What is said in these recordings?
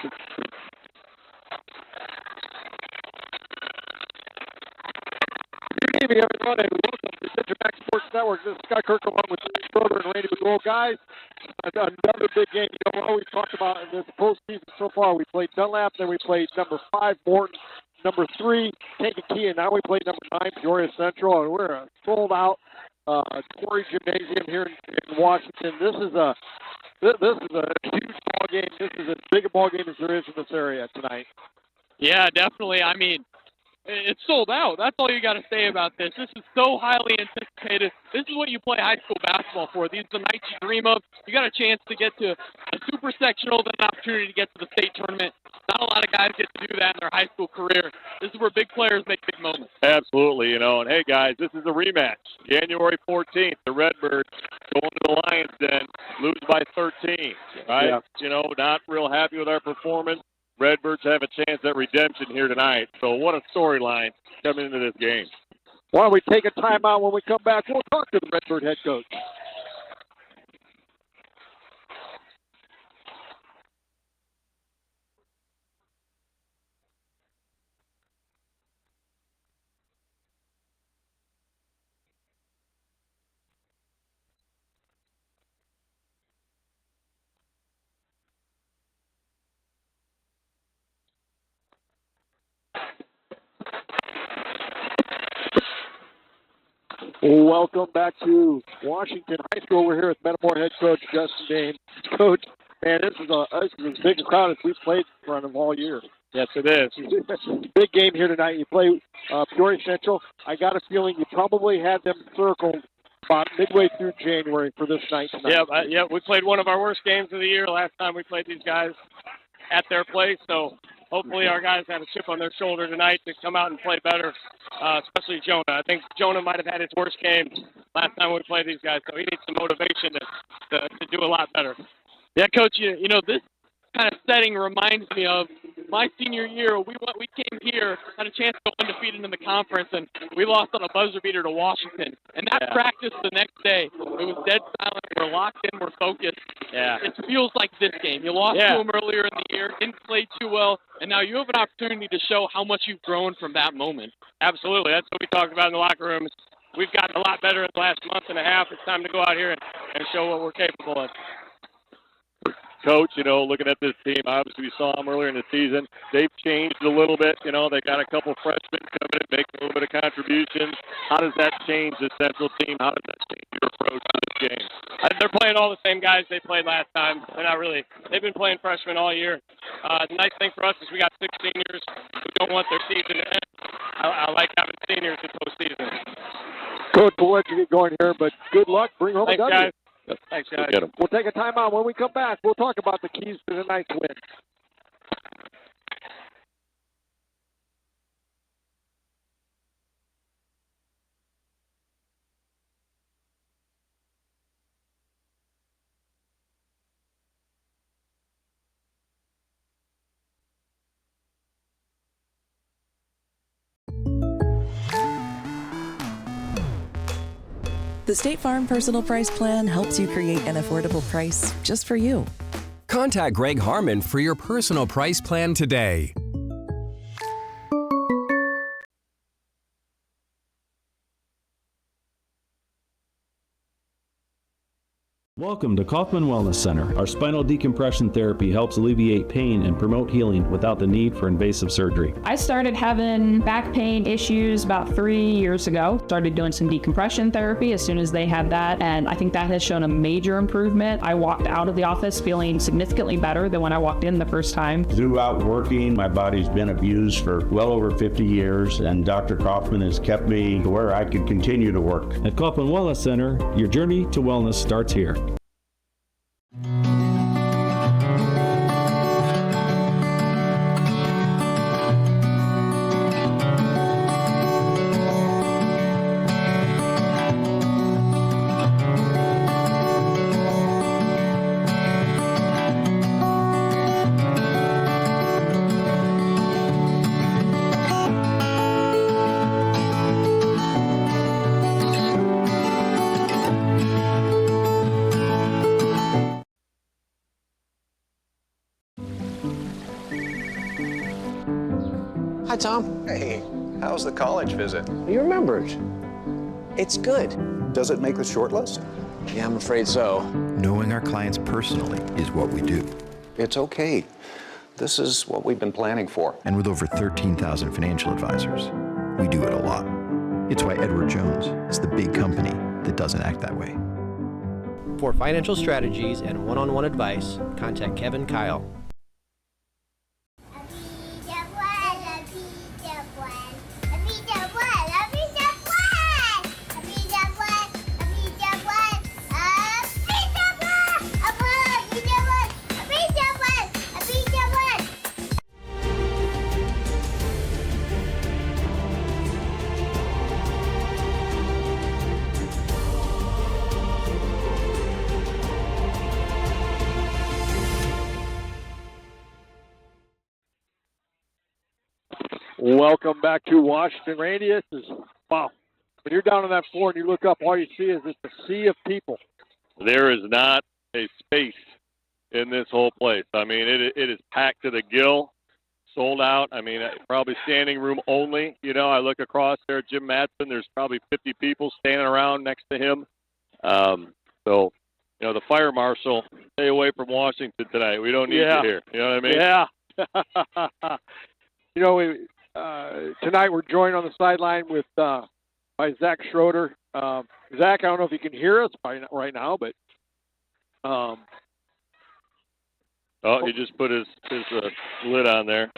Good evening, everybody. Welcome to digiMAX Sports Network. This is Scott Kirk along with Steve Schroeder and Randy McGold. Guys, another big game. You know, we always talk about in this postseason so far. We played Dunlap, then we played number 5, Morton, number 3, Kankakee, and now we played number 9, Peoria Central. And we're sold out Quarry Gymnasium here in Washington. This is a huge ball game. This is as big a ball game as there is in this area tonight. Yeah, definitely. I mean, it's sold out. That's all you got to say about this. This is so highly anticipated. This is what you play high school basketball for. These are the nights you dream of. You got a chance to get to a super sectional, then an opportunity to get to the state tournament. Not a lot of guys get to do that in their high school career. This is where big players make big moments. Absolutely, you know. And, hey, guys, this is a rematch. January 14th, the Redbirds going to the Lions Den, lose by 13, right? Yeah. You know, not real happy with our performance. Redbirds have a chance at redemption here tonight. So what a storyline coming into this game. Why don't we take a timeout? When we come back, we'll talk to the Redbird head coach. Welcome back to Washington High School. We're here with Metamora head coach Justin Dane. Coach, man, this is as big a crowd as we've played in front of all year. Yes, it is. Big game here tonight. You play Peoria Central. I got a feeling you probably had them circled about midway through January for this night tonight. Yeah, we played one of our worst games of the year last time we played these guys at their place. So hopefully our guys have a chip on their shoulder tonight to come out and play better, especially Jonah. I think Jonah might have had his worst game last time we played these guys, so he needs some motivation to do a lot better. Yeah, Coach, you know, this kind of setting reminds me of my senior year. We came here, had a chance to go undefeated in the conference, and we lost on a buzzer beater to Washington. And that practice the next day, it was dead silent. We're locked in. We're focused. Yeah. It feels like this game. You lost to them earlier in the year, didn't play too well, and now you have an opportunity to show how much you've grown from that moment. Absolutely. That's what we talked about in the locker rooms. We've gotten a lot better in the last month and a half. It's time to go out here and show what we're capable of. Coach, you know, looking at this team, obviously we saw them earlier in the season. They've changed a little bit. You know, they got a couple freshmen coming in, making a little bit of contributions. How does that change the Central team? How does that change your approach to this game? They're playing all the same guys they played last time. They're not really. They've been playing freshmen all year. The nice thing for us is we got 6 seniors who don't want their season to end. I like having seniors in postseason. Coach, we'll let you get going here, but good luck. Bring home a W. Guys. Thanks, guys. We'll take a timeout. When we come back, we'll talk about the keys to tonight's win. The State Farm Personal Price Plan helps you create an affordable price just for you. Contact Greg Harmon for your personal price plan today. Welcome to Kaufman Wellness Center. Our spinal decompression therapy helps alleviate pain and promote healing without the need for invasive surgery. I started having back pain issues about 3 years ago. Started doing some decompression therapy as soon as they had that, and I think that has shown a major improvement. I walked out of the office feeling significantly better than when I walked in the first time. Throughout working, my body's been abused for well over 50 years, and Dr. Kaufman has kept me to where I could continue to work. At Kaufman Wellness Center, your journey to wellness starts here. Hi, Tom. Hey, how's the college visit? You remembered. It's good. Does it make the short list? Yeah, I'm afraid so. Knowing our clients personally is what we do. It's okay. This is what we've been planning for. And with over 13,000 financial advisors, we do it a lot. It's why Edward Jones is the big company that doesn't act that way. For financial strategies and one-on-one advice, contact Kevin Kyle. Welcome back to Washington Radio. Wow. When you're down on that floor and you look up, all you see is just a sea of people. There is not a space in this whole place. I mean, it is packed to the gill, sold out. I mean, probably standing room only. You know, I look across there at Jim Matson. There's probably 50 people standing around next to him. So, you know, the fire marshal, stay away from Washington tonight. We don't need you here. You know what I mean? Yeah. You know, tonight we're joined on the sideline with by Zach Schroeder. Zach, I don't know if you can hear us right now, but he just put his lid on there.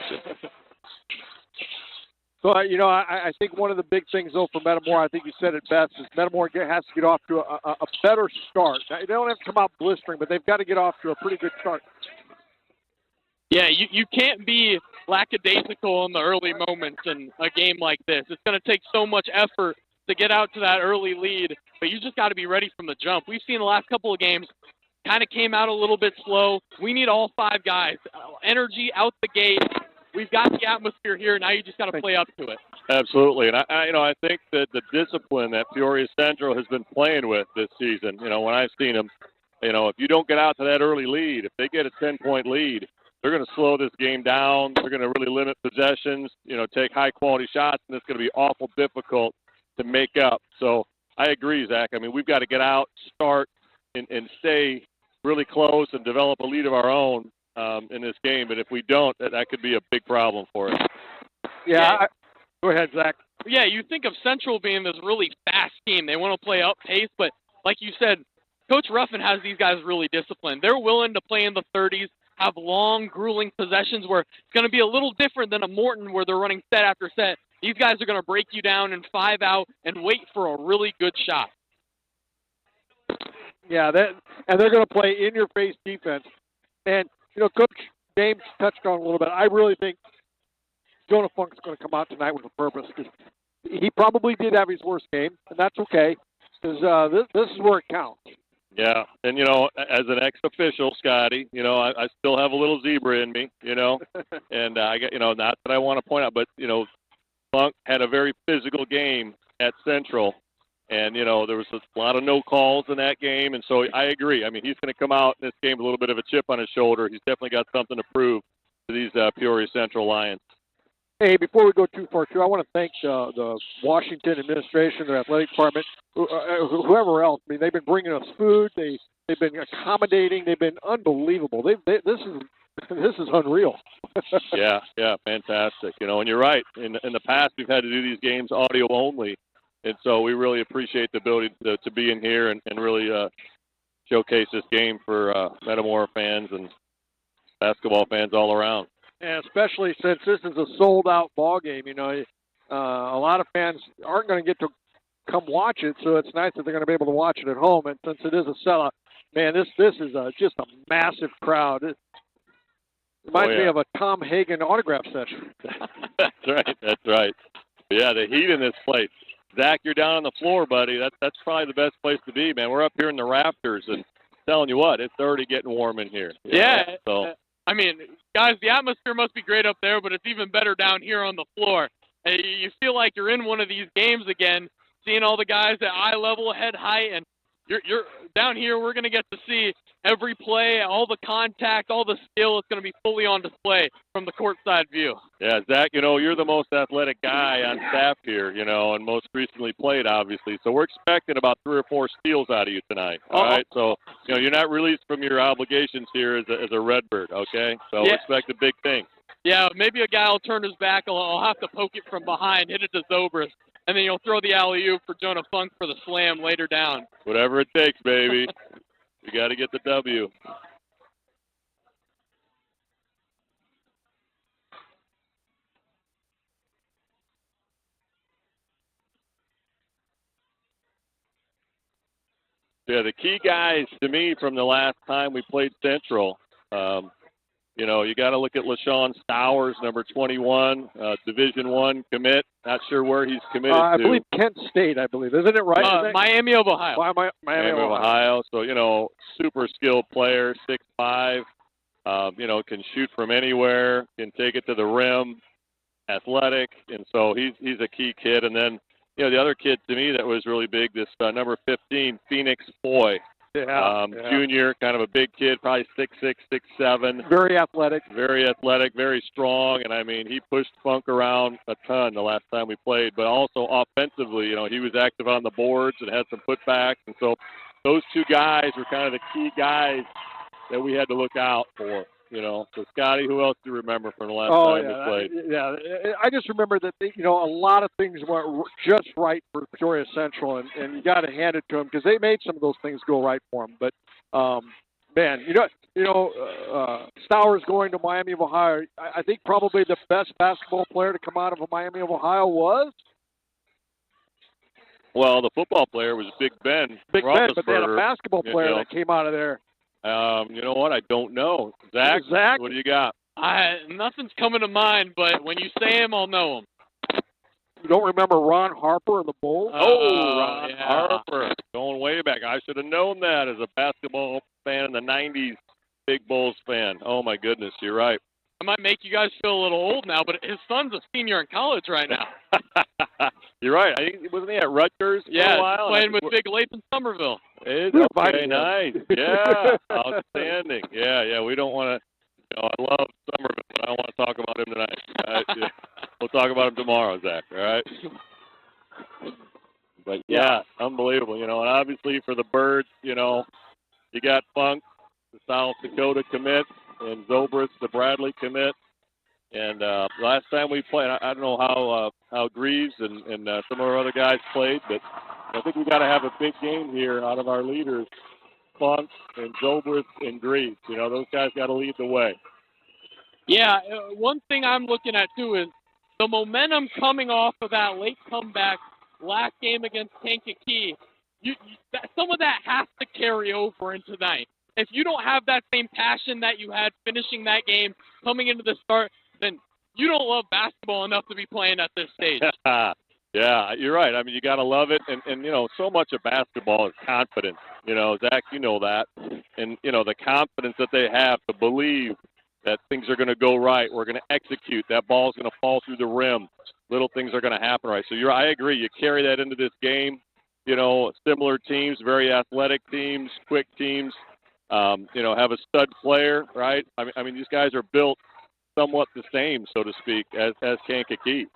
So, you know, I think one of the big things, though, for Metamora, I think you said it best, is Metamora has to get off to a better start. Now, they don't have to come out blistering, but they've got to get off to a pretty good start. Yeah, you can't be lackadaisical in the early moments in a game like this. It's going to take so much effort to get out to that early lead, but you just got to be ready from the jump. We've seen the last couple of games kind of came out a little bit slow. We need all five guys. Energy out the gate. We've got the atmosphere here. Now you just got to play up to it. Absolutely. And I think that the discipline that Peoria Central has been playing with this season, you know, when I've seen them, you know, if you don't get out to that early lead, if they get a 10-point lead, they're going to slow this game down. They're going to really limit possessions, you know, take high-quality shots, and it's going to be awful difficult to make up. So I agree, Zach. I mean, we've got to get out, start, and stay really close and develop a lead of our own in this game. But if we don't, that could be a big problem for us. Yeah. Go ahead, Zach. Yeah, you think of Central being this really fast team. They want to play up pace, but like you said, Coach Ruffin has these guys really disciplined. They're willing to play in the 30s, have long, grueling possessions where it's going to be a little different than a Morton where they're running set after set. These guys are going to break you down in 5 out and wait for a really good shot. Yeah, and they're going to play in-your-face defense. And, you know, Coach James touched on a little bit. I really think Jonah Funk's going to come out tonight with a purpose because he probably did have his worst game, and that's okay because this is where it counts. Yeah, and, you know, as an ex-official, Scotty, you know, I still have a little zebra in me, you know, and I got, you know, not that I want to point out, but, you know, Funk had a very physical game at Central, and, you know, there was a lot of no calls in that game, and so I agree. I mean, he's going to come out in this game with a little bit of a chip on his shoulder. He's definitely got something to prove to these Peoria Central Lions. Hey, before we go too far, too, I want to thank the Washington administration, their athletic department, whoever else. I mean, they've been bringing us food. They've been accommodating. They've been unbelievable. This is unreal. Yeah, fantastic. You know, and you're right. In the past, we've had to do these games audio only, and so we really appreciate the ability to be in here and really showcase this game for Metamora fans and basketball fans all around. And especially since this is a sold-out ball game, you know, a lot of fans aren't going to get to come watch it, so it's nice that they're going to be able to watch it at home. And since it is a sellout, man, this is just a massive crowd. It reminds me of a Tom Hagen autograph session. That's right. But yeah, the heat in this place. Zach, you're down on the floor, buddy. That's probably the best place to be, man. We're up here in the rafters, and telling you what, it's already getting warm in here. Yeah. So. I mean, guys, the atmosphere must be great up there, but it's even better down here on the floor. You feel like you're in one of these games again, seeing all the guys at eye level, head height, and you're down here. We're going to get to see every play, all the contact, all the skill is going to be fully on display from the courtside view. Yeah, Zach, you're the most athletic guy on staff here, and most recently played, obviously. So we're expecting about 3 or 4 steals out of you tonight, all right? So, you're not released from your obligations here as a Redbird, okay? So expect a big thing. Yeah, maybe a guy will turn his back. I'll have to poke it from behind, hit it to Zobrist, and then you'll throw the alley-oop for Jonah Funk for the slam later down. Whatever it takes, baby. We got to get the W. Yeah, the key guys to me from the last time we played Central, you got to look at LaShawn Stowers, number 21, Division I commit. Not sure where he's committed to. I believe Kent State, isn't it right? Miami of Ohio. Miami of Ohio. So, super skilled player, 6'5", can shoot from anywhere, can take it to the rim, athletic, and so he's a key kid. And then, the other kid to me that was really big, this number 15, Phoenix Foy. Junior, kind of a big kid, probably 6'6", 6'7". Very athletic, very strong, and he pushed Funk around a ton the last time we played. But also offensively, he was active on the boards and had some putbacks, and so those 2 guys were kind of the key guys that we had to look out for. So Scotty, who else do you remember from the last time we played? I just remember that a lot of things went just right for Peoria Central, and you got to hand it to them because they made some of those things go right for them. But Stowers going to Miami of Ohio. I think probably the best basketball player to come out of Miami of Ohio was. Well, the football player was Big Ben. But they had a basketball player that came out of there. You know what? I don't know. Zach, what do you got? Nothing's coming to mind, but when you say him, I'll know him. You don't remember Ron Harper and the Bulls? Ron Harper. Going way back. I should have known that as a basketball fan in the 90s, big Bulls fan. Oh, my goodness. You're right. I might make you guys feel a little old now, but his son's a senior in college right now. You're right. Wasn't he at Rutgers for a while? Playing with Big Lape in Somerville. Okay, nice. Yeah, outstanding. Yeah. We don't want to, I love Somerville, but I don't want to talk about him tonight. All right? Yeah. We'll talk about him tomorrow, Zach, all right? But, yeah, unbelievable, and obviously for the Birds, you got Funk, the South Dakota commit, and Zobrist, the Bradley commit. And last time we played, I don't know how Greaves and some of our other guys played, but I think we got to have a big game here out of our leaders, Funk and Zobrist and Greaves. Those guys got to lead the way. Yeah, one thing I'm looking at, too, is the momentum coming off of that late comeback last game against Kankakee. Some of that has to carry over into tonight. If you don't have that same passion that you had finishing that game, coming into the start, then you don't love basketball enough to be playing at this stage. Yeah, you're right. You got to love it. And so much of basketball is confidence. Zach, you know that. And, the confidence that they have to believe that things are going to go right. We're going to execute. That ball's going to fall through the rim. Little things are going to happen right. So I agree. You carry that into this game. Similar teams, very athletic teams, quick teams. Have a stud player, right? These guys are built somewhat the same, so to speak, as Kankakee,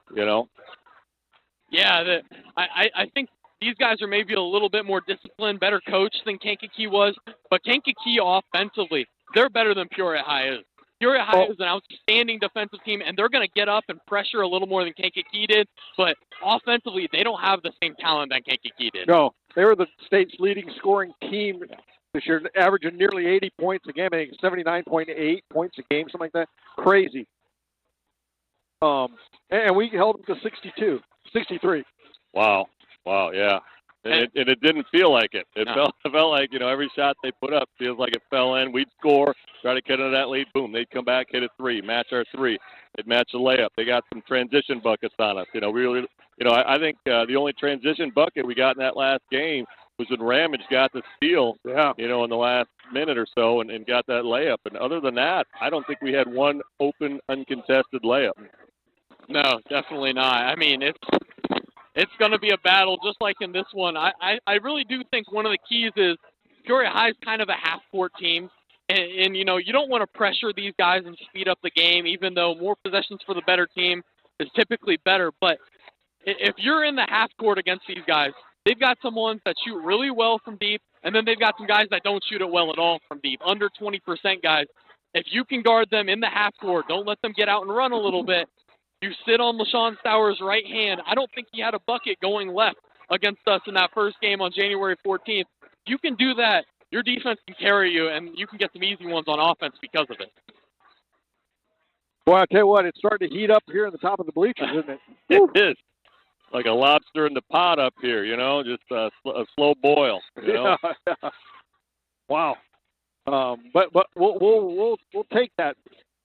Yeah, I think these guys are maybe a little bit more disciplined, better coached than Kankakee was, but Kankakee offensively, they're better than Peoria High is. Peoria High is an outstanding defensive team, and they're going to get up and pressure a little more than Kankakee did, but offensively, they don't have the same talent that Kankakee did. No, they were the state's leading scoring team this year, averaging nearly 80 points a game. I think 79.8 points a game, something like that. Crazy. And we held them to 63. Wow, yeah. And it didn't feel like it. It felt like, every shot they put up feels like it fell in. We'd score, try to get into that lead, boom. They'd come back, hit a 3, match our 3. They'd match a layup. They got some transition buckets on us. I think the only transition bucket we got in that last game was when Ramage got the steal, in the last minute or so and got that layup. And other than that, I don't think we had one open, uncontested layup. No, definitely not. It's going to be a battle just like in this one. I really do think one of the keys is Peoria High is kind of a half-court team. And, you know, you don't want to pressure these guys and speed up the game, even though more possessions for the better team is typically better. But if you're in the half court against these guys, they've got some ones that shoot really well from deep, and then they've got some guys that don't shoot it well at all from deep, under 20% guys. If you can guard them in the half court, don't let them get out and run a little bit. You sit on LaShawn Stowers' right hand. I don't think he had a bucket going left against us in that first game on January 14th. You can do that. Your defense can carry you, and you can get some easy ones on offense because of it. Boy, I tell you what, it's starting to heat up here in the top of the bleachers, isn't it? It is. Like a lobster in the pot up here, you know, just a slow boil. You know? Yeah. Wow. But we'll take that.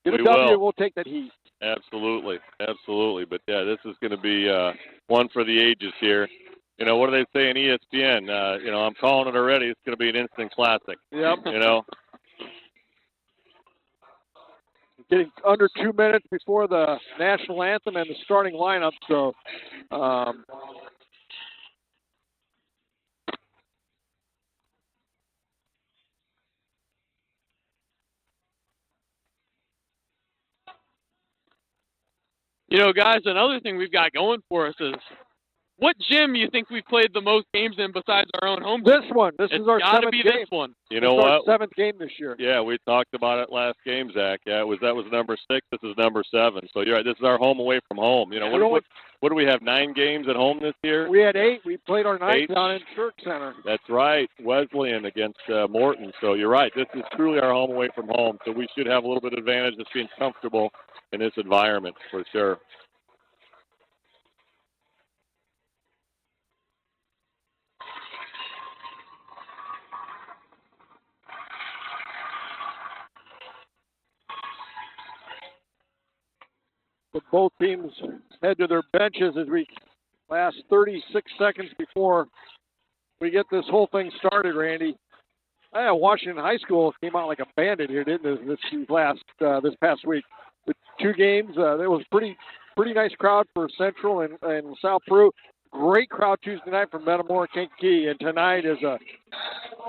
Get a W, we'll take that heat. Absolutely. But, yeah, this is going to be one for the ages here. You know, what do they say in ESPN? You know, I'm calling it already. It's going to be an instant classic. Yep. You know? Getting under 2 minutes before the national anthem and the starting lineup, so you know, guys, another thing we've got going for us is what gym you think we've played the most games in besides our own home gym? This one. This is our gotta seventh be game. This one. You know Our what? seventh game this year. Yeah, we talked about it last game, Zach. Yeah, that was number 6. This is number 7. So you're right. This is our home away from home. You know, what do we have? 9 games at home this year? We had 8. We played our 9th 8? down in Church Center. That's right, Wesleyan against Morton. So you're right. This is truly our home away from home. So we should have a little bit of advantage just being comfortable in this environment for sure. But both teams head to their benches as we last 36 seconds before we get this whole thing started, Randy. Washington High School came out like a bandit here, didn't it, this past week? With 2 games, there was pretty nice crowd for Central and South Peru. Great crowd Tuesday night from Metamora Kankakee, and tonight is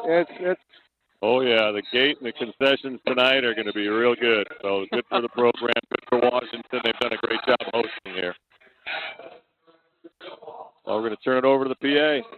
it's. Oh yeah, the gate and the concessions tonight are going to be real good. So good for the program, good for Washington. They've done a great job hosting here. So we're going to turn it over to the PA.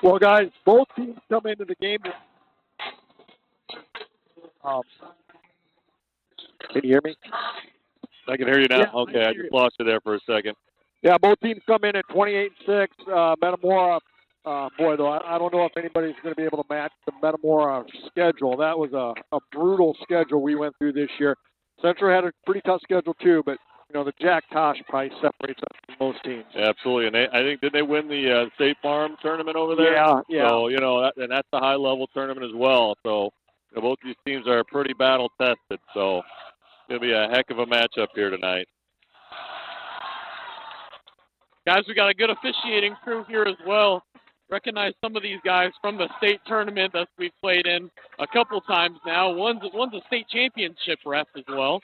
Well, guys, both teams come into the game. Can you hear me? I can hear you now. Yeah, Okay, I just lost you there for a second. Yeah, both teams come in at 28-6. Metamora, boy, though, I don't know if anybody's going to be able to match the Metamora schedule. That was a brutal schedule we went through this year. Central had a pretty tough schedule, too, but, the Jack Tosh probably separates us from most teams. Absolutely, and I think, did they win the State Farm tournament over there? Yeah. So, and that's a high-level tournament as well. So, both these teams are pretty battle-tested. So, it's going to be a heck of a matchup here tonight. Guys, we got a good officiating crew here as well. Recognize some of these guys from the state tournament that we've played in a couple times now. One's a state championship ref as well.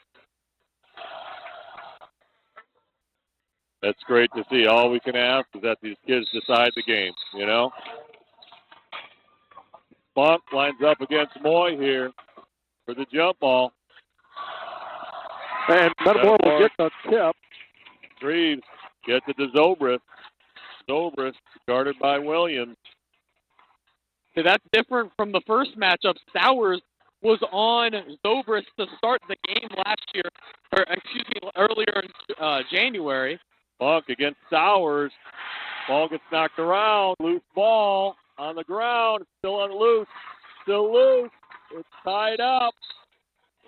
That's great to see. All we can ask is that these kids decide the game, Funk lines up against Moy here for the jump ball. And Metamora will get the tip. Greaves gets it to Zobrist. Zobrist guarded by Williams. So that's different from the first matchup. Sowers was on Zobrist to start the game earlier in January. Funk against Sowers. Ball gets knocked around. Loose ball on the ground. Still unloose. Still loose. It's tied up.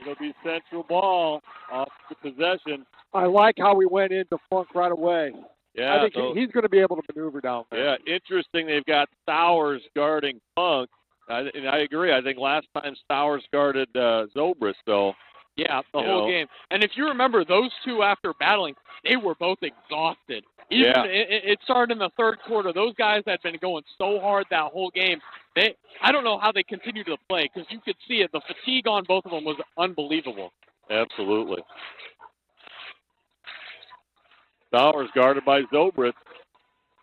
It'll be Central ball off the possession. I like how we went into Funk right away. Yeah, I think he's going to be able to maneuver down there. Yeah, interesting. They've got Sowers guarding Funk. And I agree. I think last time Sowers guarded Zobrist, though. Yeah, the whole game. And if you remember, those two after battling, they were both exhausted. It started in the third quarter. Those guys had been going so hard that whole game. I don't know how they continued to play because you could see it. The fatigue on both of them was unbelievable. Absolutely. Sowers guarded by Zobrist.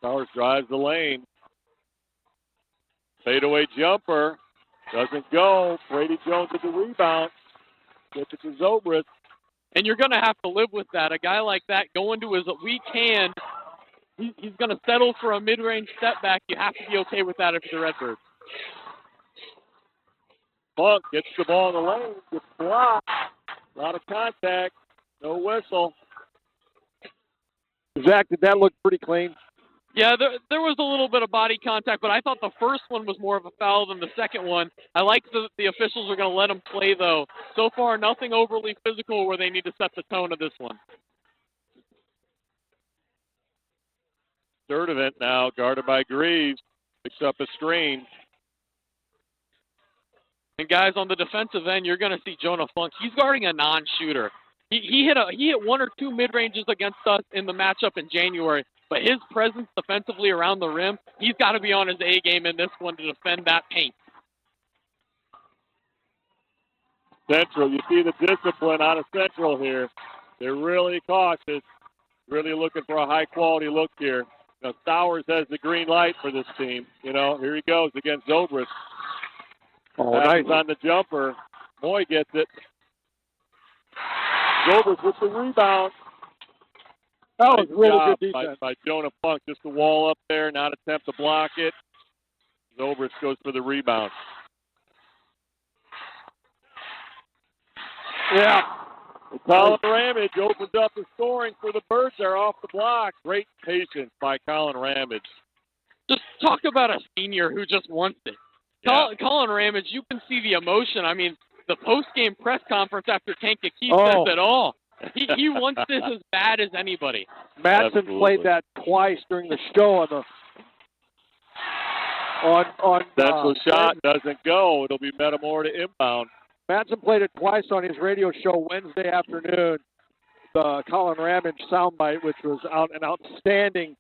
Sowers drives the lane. Fadeaway jumper. Doesn't go. Brady Jones at the rebound. Gets it to Zobrist. And you're going to have to live with that. A guy like that going to his weak hand, he's going to settle for a mid-range step back. You have to be okay with that if you're the Redbirds. Funk gets the ball in the lane. Gets blocked. A lot of contact. No whistle. Zach, did that look pretty clean? Yeah, there was a little bit of body contact, but I thought the first one was more of a foul than the second one. I like that the officials are going to let him play, though. So far, nothing overly physical where they need to set the tone of this one. Third event now, guarded by Greaves. Picks up a screen. And guys, on the defensive end, you're going to see Jonah Funk. He's guarding a non-shooter. He hit one or two mid-ranges against us in the matchup in January. But his presence defensively around the rim, he's got to be on his A game in this one to defend that paint. Central, you see the discipline out of Central here. They're really cautious, really looking for a high-quality look here. Sowers has the green light for this team. Here he goes against Zobrist. Oh, nice on the jumper. Moy gets it. Zobrist with the rebound. That was really good defense by Jonah Funk. Just the wall up there, not attempt to block it. Zobrist goes for the rebound. Yeah. Colin Ramage opens up the scoring for the Birds there off the block. Great patience by Colin Ramage. Just talk about a senior who just wants it. Yeah. Colin Ramage, you can see the emotion. I mean, the post-game press conference after Kankakee says it all. He wants this as bad as anybody. Madsen played that twice during the show on Central shot doesn't go. It'll be Metamora to inbound. Madsen played it twice on his radio show Wednesday afternoon. The Colin Ramage soundbite, which was an outstanding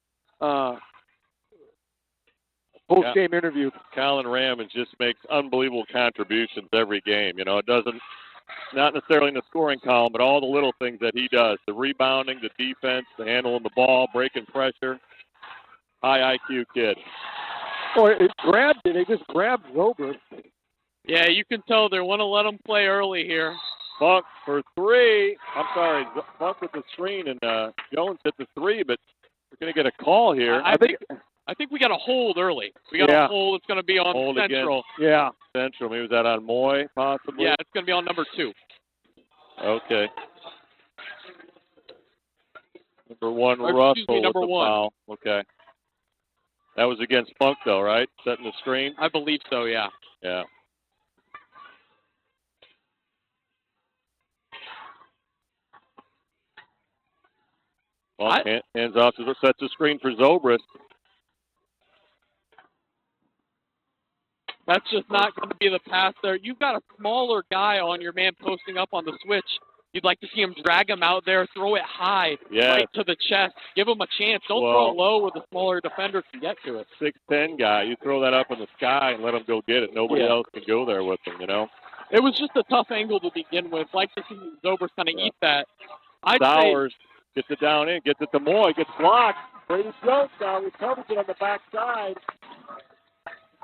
post-game interview. Colin Ramage just makes unbelievable contributions every game. It doesn't. Not necessarily in the scoring column, but all the little things that he does. The rebounding, the defense, the handling the ball, breaking pressure. High IQ kid. Oh, they just grabbed Zobrist. Yeah, you can tell they want to let him play early here. Funk for three. I'm sorry, Funk with the screen, and Jones hit the three, but we're going to get a call here. I think I think we got a hold early. We got a hold. It's going to be on hold Central. Against Central. Maybe was that on Moy, possibly? Yeah, it's going to be on number 2. Okay. Number 1, Russell number with the 1. foul. Okay. That was against Funk, though, right? Setting the screen? I believe so, yeah. Yeah. Well, hands off to sets the screen for Zobrist. That's just not going to be the pass there. You've got a smaller guy on your man posting up on the switch. You'd like to see him drag him out there, throw it high, right to the chest, give him a chance. Don't throw it low where the smaller defender can get to it. 6'10" guy, you throw that up in the sky and let him go get it. Nobody else can go there with him, you know? It was just a tough angle to begin with. Like to see Zobrist kind of eat that. Sowers gets it down in, gets it to Moy, gets blocked. Brady Jones now recovers it on the backside.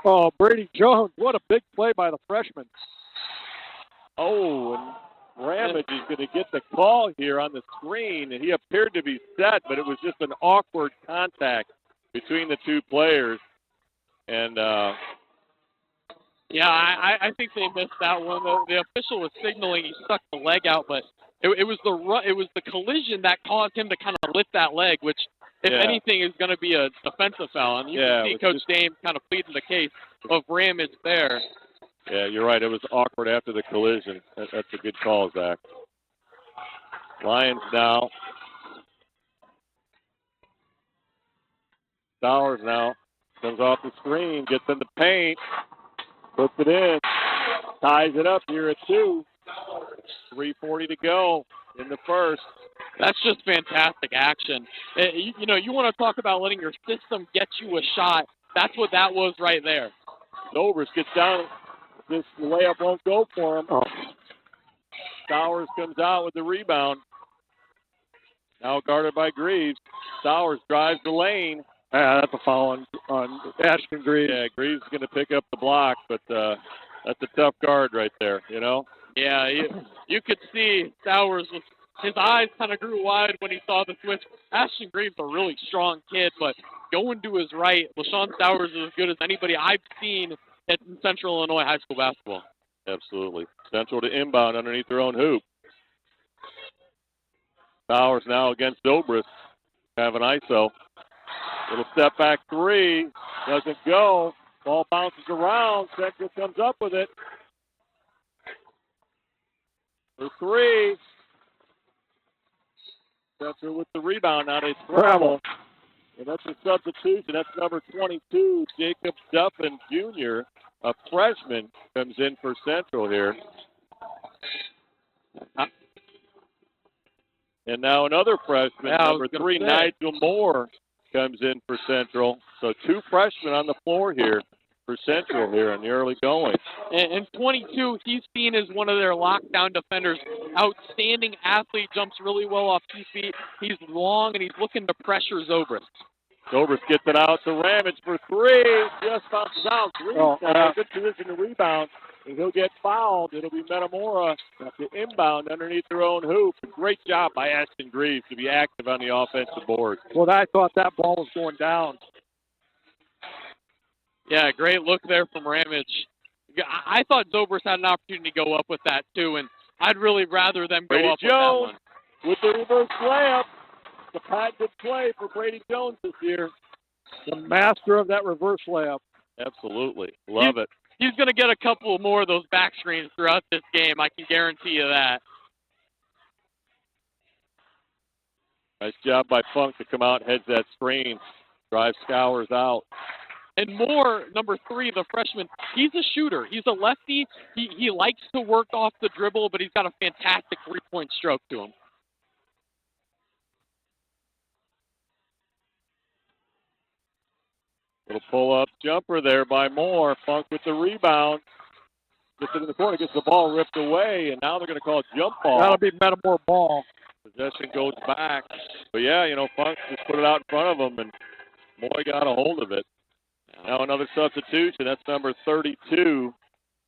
Oh, Brady Jones, what a big play by the freshman. Oh, and Ramage is going to get the call here on the screen, and he appeared to be set, but it was just an awkward contact between the two players. And I think they missed that one. The official was signaling he stuck the leg out, but it was the collision that caused him to kind of lift that leg, which, if anything, is going to be a defensive foul. And you can see Coach Dame kind of pleading the case of Ramage there. Yeah, you're right. It was awkward after the collision. That's a good call, Zach. Lions now. Sowers now comes off the screen, gets in the paint, puts it in, ties it up here at 2. 3:40 to go in the first. That's just fantastic action. You want to talk about letting your system get you a shot. That's what that was right there. Zobrist gets down. This layup won't go for him. Sowers comes out with the rebound. Now guarded by Greaves. Sowers drives the lane. That's a foul on Ashton Greaves. Yeah, Greaves is going to pick up the block, but that's a tough guard right there, you know? Yeah, you could see Sowers, his eyes kind of grew wide when he saw the switch. Ashton Greaves is a really strong kid, but going to his right, LaShawn Sowers is as good as anybody I've seen at Central Illinois High School basketball. Absolutely. Central to inbound underneath their own hoop. Sowers now against Zobrist. Have an ISO. Little step back 3. Doesn't go. Ball bounces around. Central comes up with it. For 3. Central with the rebound. Now they scramble. And that's a substitution. That's number 22, Jacob Duffin Jr., a freshman, comes in for Central here. And now another freshman, number 3, Nigel Moore, comes in for Central. So 2 freshmen on the floor here for Central here in the early going. And 22, he's seen as one of their lockdown defenders. Outstanding athlete, jumps really well off 2 feet. He's long, and he's looking to pressure Zobrist. Zobrist gets it out to Ramage for 3. Just bounces out. Good position to rebound. And he'll get fouled. It'll be Metamora to inbound underneath their own hoop. Great job by Ashton Greaves to be active on the offensive board. Well, I thought that ball was going down. Yeah, great look there from Ramage. I thought Zobrist had an opportunity to go up with that, too, and I'd really rather them go Brady up Jones with that one. With the reverse layup. The patented play for Brady Jones this year. The master of that reverse layup. Absolutely. Love it. He's going to get a couple more of those back screens throughout this game. I can guarantee you that. Nice job by Funk to come out and heads that screen. Drives Sowers out. And Moore, number 3, the freshman, he's a shooter. He's a lefty. He likes to work off the dribble, but he's got a fantastic three-point stroke to him. Little pull-up jumper there by Moore. Funk with the rebound. Gets it in the corner, gets the ball ripped away, and now they're going to call a jump ball. That'll be Metamora ball. Possession goes back. But, yeah, Funk just put it out in front of him, and Moore got a hold of it. Now another substitution. That's number 32,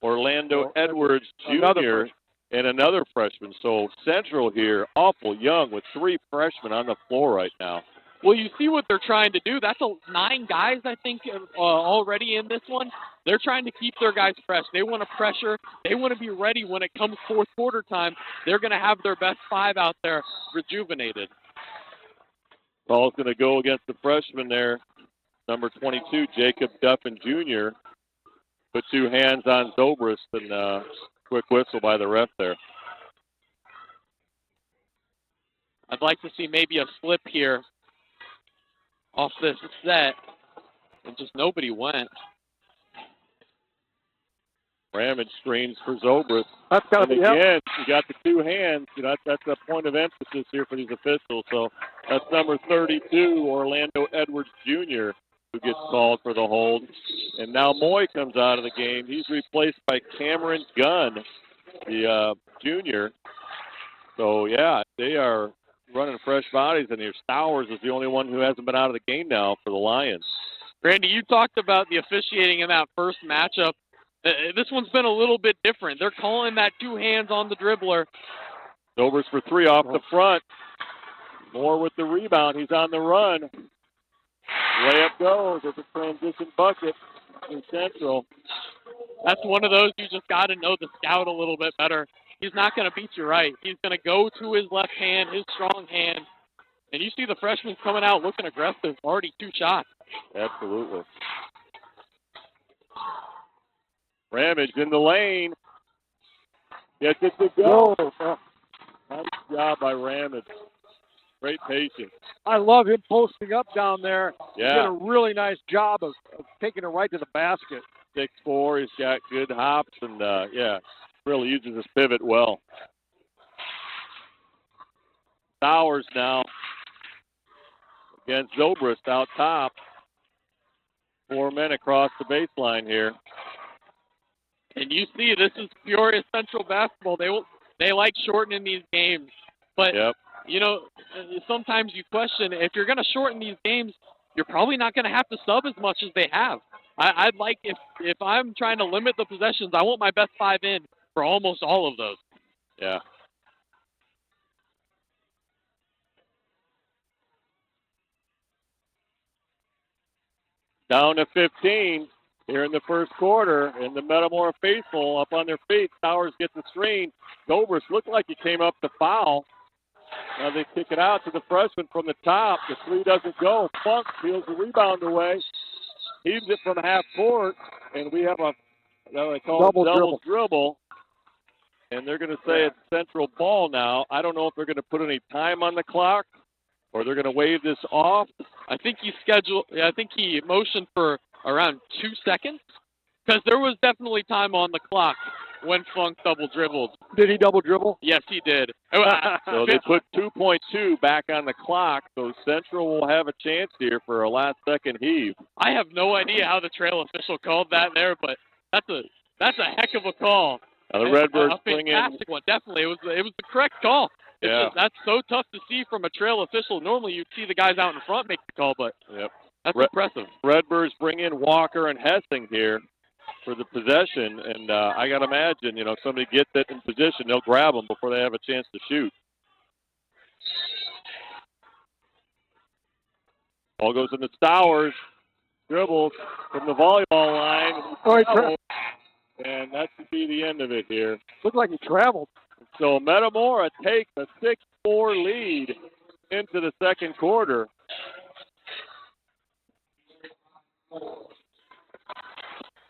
Orlando Edwards Jr., and another freshman. So Central here, awful young with 3 freshmen on the floor right now. Well, you see what they're trying to do. That's 9 guys, I think, already in this one. They're trying to keep their guys fresh. They want to pressure. They want to be ready when it comes fourth quarter time. They're going to have their best 5 out there rejuvenated. Ball's going to go against the freshman there, number 22, Jacob Duffin Jr. Put 2 hands on Zobrist, and quick whistle by the ref there. I'd like to see maybe a slip here off this set, and just nobody went. Ramage screens for Zobrist. That's got to be again, you got the 2 hands. You know, that's a point of emphasis here for these officials. So that's number 32, Orlando Edwards Jr., who gets called for the hold. And now Moy comes out of the game. He's replaced by Cameron Gunn, the junior. So, yeah, they are running fresh bodies, and here Stowers is the only one who hasn't been out of the game now for the Lions. Randy, you talked about the officiating in that first matchup. This one's been a little bit different. They're calling that 2 hands on the dribbler. Overs for 3 off the front. Moore with the rebound. He's on the run. Layup goes. It's a transition bucket in Central. That's one of those you just got to know the scout a little bit better. He's not going to beat you right. He's going to go to his left hand, his strong hand. And you see the freshmen coming out looking aggressive. Already 2 shots. Absolutely. Ramage in the lane. Gets it to go. Nice job by Ramage. Great patience. I love him posting up down there. Yeah. He did a really nice job of taking it right to the basket. 6'4", he's got good hops, and, really uses his pivot well. Stowers now against Zobrist out top. 4 men across the baseline here. And you see, this is Peoria Central basketball. They like shortening these games. But, you know, sometimes you question, if you're going to shorten these games, you're probably not going to have to sub as much as they have. I'd like, if I'm trying to limit the possessions, I want my best 5 in for almost all of those. Yeah. Down to 15 here in the first quarter, and the Metamora faithful up on their feet. Stowers gets the screen. Zobrist looked like he came up to foul. Now they kick it out to the freshman from the top. The 3 doesn't go. Funk peels the rebound away. Heaves it from half court, and we have a double dribble. And they're going to say it's Central ball now. I don't know if they're going to put any time on the clock or they're going to wave this off. I think he motioned for around 2 seconds because there was definitely time on the clock when Funk double dribbled. Did he double dribble? Yes, he did. So they put 2.2 back on the clock, so Central will have a chance here for a last-second heave. I have no idea how the trail official called that there, but that's a heck of a call. Now the Redbirds bring in. A fantastic one, definitely. It was the correct call. Yeah. That's so tough to see from a trail official. Normally you'd see the guys out in front make the call, but that's impressive. Redbirds bring in Walker and Hessing here for the possession, and I got to imagine, somebody gets it in position, they'll grab them before they have a chance to shoot. Ball goes into Stowers, dribbles from the volleyball line, and that should be the end of it here. Looked like he traveled. So Metamora takes a 6-4 lead into the second quarter.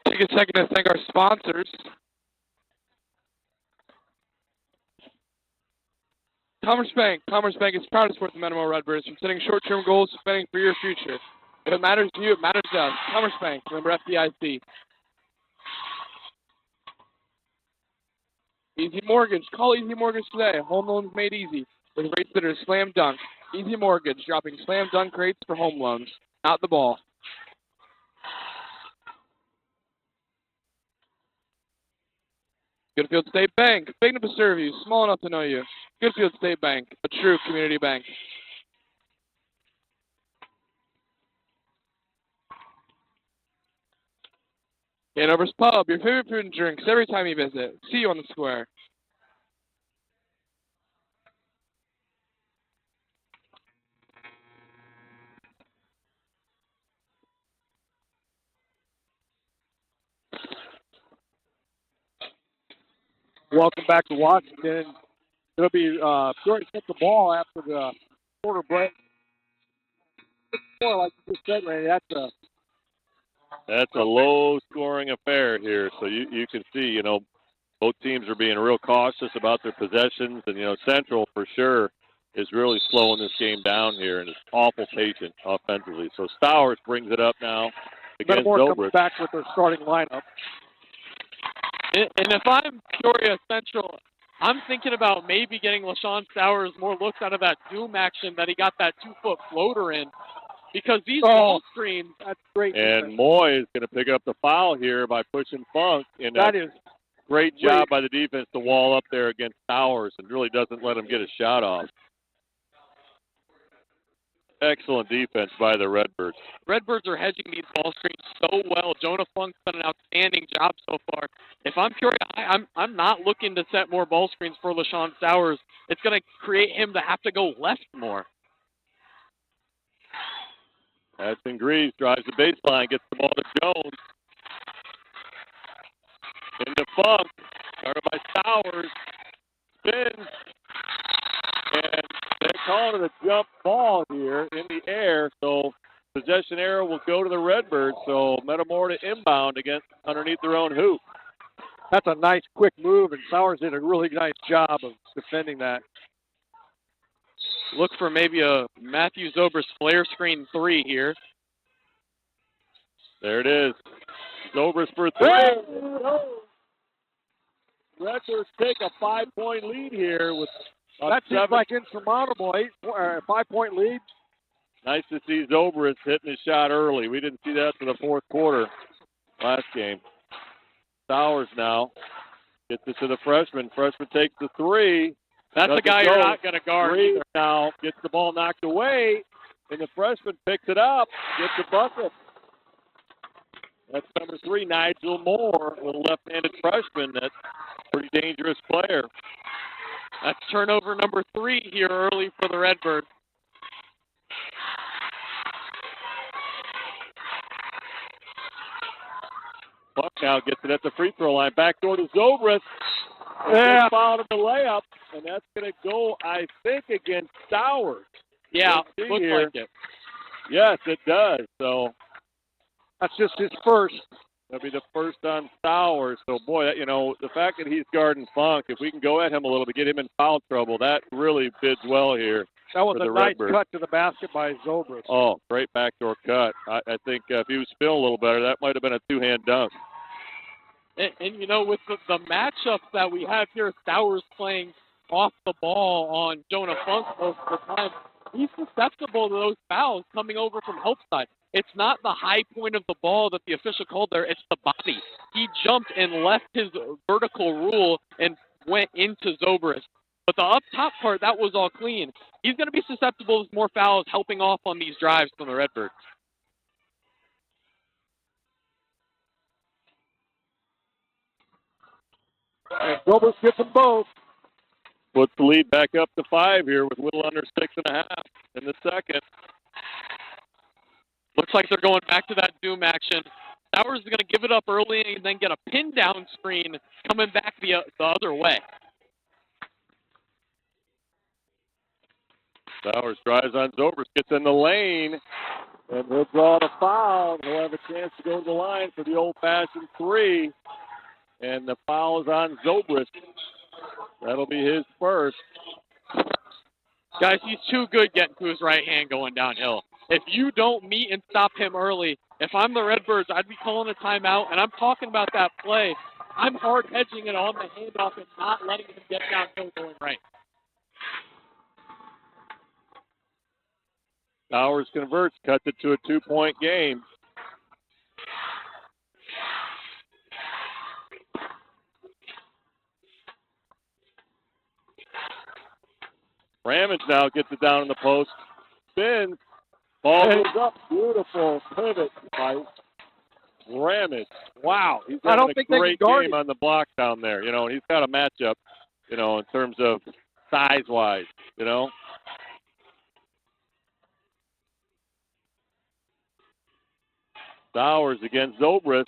Take a second to thank our sponsors. Commerce Bank. Commerce Bank is proud to support the Metamora Redbirds from setting short-term goals to spending for your future. If it matters to you, it matters to us. Commerce Bank, member FDIC. Easy Mortgage. Call Easy Mortgage today. Home loans made easy with rates that are slam dunk. Easy Mortgage dropping slam dunk rates for home loans, not the ball. Goodfield State Bank, big enough to serve you, small enough to know you. Goodfield State Bank, a true community bank. Hanover's Pub, your favorite food and drinks every time you visit. See you on the square. Welcome back to Washington. It'll be Peoria gets the ball after the quarter break. Like you just said, Randy, that's a low-scoring affair here. So you can see, both teams are being real cautious about their possessions. And, Central, for sure, is really slowing this game down here and is awful patient offensively. So Stowers brings it up now against Metamora Zobrist. comes back with their starting lineup. And if I'm Peoria Central, I'm thinking about maybe getting LaShawn Stowers more looks out of that zoom action that he got that 2-foot floater in. Because these ball screens, that's great. And Moy is going to pick up the foul here by pushing Funk. And that is great job by the defense to wall up there against Stowers and really doesn't let him get a shot off. Excellent defense by the Redbirds. Redbirds are hedging these ball screens so well. Jonah Funk's done an outstanding job so far. If I'm Peoria High, I'm not looking to set more ball screens for LaShawn Stowers. It's going to create him to have to go left more. Madison Greaves drives the baseline, gets the ball to Jones. Into Funk, started by Stowers. Spins. And they're calling it a jump ball here in the air. So possession arrow will go to the Redbirds. So Metamora to inbound underneath their own hoop. That's a nice quick move, and Stowers did a really nice job of defending that. Look for maybe a Matthew Zobrist flare screen 3 here. There it is. Zobrist for 3. Redbirds take a 5-point lead here with that seems like insurmountable. 5-point lead. Nice to see Zobrist hitting his shot early. We didn't see that for the fourth quarter last game. Stowers now gets it to the freshman. Freshman takes the 3. That's a guy you're not going to guard. Reed now gets the ball knocked away, and the freshman picks it up, gets the bucket. That's number 3, Nigel Moore, a little left-handed freshman. That's a pretty dangerous player. That's turnover number 3 here early for the Redbirds. Buck now gets it at the free throw line. Back door to Zobrist. Fouled in the layup, and that's going to go, I think, against Stowers. Yeah, looks like it. Yes, it does. So that's just his first. That'll be the first on Stowers. So, boy, the fact that he's guarding Funk, if we can go at him a little to get him in foul trouble, that really bids well here. That was a nice Redbirds. cut to the basket by Zobrist. Oh, great backdoor cut. I think if he was feeling a little better, that might have been a two-hand dunk. And with the matchups that we have here, Stowers playing off the ball on Jonah Funk most of the time, he's susceptible to those fouls coming over from Hope's side. It's not the high point of the ball that the official called there, it's the body. He jumped and left his vertical rule and went into Zobrist. But the up top part, that was all clean. He's going to be susceptible to more fouls helping off on these drives from the Redbirds. And Zobrist gets them both. Puts the lead back up to 5 here with a little under 6.5 in the second. Looks like they're going back to that zoom action. Stowers is going to give it up early and then get a pin down screen coming back the other way. Stowers drives on Zobrist, gets in the lane, and he'll draw the foul. He'll have a chance to go to the line for the old-fashioned 3. And the foul is on Zobrist. That'll be his first. Guys, he's too good getting to his right hand going downhill. If you don't meet and stop him early, if I'm the Redbirds, I'd be calling a timeout, and I'm talking about that play. I'm hard hedging it on the handoff and not letting him get downhill going right. Stowers converts, cuts it to a 2-point game. Ramage now gets it down in the post. Spins. Ball goes up. Beautiful pivot by Ramage. Wow. He's having a great game on the block down there. And he's got a matchup, in terms of size-wise, Stowers against Zobrist.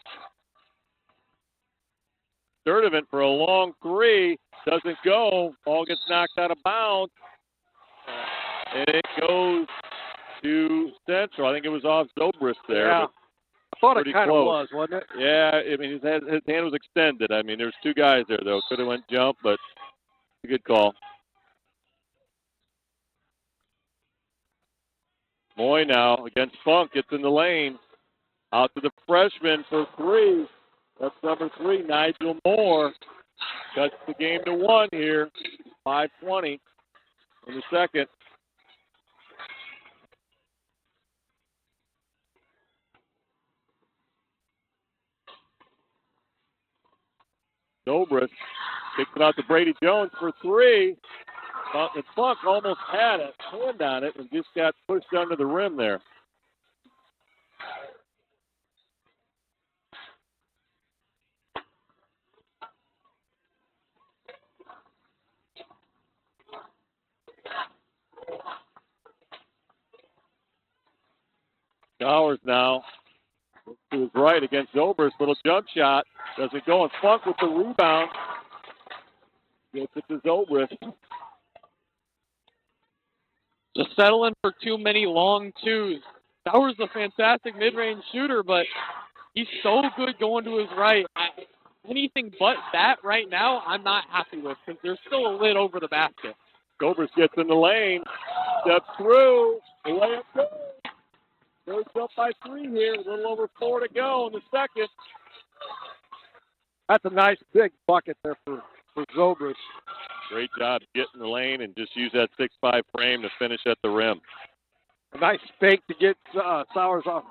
Sturdivant for a long three. Doesn't go. Ball gets knocked out of bounds. And it goes to Central. I think it was off Zobrist there. Yeah. I thought it kind of close. was, wasn't it? Yeah, I mean, his hand was extended. I mean, there's two guys there, though. Could have went jump, but a good call. Moy now against Funk. Gets in the lane. Out to the freshman for three. That's number 3, Nigel Moore. Cuts the game to 1 here. 5:20 in the second. Zobrist kicks it out to Brady Jones for 3. And Funk almost had a hand on it and just got pushed under the rim there. Towers now to his right against Zobrist. Little jump shot. Doesn't go. And Funk with the rebound. Gets it to Zobrist. Just settling for too many long twos. Towers a fantastic mid-range shooter, but he's so good going to his right. Anything but that right now, I'm not happy with because there's still a lid over the basket. Zobrist gets in the lane. Steps through. The layup goes. Goes up by 3 here. A little over 4 to go in the second. That's a nice big bucket there for Zobrist. Great job getting the lane and just use that 6'5" frame to finish at the rim. A nice fake to get Sowers off.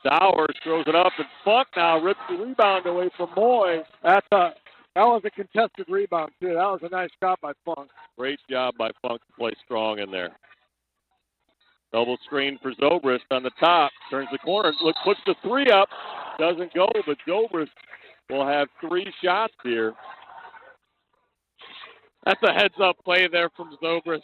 Sowers throws it up, and Funk now rips the rebound away from Moy. That was a contested rebound, too. That was a nice shot by Funk. Great job by Funk to play strong in there. Double screen for Zobrist on the top. Turns the corner. Puts the 3 up. Doesn't go, but Zobrist will have 3 shots here. That's a heads-up play there from Zobrist.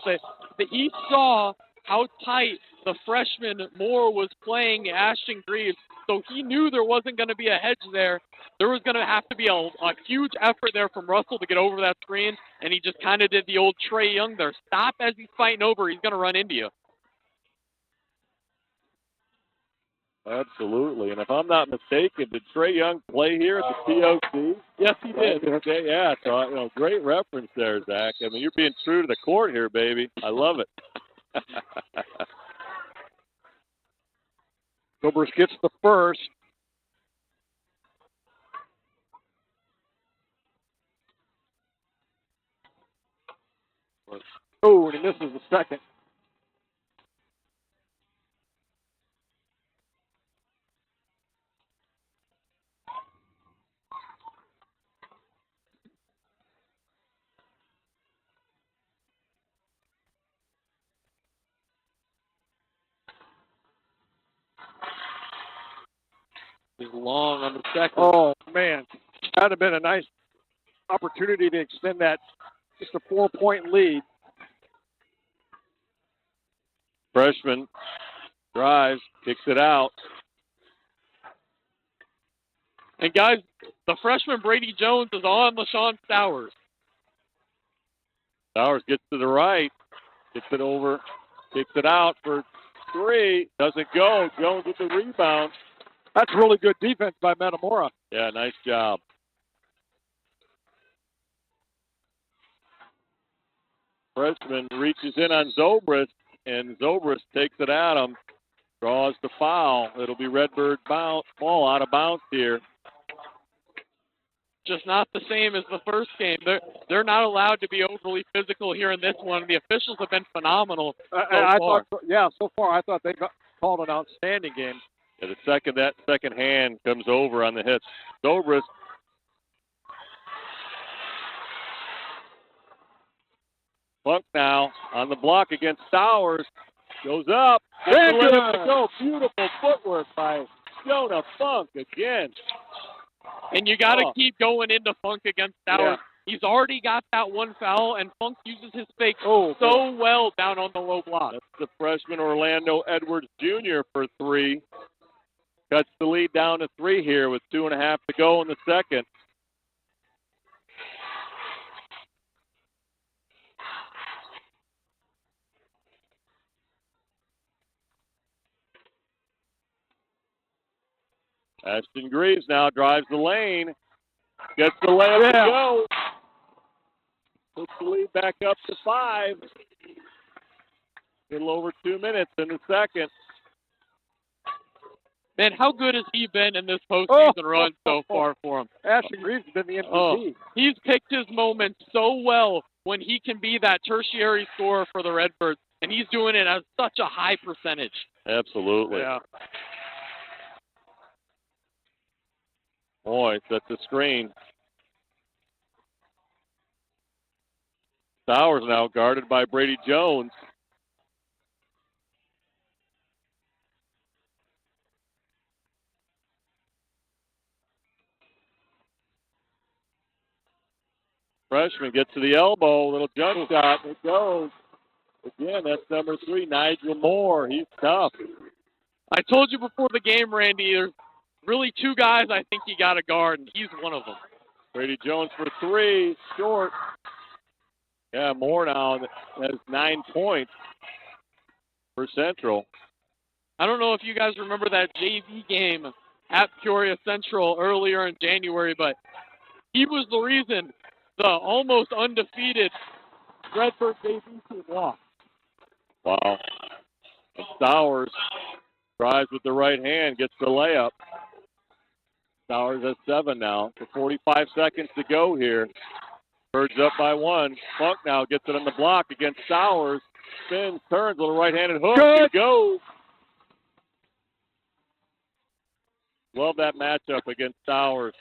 He saw how tight the freshman Moore was playing Ashton Greaves, so he knew there wasn't going to be a hedge there. There was going to have to be a huge effort there from Russell to get over that screen, and he just kind of did the old Trae Young there. Stop as he's fighting over. He's going to run into you. Absolutely. And if I'm not mistaken, did Trae Young play here at the TOC? Yes, he did. Yeah, so great reference there, Zach. I mean, you're being true to the court here, baby. I love it. Zobrist gets the first. Oh, and he misses the second. He's long on the second. Oh, man. That would have been a nice opportunity to extend that just a 4-point lead. Freshman drives, kicks it out. And, guys, the freshman Brady Jones is on LaShawn Sowers. Sowers gets to the right, gets it over, kicks it out for 3. Doesn't go. Jones with the rebound. That's really good defense by Metamora. Yeah, nice job. Freshman reaches in on Zobrist, and Zobrist takes it at him, draws the foul. It'll be Redbird ball out of bounds here. Just not the same as the first game. They're not allowed to be overly physical here in this one. The officials have been phenomenal so far. So far I thought they called an outstanding game. Yeah, that second hand comes over on the hit. Zobrist. Funk now on the block against Sowers. Goes up. Very good. To go. Beautiful footwork by Jonah Funk again. And you got to keep going into Funk against Sowers. Yeah. He's already got that one foul, and Funk uses his fake so well down on the low block. That's the freshman Orlando Edwards Jr. for 3. Cuts the lead down to 3 here with 2.5 to go in the second. Ashton Greaves now drives the lane. Gets the layup to go. Puts the lead back up to 5. A little over 2 minutes in the second. Man, how good has he been in this postseason run so far for him? Ashton Greaves has been the MVP. He's picked his moments so well when he can be that tertiary scorer for the Redbirds, and he's doing it at such a high percentage. Absolutely. Yeah. Boy, that's the screen. Sowers now guarded by Brady Jones. Freshman gets to the elbow, little jump shot, it goes. Again, that's number 3, Nigel Moore. He's tough. I told you before the game, Randy, there's really 2 guys I think you got to guard, and he's one of them. Brady Jones for 3, short. Yeah, Moore now has 9 points for Central. I don't know if you guys remember that JV game at Peoria Central earlier in January, but he was the reason the almost undefeated Redbird JV team lost. Wow. And Sowers drives with the right hand, gets the layup. Sowers has 7 now. For 45 seconds to go here. Birds up by 1. Funk now gets it on the block against Sowers. Spins, turns, little right-handed hook. It goes. Love that matchup against Sowers.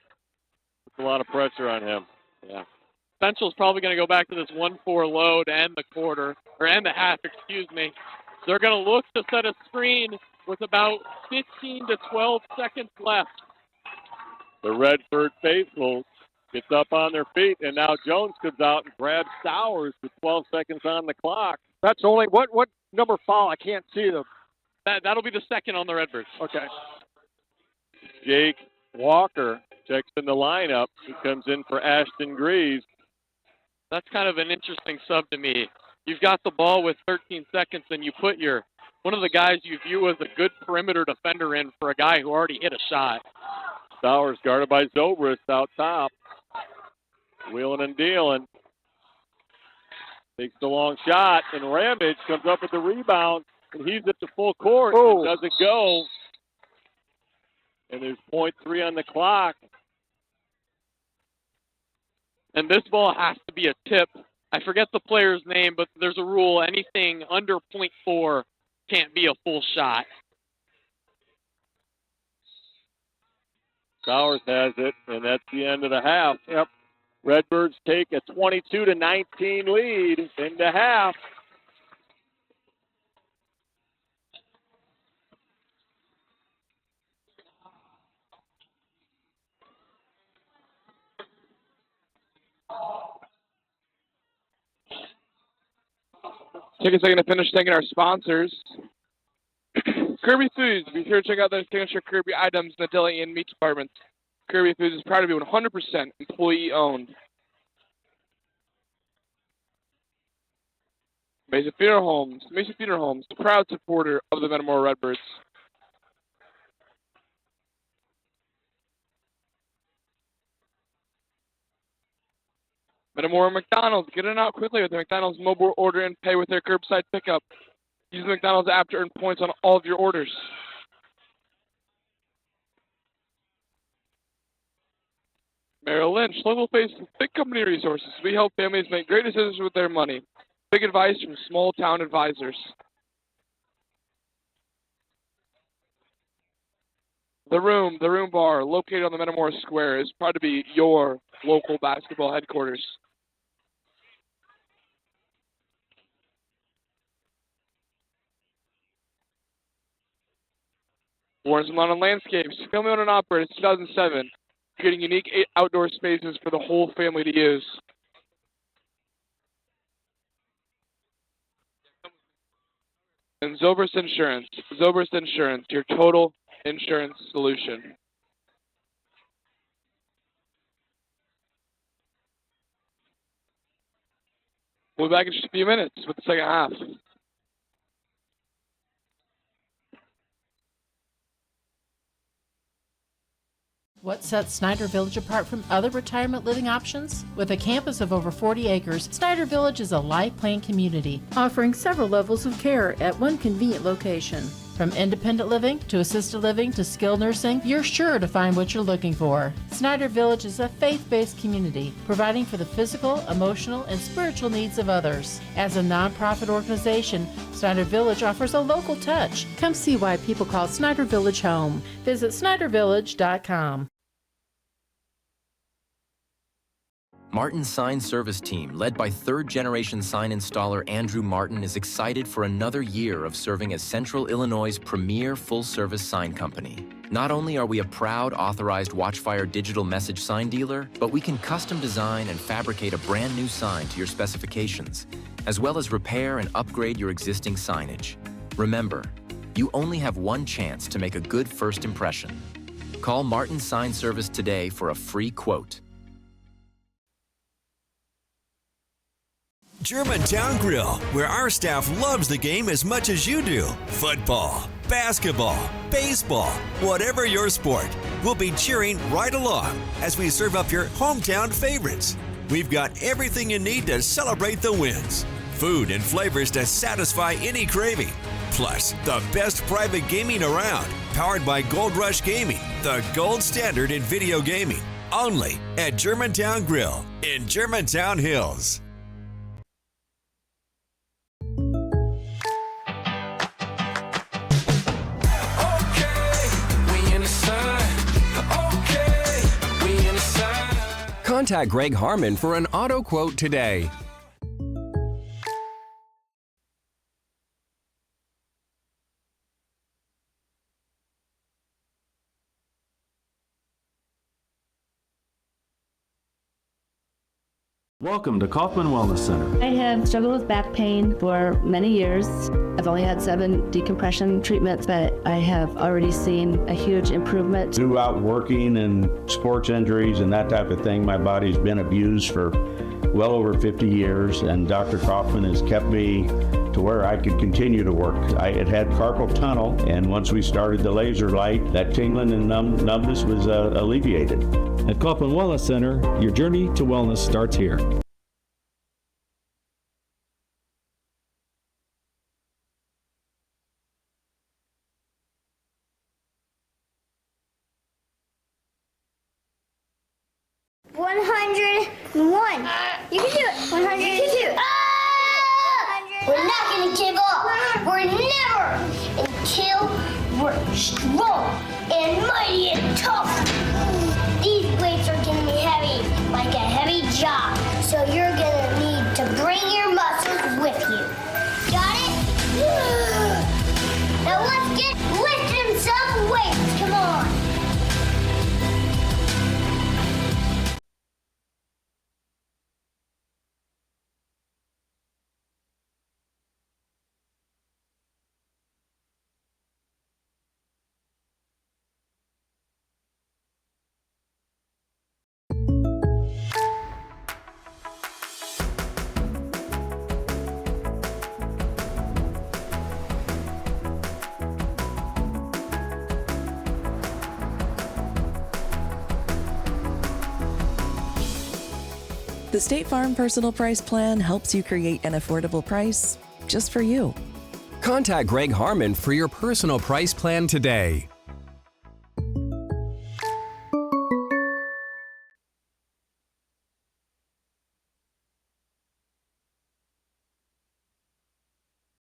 Puts a lot of pressure on him. Yeah. Central's probably going to go back to this 1-4 load and the quarter, or and the half, excuse me. They're going to look to set a screen with about 15 to 12 seconds left. The Redbird faithful gets up on their feet, and now Jones comes out and grabs Sowers with 12 seconds on the clock. That's only, what number foul? I can't see them. That'll be the second on the Redbirds. Okay. Jake Walker checks in the lineup. He comes in for Ashton Greaves. That's kind of an interesting sub to me. You've got the ball with 13 seconds, and you put one of the guys you view as a good perimeter defender in for a guy who already hit a shot. Sowers guarded by Zobrist out top. Wheeling and dealing. Takes the long shot, and Ramage comes up with the rebound, and he's at the full court. It doesn't go. And there's .3 on the clock. And this ball has to be a tip. I forget the player's name, but there's a rule. Anything under .4 can't be a full shot. Sowers has it, and that's the end of the half. Yep. Redbirds take a 22-19 lead into half. Take a second to finish thanking our sponsors. Kirby Foods. Be sure to check out their signature Kirby items in the deli and meat departments. Kirby Foods is proud to be 100% employee-owned. Mesa Funeral Homes. Mesa Funeral Homes, the proud supporter of the Metamora Redbirds. Metamora McDonald's. Get in out quickly with the McDonald's mobile order and pay with their curbside pickup. Use the McDonald's app to earn points on all of your orders. Merrill Lynch, local face with big company resources. We help families make great decisions with their money. Big advice from small town advisors. The Room Bar, located on the Metamora Square, is proud to be your local basketball headquarters. Warren's Lawn and Landscapes, family owned and operated since 2007, creating unique outdoor spaces for the whole family to use. And Zobrist Insurance. Zobrist Insurance, your total insurance solution. We'll be back in just a few minutes with the second half. What sets Snyder Village apart from other retirement living options? With a campus of over 40 acres, Snyder Village is a life plan community, offering several levels of care at one convenient location. From independent living to assisted living to skilled nursing, you're sure to find what you're looking for. Snyder Village is a faith-based community, providing for the physical, emotional, and spiritual needs of others. As a nonprofit organization, Snyder Village offers a local touch. Come see why people call Snyder Village home. Visit SnyderVillage.com. Martin's sign service team, led by third-generation sign installer Andrew Martin, is excited for another year of serving as Central Illinois' premier full-service sign company. Not only are we a proud authorized Watchfire digital message sign dealer, but we can custom design and fabricate a brand new sign to your specifications, as well as repair and upgrade your existing signage. Remember, you only have one chance to make a good first impression. Call Martin Sign Service today for a free quote. Germantown Grill, where our staff loves the game as much as you do. Football, basketball, baseball, whatever your sport, we'll be cheering right along as we serve up your hometown favorites. We've got everything you need to celebrate the wins. Food and flavors to satisfy any craving. Plus, the best private gaming around, powered by Gold Rush Gaming, the gold standard in video gaming. Only at Germantown Grill in Germantown Hills. Contact Greg Harmon for an auto quote today. Welcome to Kaufman Wellness Center. I have struggled with back pain for many years. I've only had 7 decompression treatments, but I have already seen a huge improvement. Throughout working and sports injuries and that type of thing, my body's been abused for well over 50 years, and Dr. Kaufman has kept me to where I could continue to work. I had had carpal tunnel, and once we started the laser light, that tingling and numbness was alleviated. At Kaufman Wellness Center, your journey to wellness starts here. You can do it. 100. You can do it. We're not going to give up. We're never until we're strong and mighty and tough. These weights are going to be heavy, like a heavy job. So you're going to need to bring your muscles with you. Got it? Now let's get lifting some weights. Come on. The State Farm Personal Price Plan helps you create an affordable price just for you. Contact Greg Harmon for your personal price plan today.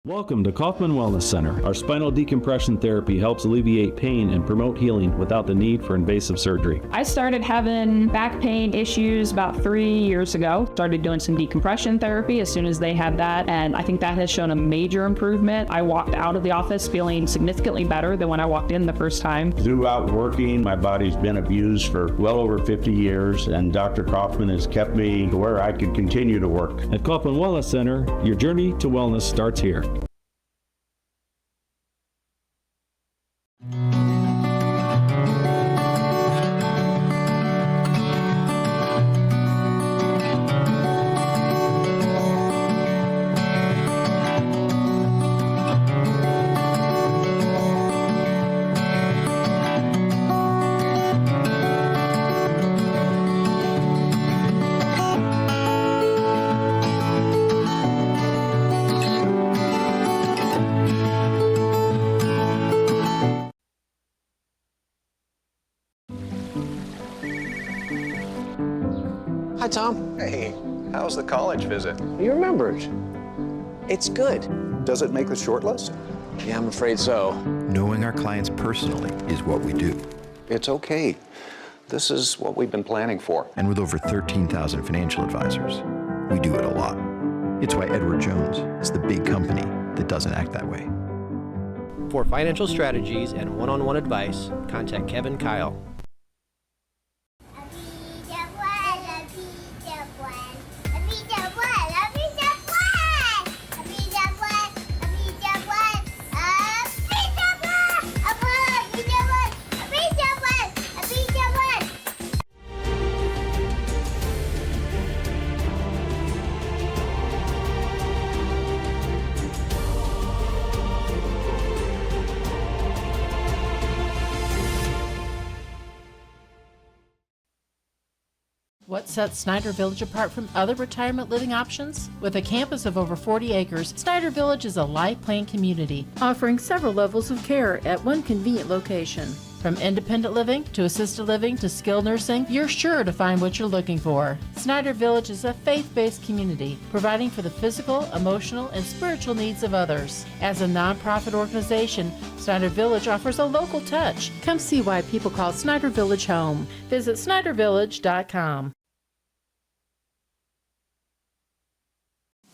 Welcome to Kaufman Wellness Center. Our spinal decompression therapy helps alleviate pain and promote healing without the need for invasive surgery. I started having back pain issues about 3 years ago. Started doing some decompression therapy as soon as they had that, and I think that has shown a major improvement. I walked out of the office feeling significantly better than when I walked in the first time. Throughout working, my body's been abused for well over 50 years, and Dr. Kaufman has kept me to where I could continue to work. At Kaufman Wellness Center, your journey to wellness starts here. Hi, Tom. Hey, how's the college visit? You remembered. It's good. Does it make the short list? Yeah, I'm afraid so. Knowing our clients personally is what we do. It's okay. This is what we've been planning for. And with over 13,000 financial advisors, we do it a lot. It's why Edward Jones is the big company that doesn't act that way. For financial strategies and one-on-one advice, contact Kevin Kyle. What sets Snyder Village apart from other retirement living options? With a campus of over 40 acres, Snyder Village is a life plan community, offering several levels of care at one convenient location. From independent living to assisted living to skilled nursing, you're sure to find what you're looking for. Snyder Village is a faith-based community, providing for the physical, emotional, and spiritual needs of others. As a nonprofit organization, Snyder Village offers a local touch. Come see why people call Snyder Village home. Visit SnyderVillage.com.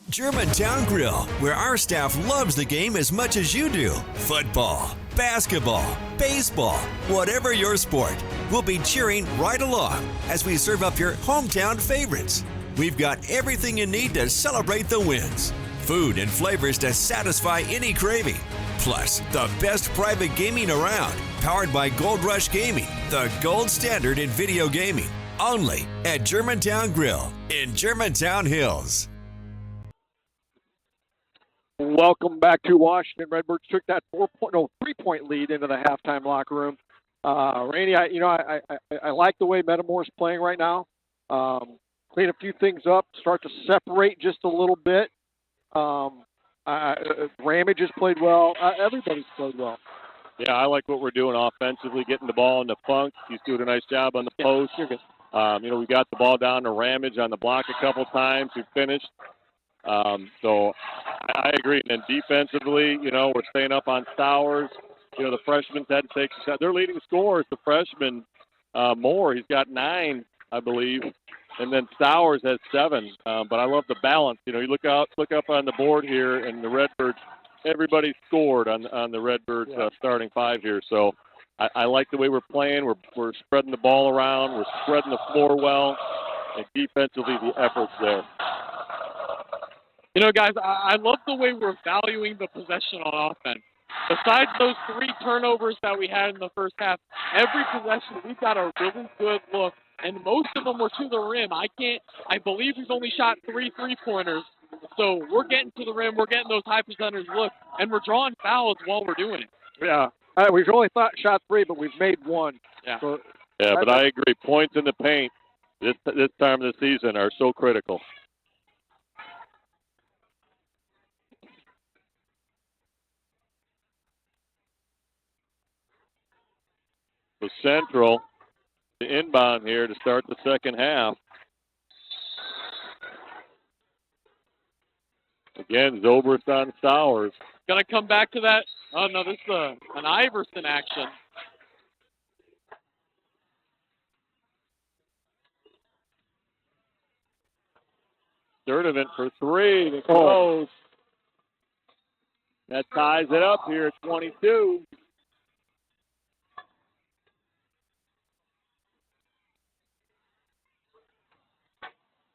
Germantown Grill, where our staff loves the game as much as you do. Football, basketball, baseball, whatever your sport, we'll be cheering right along as we serve up your hometown favorites. We've got everything you need to celebrate the wins. Food and flavors to satisfy any craving. Plus, the best private gaming around, powered by Gold Rush Gaming, the gold standard in video gaming. Only at Germantown Grill in Germantown Hills. Welcome back to Washington. Redbirds took that 3-point lead into the halftime locker room. Randy, I like the way Metamora's playing right now. Clean a few things up, start to separate just a little bit. Ramage has played well. Everybody's played well. Yeah, I like what we're doing offensively, getting the ball into Funk. He's doing a nice job on the post. You're good. We got the ball down to Ramage on the block a couple times. We finished. So I agree. And then defensively, we're staying up on Stowers. The freshmen had to take a shot. Their leading scorer is the freshman, Moore. He's got 9, I believe. And then Stowers has 7. But I love the balance. You look up on the board here, and the Redbirds, everybody scored on the Redbirds starting 5 here. So I like the way we're playing. We're spreading the ball around. We're spreading the floor well. And defensively, the effort's there. Guys, I love the way we're valuing the possession on offense. Besides those 3 turnovers that we had in the first half, every possession we've got a really good look, and most of them were to the rim. I believe we've only shot 3 3-pointers, so we're getting to the rim, we're getting those high percentage looks, and we're drawing fouls while we're doing it. Yeah, we've only shot 3, but we've made 1. Yeah, so, but I agree. Points in the paint this time of the season are so critical. So Central, the inbound here to start the second half. Again, Zobrist on Stowers. Gonna come back to that. Oh no, this is an Iverson action. Sturdivant for 3. It goes. That ties it up here at 22.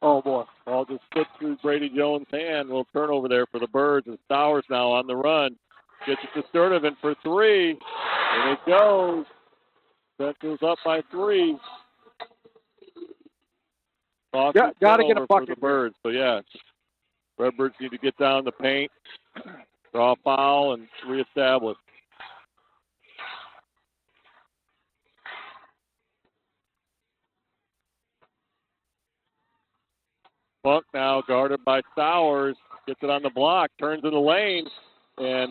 Oh, boy. Ball just slipped through Brady Jones' hand. Little turnover there for the Birds. And Stowers now on the run. Gets it to Sturdivant for 3. And it goes. Central's up by 3. Got to get a bucket for the Birds. So, yeah, Redbirds need to get down the paint, draw a foul, and reestablish. Funk now guarded by Stowers, gets it on the block, turns in the lane, and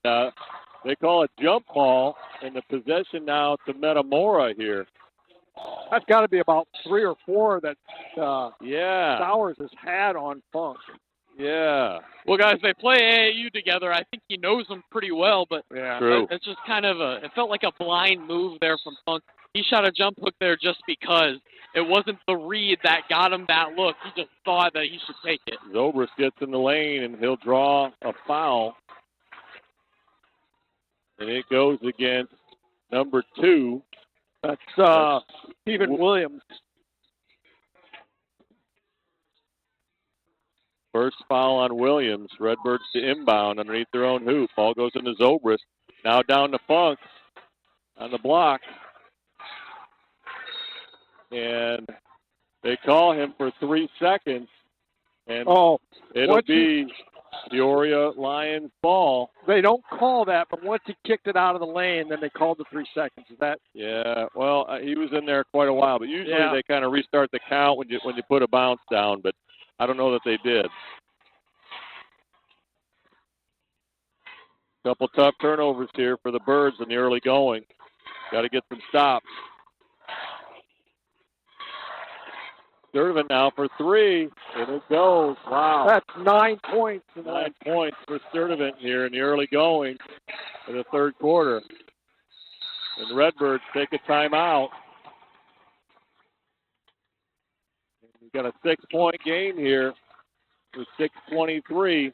they call it jump ball, and the possession now to Metamora here. That's got to be about 3 or 4 that Stowers has had on Funk. Yeah. Well, guys, they play AAU together. I think he knows them pretty well, but True. it's just kind of it felt like a blind move there from Funk. He shot a jump hook there just because. It wasn't the read that got him that look. He just thought that he should take it. Zobrist gets in the lane, and he'll draw a foul. And it goes against number 2. That's Stephen Williams. First foul on Williams. Redbirds to inbound underneath their own hoop. Ball goes into Zobrist. Now down to Funk on the block. And they call him for 3 seconds. And it'll be Peoria Lions ball. They don't call that, but once he kicked it out of the lane, then they called the 3 seconds. Is that? Yeah, well, he was in there quite a while, but usually they kind of restart the count when you put a bounce down, but I don't know that they did. Couple tough turnovers here for the Birds in the early going. Got to get some stops. Sturdivant now for 3, and it goes. Wow. That's 9 points. 9 points for Sturdivant here in the early going in the third quarter. And Redbirds take a timeout. We've got a 6-point game here with 6:23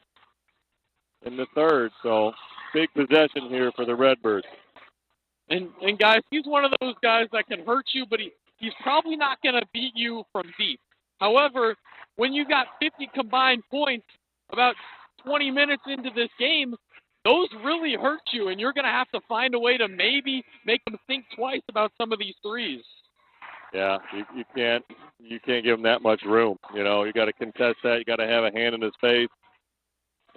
in the third. So big possession here for the Redbirds. And guys, he's one of those guys that can hurt you, but he's probably not going to beat you from deep. However, when you got 50 combined points about 20 minutes into this game, those really hurt you, and you're going to have to find a way to maybe make them think twice about some of these threes. Yeah, you can't give him that much room. You know, you got to contest that. You got to have a hand in his face.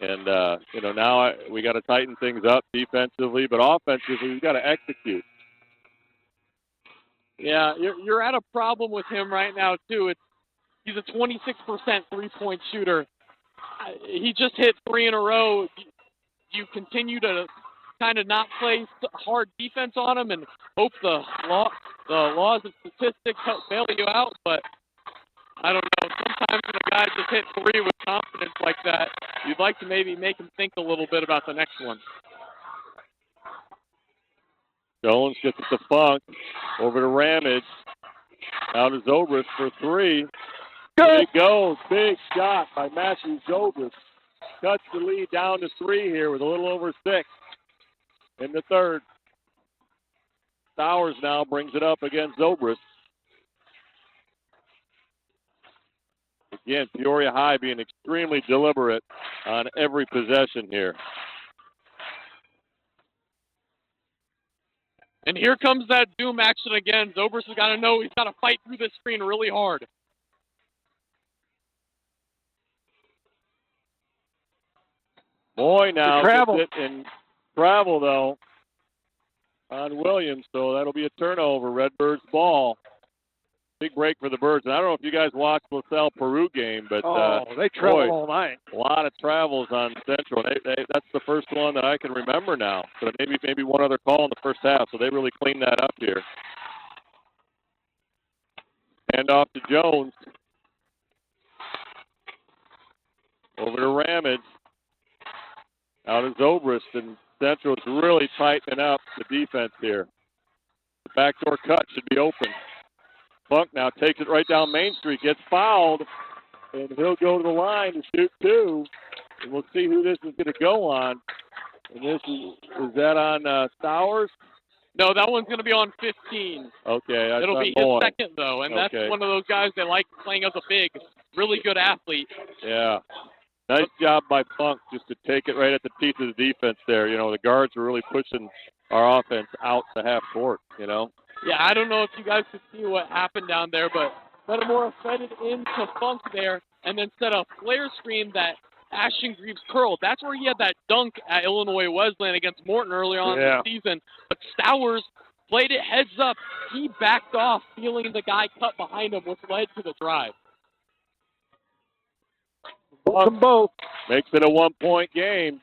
And now we got to tighten things up defensively, but offensively we got to execute. Yeah, you're at a problem with him right now too. He's a 26% three-point shooter. He just hit 3 in a row. You continue to kind of not play hard defense on him and hope the laws of statistics help bail you out, but I don't know. Sometimes when a guy just hit 3 with confidence like that, you'd like to maybe make him think a little bit about the next one. Jones gets it to Funk, over to Ramage, out to Zobrist for 3. Good. It goes. Big shot by Matthew Zobrist. Cuts the lead down to 3 here with a little over 6 in the third. Stowers now brings it up against Zobrist. Again, Peoria High being extremely deliberate on every possession here. And here comes that Doom action again. Zobrist has got to know he's got to fight through this screen really hard. Moy now gets it in travel, though, on Williams, so that'll be a turnover. Redbirds ball. Big break for the Birds. And I don't know if you guys watched LaSalle Peru game, but they traveled all night. A lot of travels on Central. That's the first one that I can remember now. So maybe one other call in the first half. So they really cleaned that up here. Hand off to Jones. Over to Ramage. Out of Zobrist, and Central's really tightening up the defense here. The backdoor cut should be open. Funk now takes it right down Main Street, gets fouled, and he'll go to the line to shoot 2. And we'll see who this is going to go on. And this is that on Stowers? No, that one's going to be on 15. Okay. It'll be his second, though, and that's one of those guys that like playing as a big, really good athlete. Yeah. Nice job by Funk just to take it right at the teeth of the defense there. You know, the guards are really pushing our offense out to half court, you know. Yeah, I don't know if you guys could see what happened down there, but Metamora fed it into Funk there and then set a flare screen that Ashton Greaves curled. That's where he had that dunk at Illinois Wesleyan against Morton earlier on in the season. But Stowers played it heads up. He backed off, feeling the guy cut behind him, which led to the drive. Both. Makes it a 1-point game.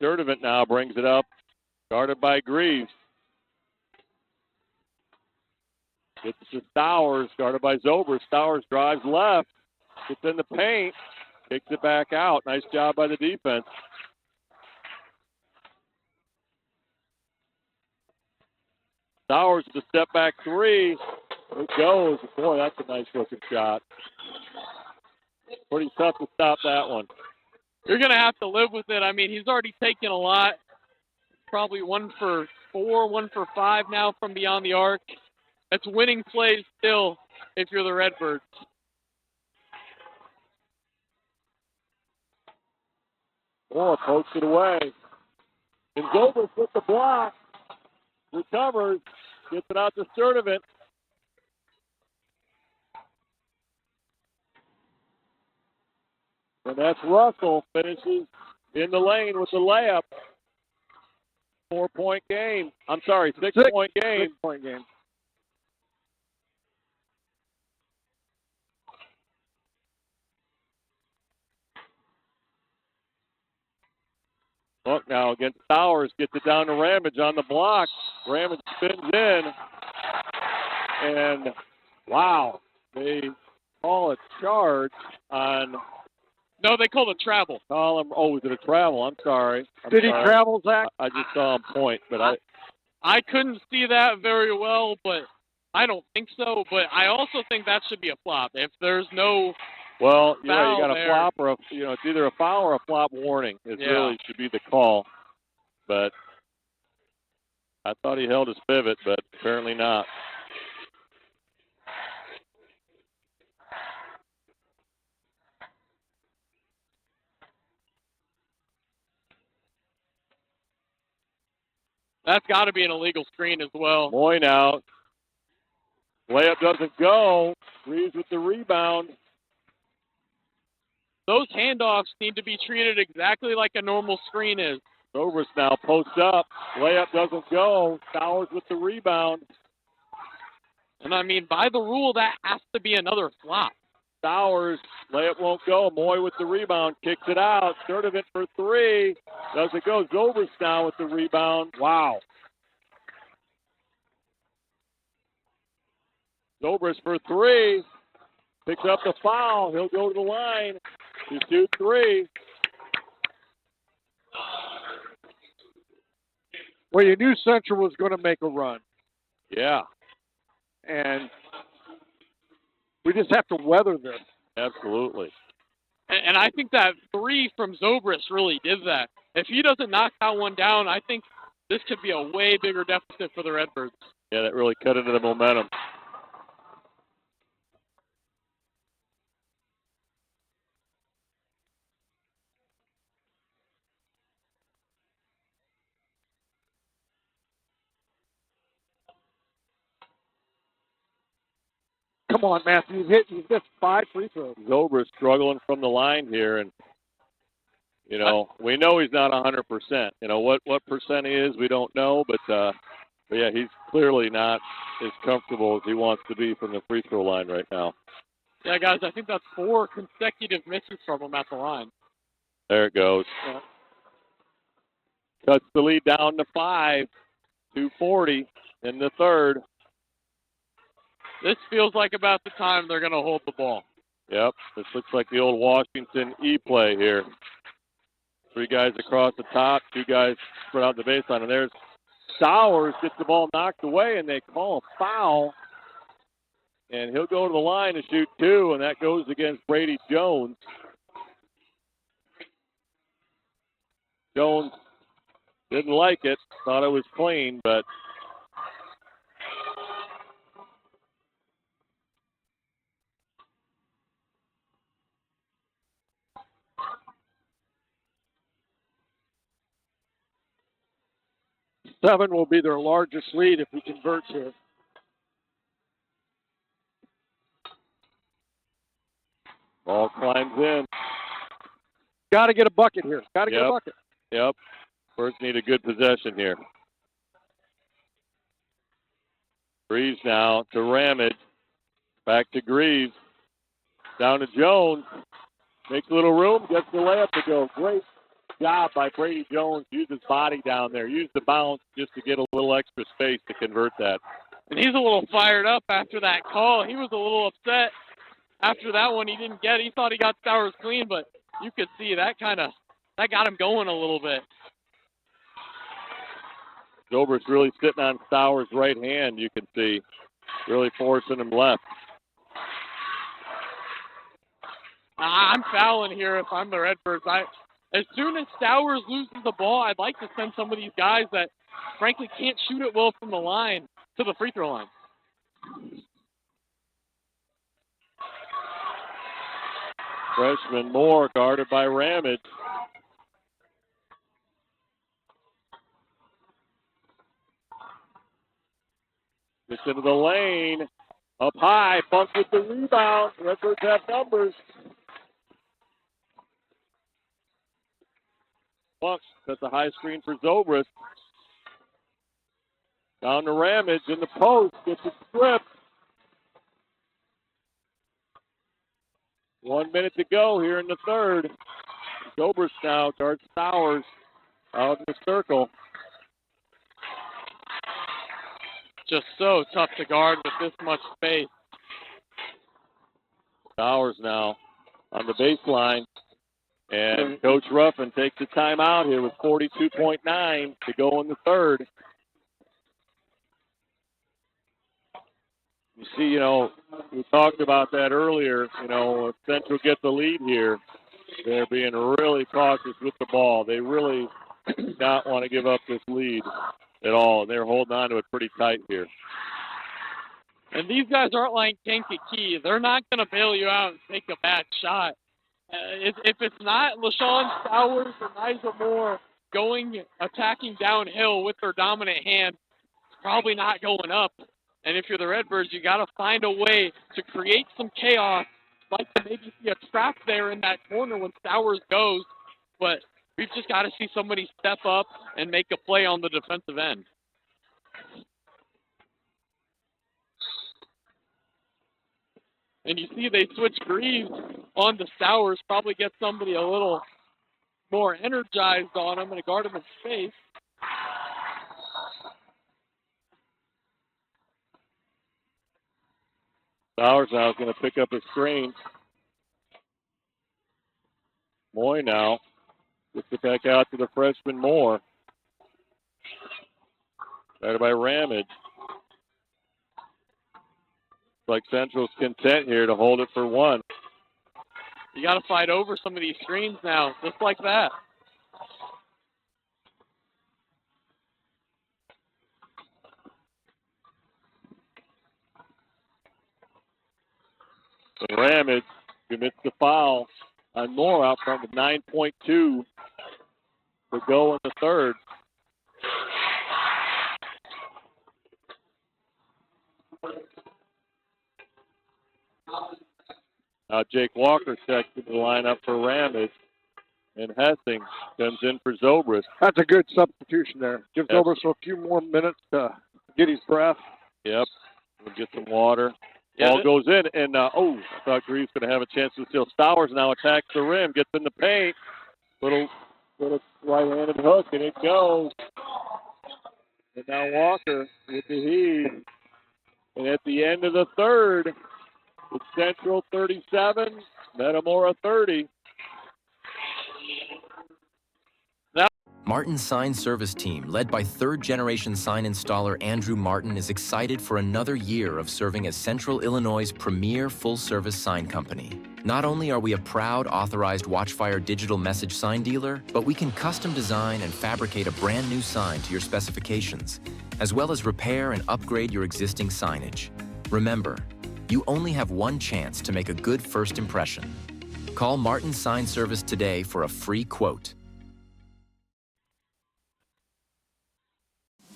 Sturdivant now brings it up, guarded by Greaves. Gets to Stowers, guarded by Zobrist. Stowers drives left, gets in the paint, kicks it back out. Nice job by the defense. Stowers with the step back three. It goes. Boy, that's a nice looking shot. Pretty tough to stop that one. You're going to have to live with it. I mean, he's already taken a lot. Probably 1 for 4, 1 for 5 now from beyond the arc. That's winning plays still if you're the Redbirds. Moore pokes it away. And Zobrist with the block. Recovers. Gets it out to Sturdivant. And that's Russell. Finishes in the lane with the layup. 4-point game. I'm sorry, 6-point game. 6-point game. Look now against Stowers. Gets it down to Ramage on the block. Ramage spins in. And, wow, they call a charge on... No, they called a travel. Call him. Oh, was it a travel? I'm sorry. Did he travel, Zach? I just saw him point, but I couldn't see that very well, but I don't think so. But I also think that should be a flop. If there's no well, you're right, you got a flop or it's either a foul or a flop warning. It really should be the call. But I thought he held his pivot, but apparently not. That's got to be an illegal screen as well. Moyne out. Layup doesn't go. Reeves with the rebound. Those handoffs need to be treated exactly like a normal screen is. Zobrist now posts up. Layup doesn't go. Stowers with the rebound. And I mean, by the rule, that has to be another flop. Stowers, layup won't go. Moy with the rebound, kicks it out. Sturdivant for three. Doesn't go. Zobrist now with the rebound. Wow. Zobrist for three. Picks up the foul. He'll go to the line to shoot three. Well, you knew Central was going to make a run. Yeah. And we just have to weather this. Absolutely. And I think that three from Zobrist really did that. If he doesn't knock that one down, I think this could be a way bigger deficit for the Redbirds. Yeah, that really cut into the momentum. Come on, Matthew. You've missed 5 free throws. Zobrist struggling from the line here, and we know he's not 100%. What percent he is, we don't know, but yeah, he's clearly not as comfortable as he wants to be from the free throw line right now. Yeah, guys, I think that's 4 consecutive misses from him at the line. There it goes. Yeah. Cuts the lead down to 5, 2:40 in the third. This feels like about the time they're going to hold the ball. Yep, this looks like the old Washington E-play here. 3 guys across the top, 2 guys spread out the baseline, and there's Stowers gets the ball knocked away, and they call a foul. And he'll go to the line to shoot 2, and that goes against Brady Jones. Jones didn't like it, thought it was clean, but Seven will be their largest lead if he converts here. ball climbs in. Got to get a bucket here. Got to get a bucket. Yep. First need a good possession here. Greaves now to Ramage. Back to Greaves. Down to Jones. Makes a little room. Gets the layup to go. Great job by Brady Jones. Use his body down there. Use the bounce just to get a little extra space to convert that. And he's a little fired up after that call. He was a little upset after that one. He didn't get it. He thought he got Stowers clean, but you could see that got him going a little bit. Zobrist really sitting on Stowers' right hand, you can see, really forcing him left. I'm fouling here if I'm the Redbirds. As soon as Stowers loses the ball, I'd like to send some of these guys that, frankly, can't shoot it well from the line to the free throw line. Freshman Moore guarded by Ramage. Gets into the lane. Up high. Funk with the rebound. Redbirds have numbers. Funk sets a high screen for Zobrist. Down to Ramage in the post. Gets it stripped. 1 minute to go here in the third. Zobrist now guards Stowers out in the circle. Just so tough to guard with this much space. Stowers now on the baseline. And Coach Ruffin takes a timeout here with 42.9 to go in the third. You see, we talked about that earlier. If Central gets the lead here, they're being really cautious with the ball. They really do not want to give up this lead at all. They're holding on to it pretty tight here. And these guys aren't like Kankakee. They're not going to bail you out and take a bad shot. If it's not LaShawn Stowers or Nigel Moore attacking downhill with their dominant hand, it's probably not going up. And if you're the Redbirds, you got to find a way to create some chaos. Like to maybe see a trap there in that corner when Stowers goes. But we've just got to see somebody step up and make a play on the defensive end. And you see they switch Greaves on to Stowers, probably get somebody a little more energized on him and guard him in space. Stowers now is going to pick up his screen. Moy now gets it back out to the freshman Moore. Guarded by Ramage. Like Central's content here to hold it for one. You got to fight over some of these screens now, just like that. So Ramage commits the foul on Moore out front with 9.2 to go in the third. Now Jake Walker checks into the lineup for Ramage, and Hessing comes in for Zobrist. That's a good substitution there. Give Zobrist a few more minutes to get his breath. Yep. We'll get some water. Yeah, Ball goes in, and I thought Greaves going to have a chance to steal. Stowers now attacks the rim, gets in the paint. Little right-handed hook, and it goes. And now Walker with the heave. And at the end of the third, it's Central 37, Metamora 30. Martin's sign service team, led by third-generation sign installer Andrew Martin, is excited for another year of serving as Central Illinois' premier full-service sign company. Not only are we a proud authorized Watchfire digital message sign dealer, but we can custom design and fabricate a brand new sign to your specifications, as well as repair and upgrade your existing signage. Remember, you only have one chance to make a good first impression. Call Martin Sign Service today for a free quote.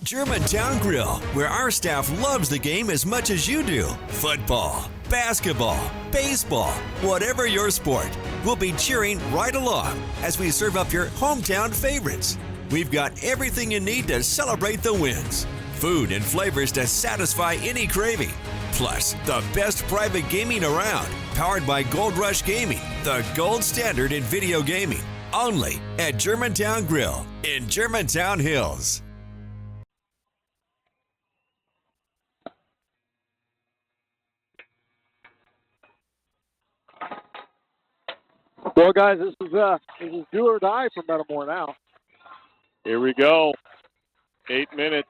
Germantown Grill, where our staff loves the game as much as you do. Football, basketball, baseball, whatever your sport, we'll be cheering right along as we serve up your hometown favorites. We've got everything you need to celebrate the wins. Food and flavors to satisfy any craving. Plus, the best private gaming around, powered by Gold Rush Gaming, the gold standard in video gaming. Only at Germantown Grill in Germantown Hills. Well, guys, this is do or die for Metamora now. Here we go. 8 minutes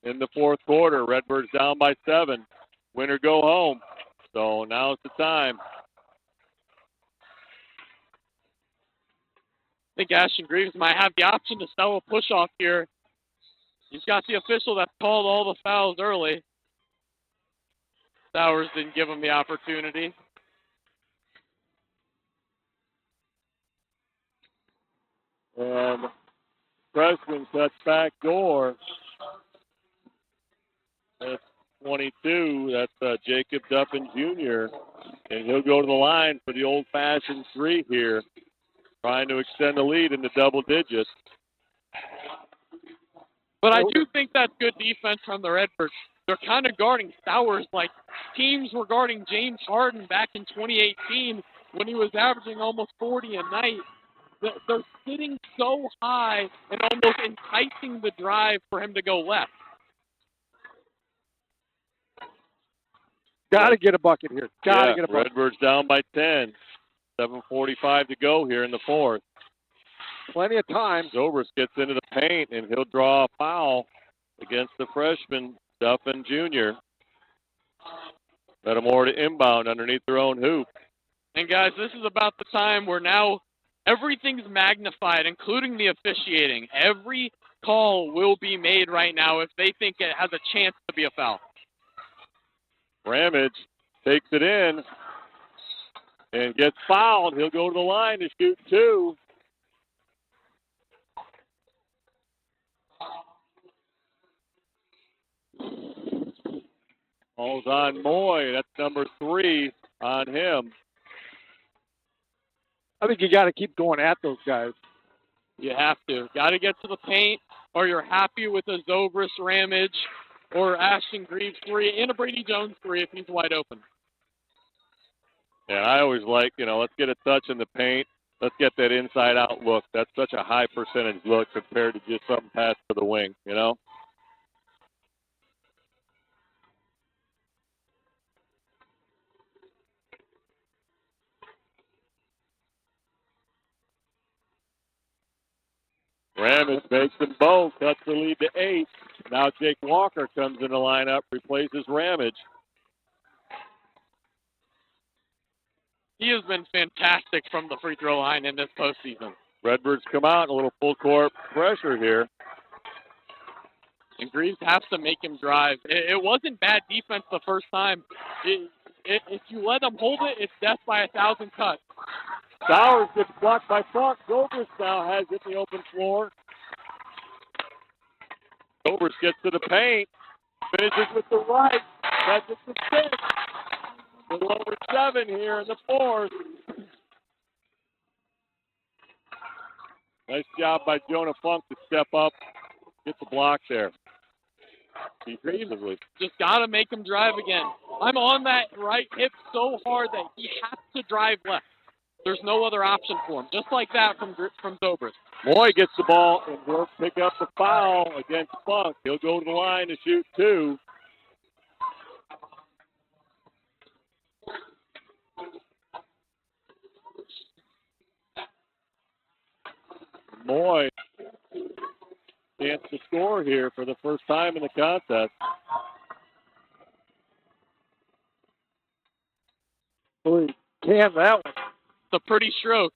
in the fourth quarter. Redbirds down by 7. Win or go home. So now's the time. I think Ashton Greaves might have the option to sell a push-off here. He's got the official that called all the fouls early. Sowers didn't give him the opportunity. And freshman cuts back door. That's 22. That's Jacob Duffin Jr. And he'll go to the line for the old-fashioned 3 here, trying to extend the lead into double digits. But I do think that's good defense from the Redbirds. They're kind of guarding Sowers like teams were guarding James Harden back in 2018 when he was averaging almost 40 a night. They're sitting so high and almost enticing the drive for him to go left. Got to get a bucket here. Got to get a bucket. Redbirds down by 10. 7:45 to go here in the fourth. Plenty of time. Zobrist gets into the paint, and he'll draw a foul against the freshman, Duffin Jr. Metamora to inbound underneath their own hoop. And, guys, this is about the time where now everything's magnified, including the officiating. Every call will be made right now if they think it has a chance to be a foul. Ramage takes it in and gets fouled. He'll go to the line to shoot 2. Ball's on Moy. That's number 3 on him. I think you got to keep going at those guys. You have to. Got to get to the paint, or you're happy with a Zobrist Ramage or Ashton Greaves 3 and a Brady Jones 3 if he's wide open. Yeah, I always like, let's get a touch in the paint. Let's get that inside-out look. That's such a high percentage look compared to just something passed to the wing, Ramage makes them both, cuts the lead to 8. Now Jake Walker comes in the lineup, replaces Ramage. He has been fantastic from the free throw line in this postseason. Redbirds come out, a little full court pressure here. And Greaves has to make him drive. It wasn't bad defense the first time. If you let them hold it, it's death by 1,000 cuts. Sowers gets blocked by Funk. Zobrist now has it in the open floor. Zobrist gets to the paint. Finishes with the right. That's it to 6. A little over 7 here in the fourth. Nice job by Jonah Funk to step up. Get the block there. Defensively. Just got to make him drive again. I'm on that right hip so hard that he has to drive left. There's no other option for him. Just like that from Zobrist. Moy gets the ball and will pick up the foul against Funk. He'll go to the line to shoot 2. Moy chance to score here for the first time in the contest. Boy, can that one. It's a pretty stroke.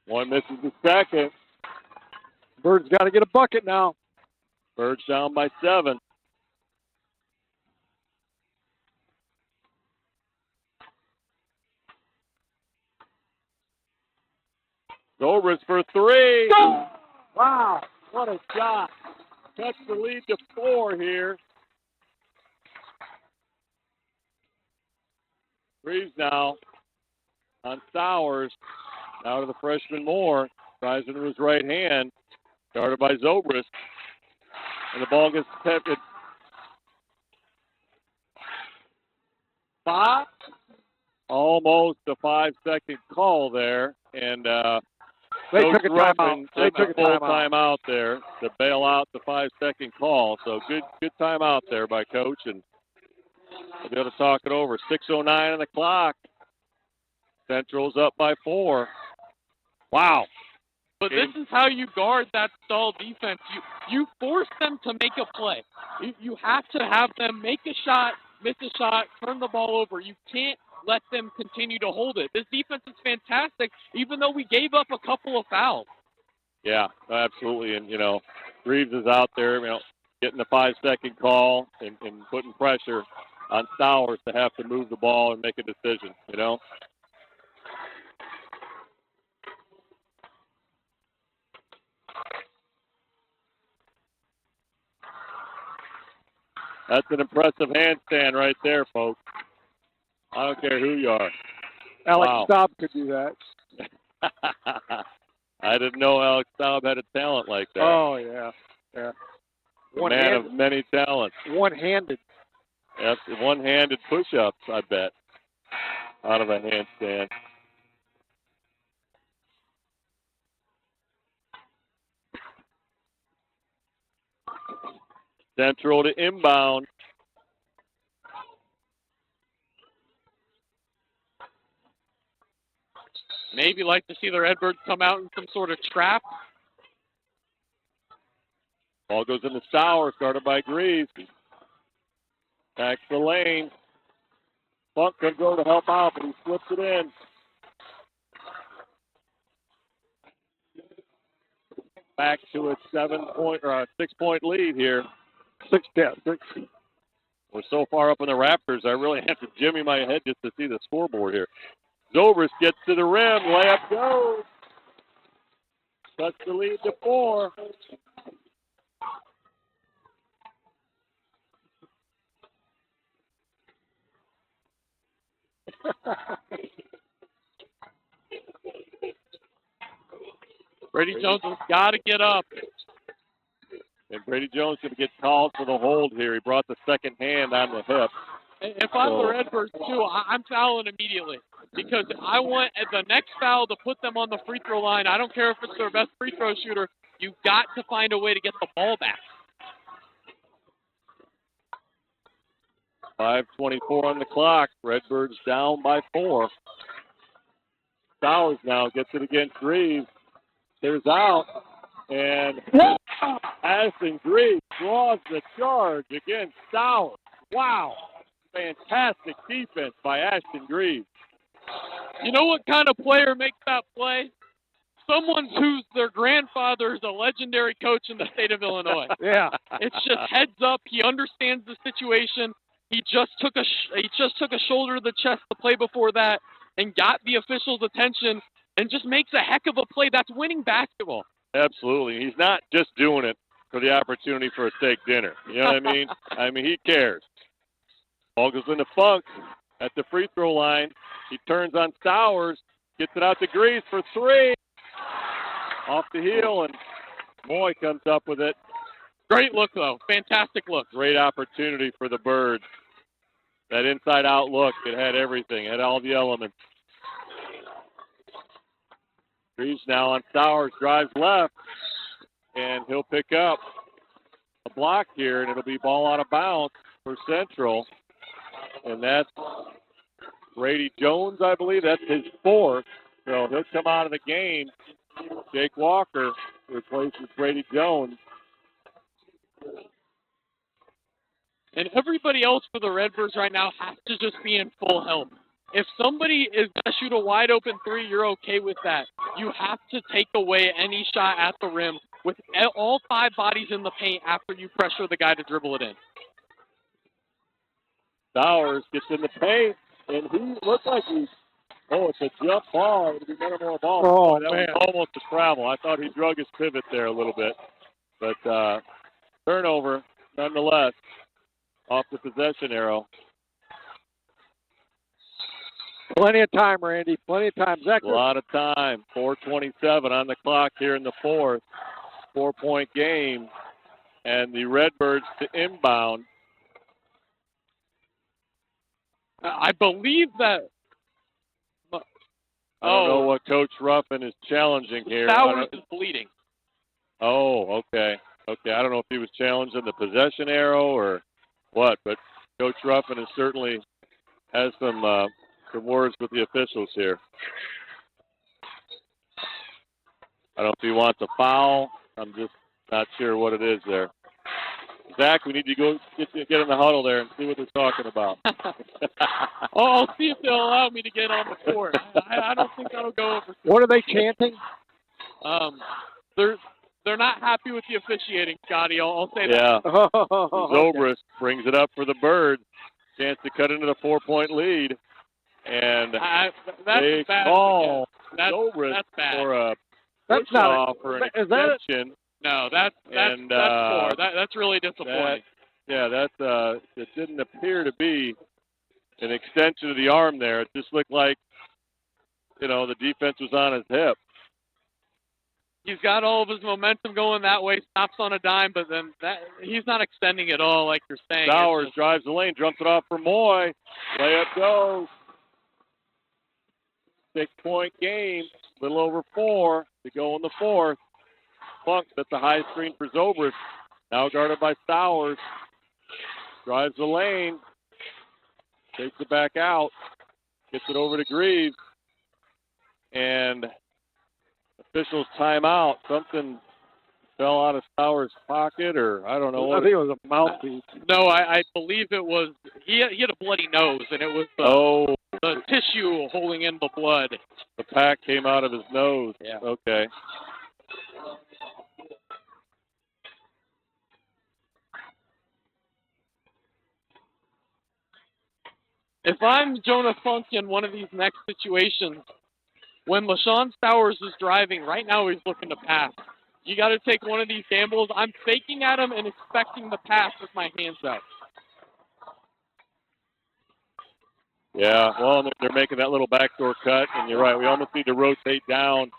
One misses the second. Birds got to get a bucket now. Birds down by 7. Zobrist for 3. Go! Wow, what a shot. Cuts the lead to 4 here. Greaves now on Sowers. Now to the freshman Moore. Tries into his right hand. Guarded by Zobrist. And the ball gets tipped. 5. almost a 5-second call there, and they Coach took a Ruffin timeout. They took took a a full timeout. timeout there to bail out the 5-second call. So good timeout there by Coach, and we'll be able to talk it over. 6:09 on the clock. Central's up by 4. Wow. But this is how you guard that stall defense. You force them to make a play. You have to have them make a shot, miss a shot, turn the ball over. You can't let them continue to hold it. This defense is fantastic, even though we gave up a couple of fouls. Yeah, absolutely. And, Reeves is out there, getting the 5-second call and putting pressure on Stowers to have to move the ball and make a decision, That's an impressive handstand right there, folks. I don't care who you are. Alex Staub could do that. I didn't know Alex Staub had a talent like that. Oh, yeah. Yeah. A man of many talents. One-handed. That's one-handed push-ups, I bet, out of a handstand. Central to inbound. Maybe like to see the Redbirds come out in some sort of trap. Ball goes into Stowers, guarded by Greaves. Backs the lane. Funk comes over to help out, but he slips it in. Back to a 6-point lead here. 6-10. We're so far up in the Raptors, I really have to jimmy my head just to see the scoreboard here. Zobrist gets to the rim, layup goes. Cuts the lead to 4. Brady Jones has got to get up. And Brady Jones going to get called for the hold here. He brought the second hand on the hip. If I'm the Redbirds, too, I'm fouling immediately because I want the next foul to put them on the free throw line. I don't care if it's their best free throw shooter. You've got to find a way to get the ball back. 5:24 on the clock. Redbirds down by 4. Stowers now gets it against Greaves. There's out. And Ashton Greaves draws the charge against Stowers. Wow. Fantastic defense by Ashton Greaves. You know what kind of player makes that play? Someone whose their grandfather is a legendary coach in the state of Illinois. Yeah. It's just heads up. He understands the situation. He just took a shoulder to the chest the play before that and got the officials' attention and just makes a heck of a play. That's winning basketball. Absolutely. He's not just doing it for the opportunity for a steak dinner. You know what I mean? I mean, he cares. Ball goes into Funk at the free throw line. He turns on Stowers, gets it out to Greaves for 3. Off the heel, and Moy comes up with it. Great look, though. Fantastic look. Great opportunity for the Birds. That inside-out look, it had everything. It had all the elements. Greaves now on Stowers, drives left, and he'll pick up a block here, and it'll be ball out of bounds for Central. And that's Brady Jones, I believe. That's his 4th. So he'll come out of the game. Jake Walker replaces Brady Jones. And everybody else for the Redbirds right now has to just be in full health. If somebody is going to shoot a wide-open 3, you're okay with that. You have to take away any shot at the rim with all 5 bodies in the paint after you pressure the guy to dribble it in. Stowers gets in the paint, and he looks like he's, it's a jump ball. It'll be Metamora ball. Oh, that man. was almost a travel. I thought he drug his pivot there a little bit. But turnover, nonetheless, off the possession arrow. Plenty of time, Randy. Plenty of time. Zach. A lot of time. 4:27 on the clock here in the 4th. 4-point game. And the Redbirds to inbound. I believe that I don't know what Coach Ruffin is challenging here. Stowers is bleeding. Oh, okay. Okay, I don't know if he was challenging the possession arrow or what, but Coach Ruffin is certainly has some words with the officials here. I don't know if he wants a foul. I'm just not sure what it is there. Zach, we need to go get in the huddle there and see what they're talking about. I'll see if they'll allow me to get on the court. I don't think that'll go over. What are they chanting? They're not happy with the officiating, Scotty. I'll say yeah. that. Zobrist brings it up for the Birds. Chance to cut into the 4-point lead. And they call Zobrist for a push-off or an extension. No, that's poor. That's really disappointing. It didn't appear to be an extension of the arm there. It just looked like, the defense was on his hip. He's got all of his momentum going that way, stops on a dime, but then he's not extending at all, like you're saying. Stowers drives the lane, dumps it off for Moy. Layup goes. 6-point game, a little over 4 to go in the fourth. Funk at the high screen for Zobrist. Now guarded by Stowers. Drives the lane. Takes it back out. Gets it over to Greaves. And officials timeout. Something fell out of Stowers' pocket, or I don't know. I think it was a mouthpiece. No, I believe it was. He had a bloody nose, and it was the tissue holding in the blood. The pack came out of his nose. Yeah. Okay. If I'm Jonah Funk in one of these next situations, when LaShawn Stowers is driving, right now he's looking to pass. You got to take one of these gambles. I'm faking at him and expecting the pass with my hands out. Yeah, well, they're making that little backdoor cut, and you're right. We almost need to rotate down.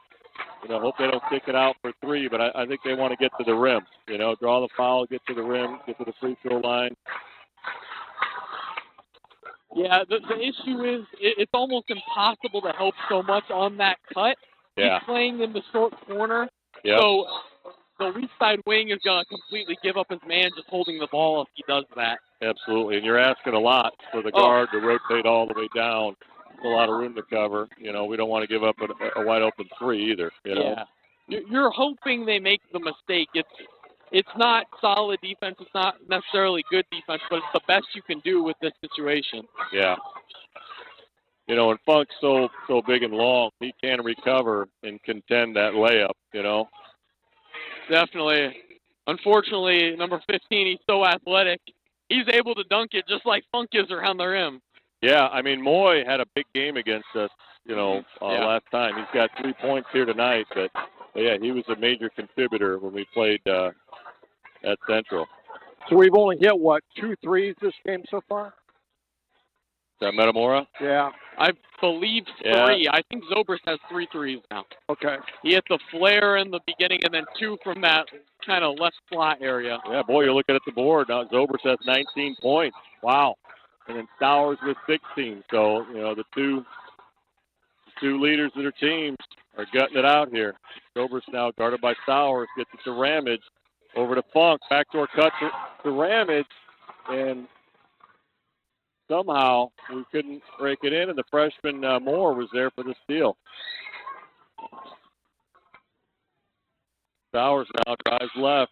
Hope they don't kick it out for 3, but I think they want to get to the rim. Draw the foul, get to the rim, get to the free throw line. Yeah, the issue is it's almost impossible to help so much on that cut. Yeah. He's playing in the short corner, yep. So the weak side wing is going to completely give up his man just holding the ball if he does that. Absolutely, and you're asking a lot for the guard to rotate all the way down. There's a lot of room to cover. We don't want to give up a wide open 3 either. Yeah. You're hoping they make the mistake. It's not solid defense. It's not necessarily good defense, but it's the best you can do with this situation. Yeah. And Funk's so big and long, he can recover and contend that layup, Definitely. Unfortunately, number 15, he's so athletic. He's able to dunk it just like Funk is around the rim. Yeah, Moy had a big game against us, last time. He's got 3 points here tonight, but yeah, he was a major contributor when we played at Central. So we've only hit, 2 threes this game so far? Is that Metamora? Yeah. I believe 3. Yeah. I think Zobrist has 3 threes now. Okay. He hit the flare in the beginning and then 2 from that kind of left slot area. Yeah, boy, you're looking at the board. Now Zobrist has 19 points. Wow. And then Stowers with 16. So, the two leaders of their teams are gutting it out here. Zobrist now guarded by Stowers, gets it to Ramage. Over to Funk, backdoor cut to Ramage, and somehow we couldn't break it in, and the freshman Moore was there for the steal. Stowers now drives left,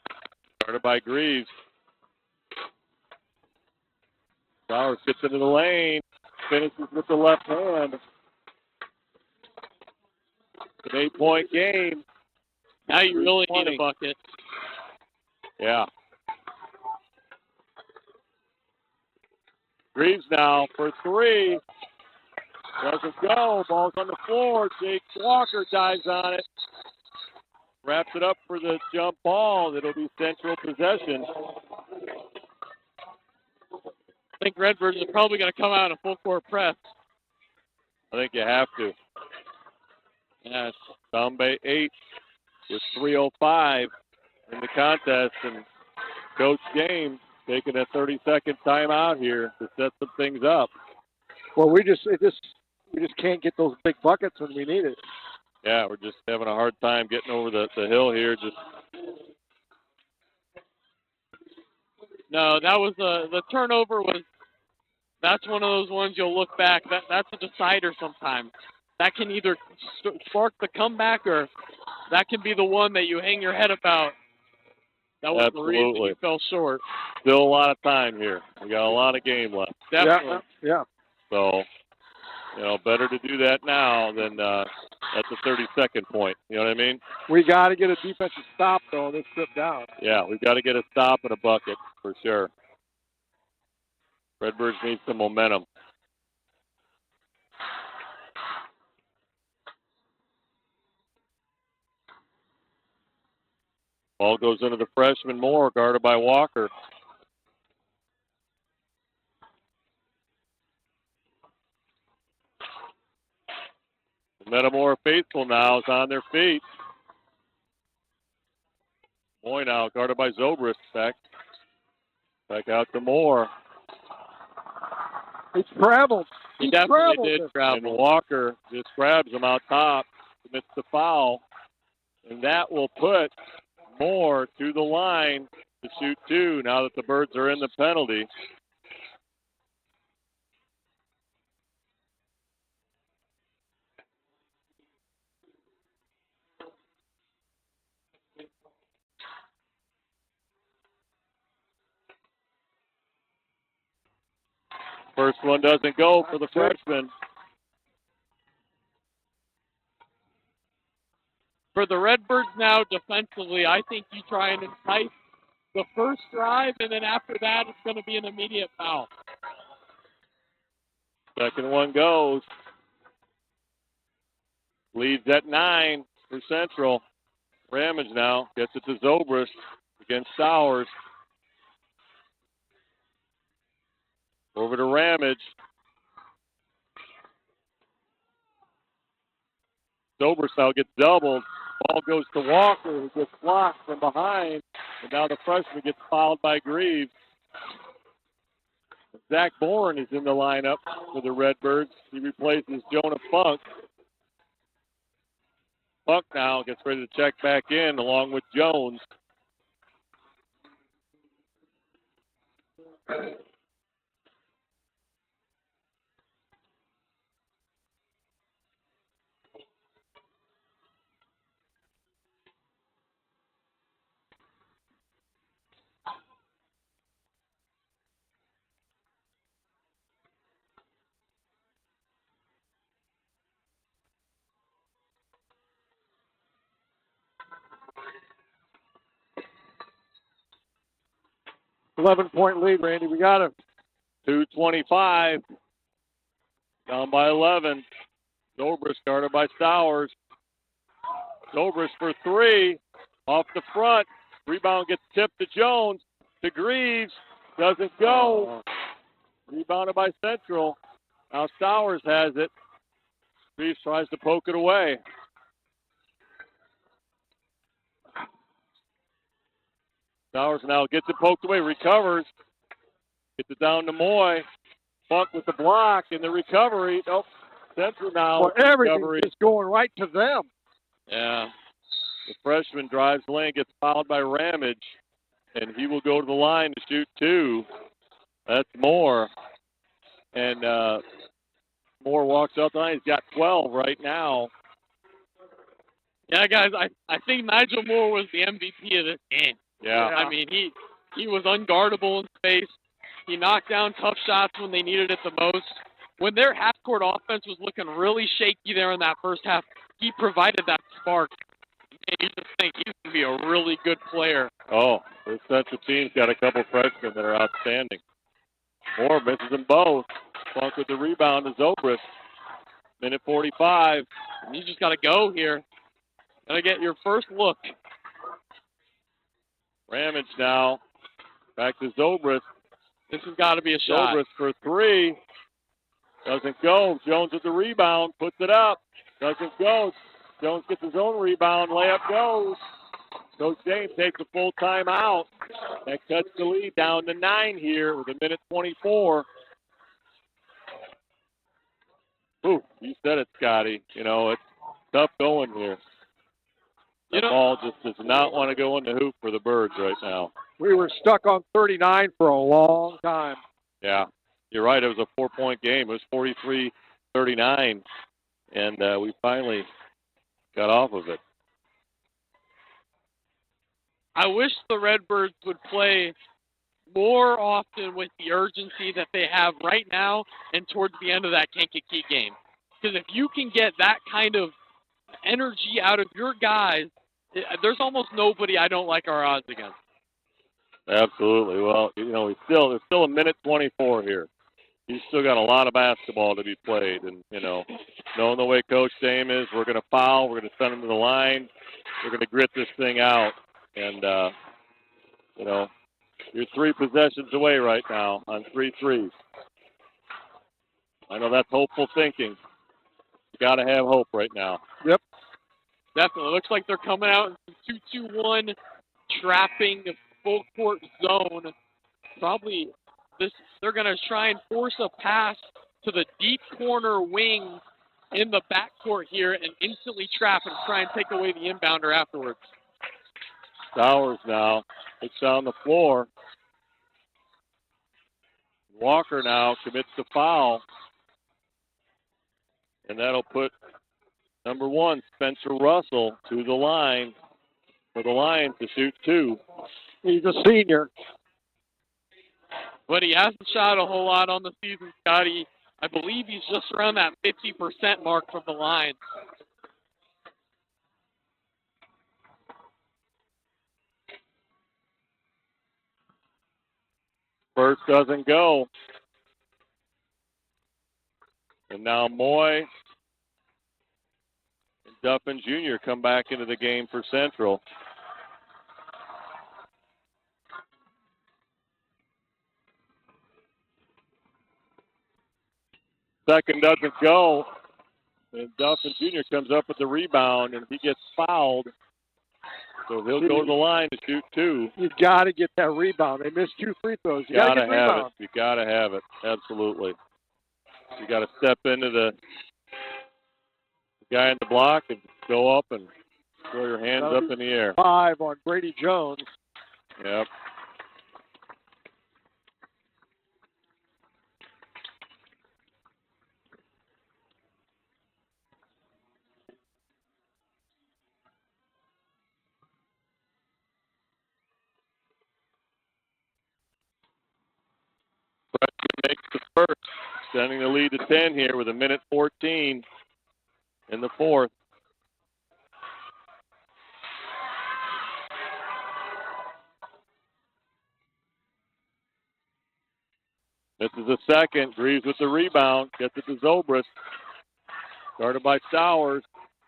guarded by Greaves. Stowers gets into the lane, finishes with the left hand. It's an 8-point game. Now you really need a bucket. Yeah. Greaves now for 3. Doesn't go. Ball's on the floor. Jake Walker dives on it. Wraps it up for the jump ball. It'll be Central possession. I think Redbirds are probably going to come out in a full court press. I think you have to. Yes. Down by 8 with 3:05 in the contest, and Coach James taking a 30-second timeout here to set some things up. Well, we we just can't get those big buckets when we need it. Yeah, we're just having a hard time getting over the hill here. No, that was the turnover was. That's one of those ones you'll look back. That's a decider sometimes. That can either spark the comeback or that can be the one that you hang your head about. That was the reason you fell short. Still a lot of time here. We got a lot of game left. Definitely. Yeah. So, better to do that now than at the 32nd point. You know what I mean? We got to get a defensive stop, though, on this trip down. Yeah, we've got to get a stop and a bucket for sure. Redbirds need some momentum. Ball goes into the freshman Moore, guarded by Walker. The Metamora faithful now is on their feet. Moy now guarded by Zobrist. Back out to Moore. He's traveled. He definitely did travel. And Walker just grabs him out top, commits the foul, and that will put Moore to the line to shoot two now that the Birds are in the penalty. First one doesn't go for the freshman. For the Redbirds now defensively, I think you try and entice the first drive, and then after that, it's going to be an immediate foul. Second one goes. Leads at 9 for Central. Ramage now gets it to Zobrist against Stowers. Over to Ramage. Zobrist now gets doubled. Ball goes to Walker, who gets blocked from behind. And now the freshman gets fouled by Greaves. Zach Bourne is in the lineup for the Redbirds. He replaces Jonah Funk. Funk now gets ready to check back in along with Jones. .11 lead, Randy. We got it. 2:25. Down by 11. Zobrist guarded by Stowers. Zobrist for three. Off the front. Rebound gets tipped to Jones. To Greaves. Doesn't go. Rebounded by Central. Now Stowers has it. Greaves tries to poke it away. Stowers now gets it poked away, recovers. Gets it down to Moy. Funk with the block and the recovery. Nope. Central now. Well, everything's just going right to them. Yeah. The freshman drives the lane, gets fouled by Ramage, and he will go to the line to shoot two. That's Moore. And Moore walks up the line. He's got 12 right now. Yeah, guys, I think Nigel Moore was the MVP of this game. Yeah. I mean, he was unguardable in space. He knocked down tough shots when they needed it the most. When their half-court offense was looking really shaky there in that first half, he provided that spark. And you just think he's going to be a really good player. Oh, this Central team's got a couple freshmen that are outstanding. Moore misses them both. Funk with the rebound to Zobrist. Minute 45. And you just got to go here. Got to get your first look. Ramage now. Back to Zobrist. This has got to be a shot. Zobrist for three. Doesn't go. Jones with the rebound. Puts it up. Doesn't go. Jones gets his own rebound. Layup goes. Coach James takes a full timeout. That cuts the lead down to 9 here with a minute 24. Ooh, you said it, Scotty. You know, it's tough going here. The ball just does not want to go in the hoop for the Birds right now. We were stuck on 39 for a long time. Yeah, you're right. It was a 4-point game. It was 43-39, and we finally got off of it. I wish the Redbirds would play more often with the urgency that they have right now and towards the end of that Kankakee game. Because if you can get that kind of energy out of your guys, there's almost nobody I don't like our odds against. Absolutely. Well, you know, there's still a minute 24 here. He's still got a lot of basketball to be played. And, you know, knowing the way Coach Dame is, we're going to foul, we're going to send him to the line, we're going to grit this thing out. And, you know, you're 3 possessions away right now on 3 threes. I know that's hopeful thinking. You got to have hope right now. Yep. Definitely. Looks like they're coming out in 2-2-1, trapping full court zone. Probably they're going to try and force a pass to the deep corner wing in the backcourt here and instantly trap and try and take away the inbounder afterwards. Sowers now looks down the floor. Walker now commits the foul. And that'll put number 1, Spencer Russell, to the line for the Lions to shoot 2. He's a senior. But he hasn't shot a whole lot on the season, Scotty. I believe he's just around that 50% mark from the line. First doesn't go. And now Moy and Duffin Jr. come back into the game for Central. Second doesn't go. And Duffin Jr. comes up with the rebound, and he gets fouled. So he'll go to the line to shoot 2. You've got to get that rebound. They missed 2 free throws. You Gotta got to get have rebound. it. You got to have it. Absolutely. You got to step into the guy in the block and go up and throw your hands up in the air. 5 on Brady Jones. Yep. Makes the first, extending the lead to 10 here with a minute 14 in the fourth. This is the second. Greaves with the rebound. Gets it to Zobrist. Started by Sowers.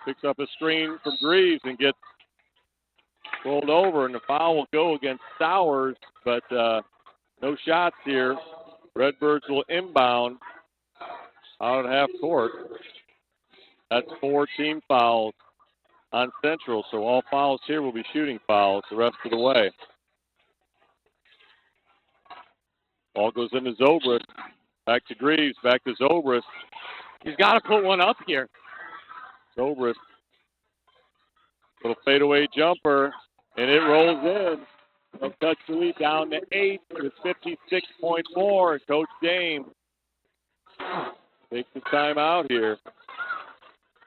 Picks up a screen from Greaves and gets rolled over. And the foul will go against Sowers, but no shots here. Redbirds will inbound out at half court. That's 4 team fouls on Central, so all fouls here will be shooting fouls the rest of the way. Ball goes into Zobrist. Back to Greaves, back to Zobrist. He's got to put one up here. Zobrist. Little fadeaway jumper, and it rolls in. And cuts the lead down to 8 with 56.4. And Coach Dame takes the timeout here.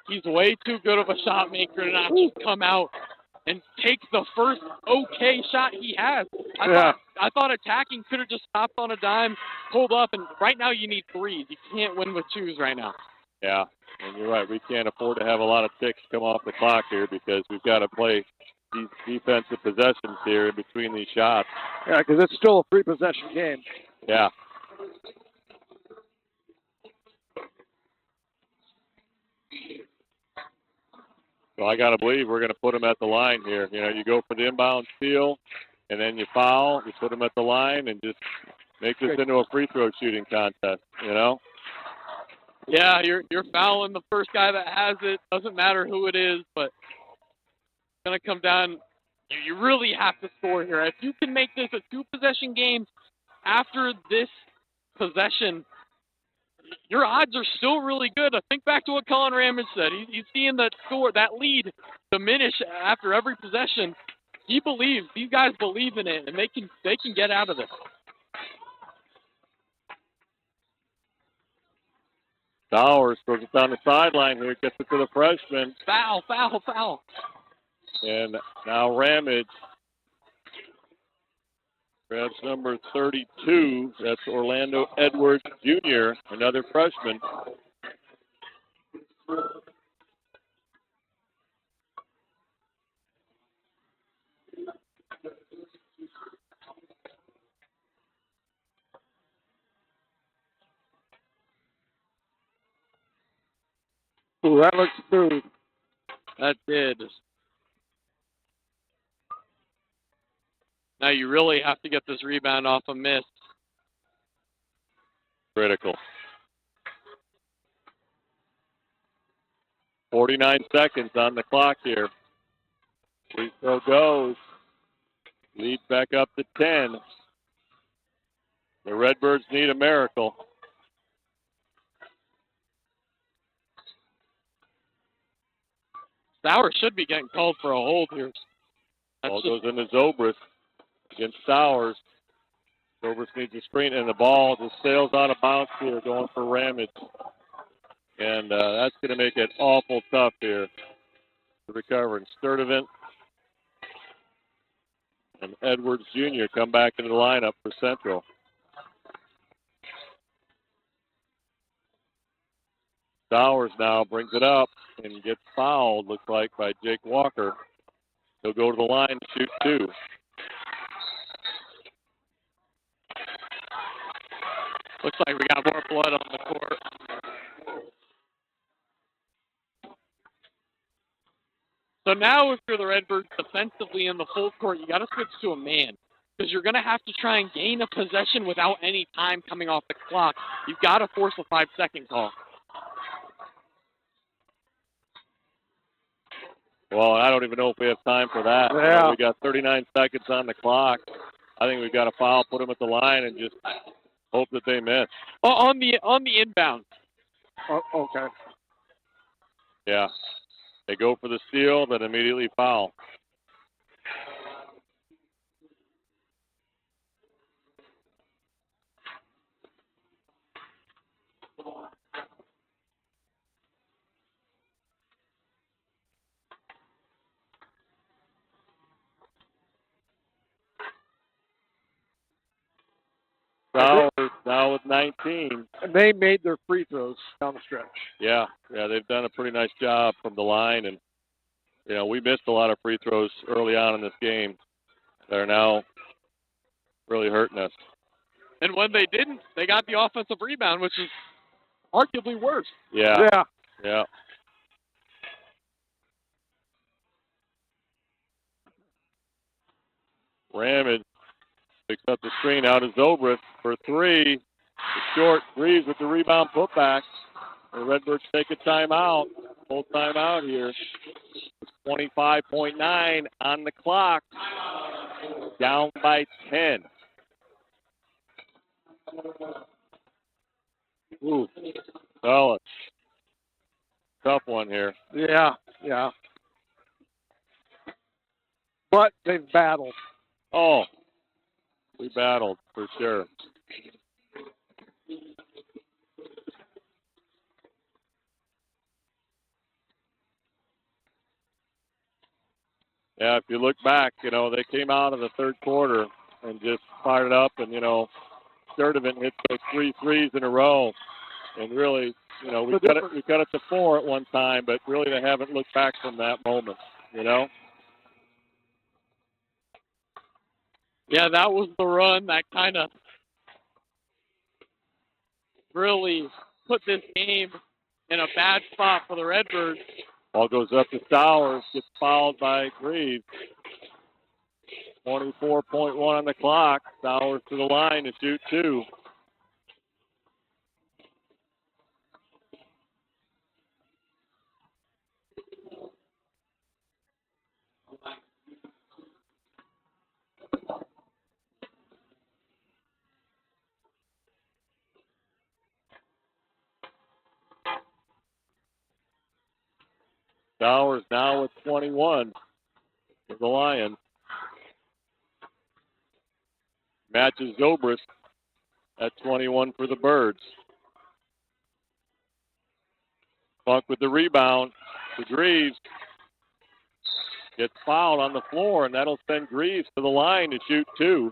He's way too good of a shot maker to not just come out and take the first okay shot he has. I thought attacking could have just stopped on a dime, pulled up, and right now you need 3s. You can't win with 2s right now. Yeah, and you're right. We can't afford to have a lot of ticks come off the clock here because we've got to play these defensive possessions here in between these shots. Yeah, because it's still a 3-possession game. Yeah. So I got to believe we're going to put them at the line here. You know, you go for the inbound steal, and then you foul. You put them at the line and just make this into a free throw shooting contest, you know? Yeah, you're fouling the first guy that has it. Doesn't matter who it is, but it's going to come down. You really have to score here. If you can make this a 2-possession game after this possession, your odds are still really good. Think back to what Colin Ramage said. He's seeing that score, that lead diminish after every possession. He believes, these guys believe in it, and they can get out of this. Stowers throws it down the sideline here, gets it to the freshman. Foul, foul, foul. And now Ramage grabs number 32. That's Orlando Edwards Jr., another freshman. Ooh, that looks smooth. That did. Now you really have to get this rebound off a miss. Critical. 49 seconds on the clock here. Free throw goes. Lead back up to 10. The Redbirds need a miracle. Stowers should be getting called for a hold here. Ball goes into Zobrist against Stowers. Zobrist needs a screen, and the ball just sails out of bounds here, going for Ramage. And that's going to make it awful tough here to recover. And Sturdivant and Edwards Jr. come back into the lineup for Central. Stowers now brings it up and gets fouled, looks like, by Jake Walker. He'll go to the line to shoot two. Looks like we got more blood on the court. So now if you're the Redbirds defensively in the full court, you got to switch to a man because you're going to have to try and gain a possession without any time coming off the clock. You've got to force a 5-second call. Well, I don't even know if we have time for that. Yeah. You know, we got 39 seconds on the clock. I think we've got to foul, put them at the line, and just hope that they miss. On the inbound. Oh, okay. Yeah. They go for the steal, then immediately foul. Stowers now with 19. And they made their free throws down the stretch. Yeah, they've done a pretty nice job from the line, and you know we missed a lot of free throws early on in this game. They're now really hurting us. And when they didn't, they got the offensive rebound, which is arguably worse. Yeah. Ramage picks up the screen out of Zobrist for three. The short Reeves with the rebound putback. The Redbirds take a timeout. Full timeout here. It's 25.9 on the clock. Down by 10. Ooh, fellas. Tough one here. Yeah. But they've battled. Oh, we battled for sure. Yeah, if you look back, you know, they came out of the third quarter and just fired it up, and, you know, Sturdivant hit those 3 threes in a row. And really, you know, we cut it to 4 at one time, but really they haven't looked back from that moment, you know? Yeah, that was the run that kind of really put this game in a bad spot for the Redbirds. Ball goes up to Stowers, gets fouled by Greaves. 24.1 on the clock. Stowers to the line to shoot 2. Towers now with 21 for the Lions. Matches Zobrist at 21 for the Birds. Funk with the rebound to Greaves. Gets fouled on the floor, and that'll send Greaves to the line to shoot 2.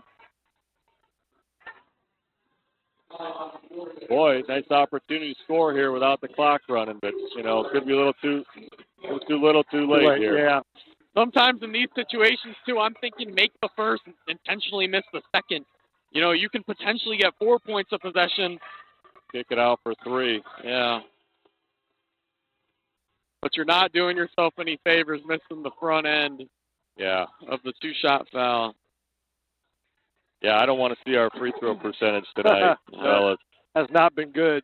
Boy, nice opportunity to score here without the clock running, but, could be a little too late here. Yeah. Sometimes in these situations, too, I'm thinking make the first and intentionally miss the second. You can potentially get 4 points of possession. Kick it out for 3. Yeah. But you're not doing yourself any favors missing the front end of the 2-shot foul. Yeah, I don't want to see our free throw percentage tonight, fellas. Has not been good.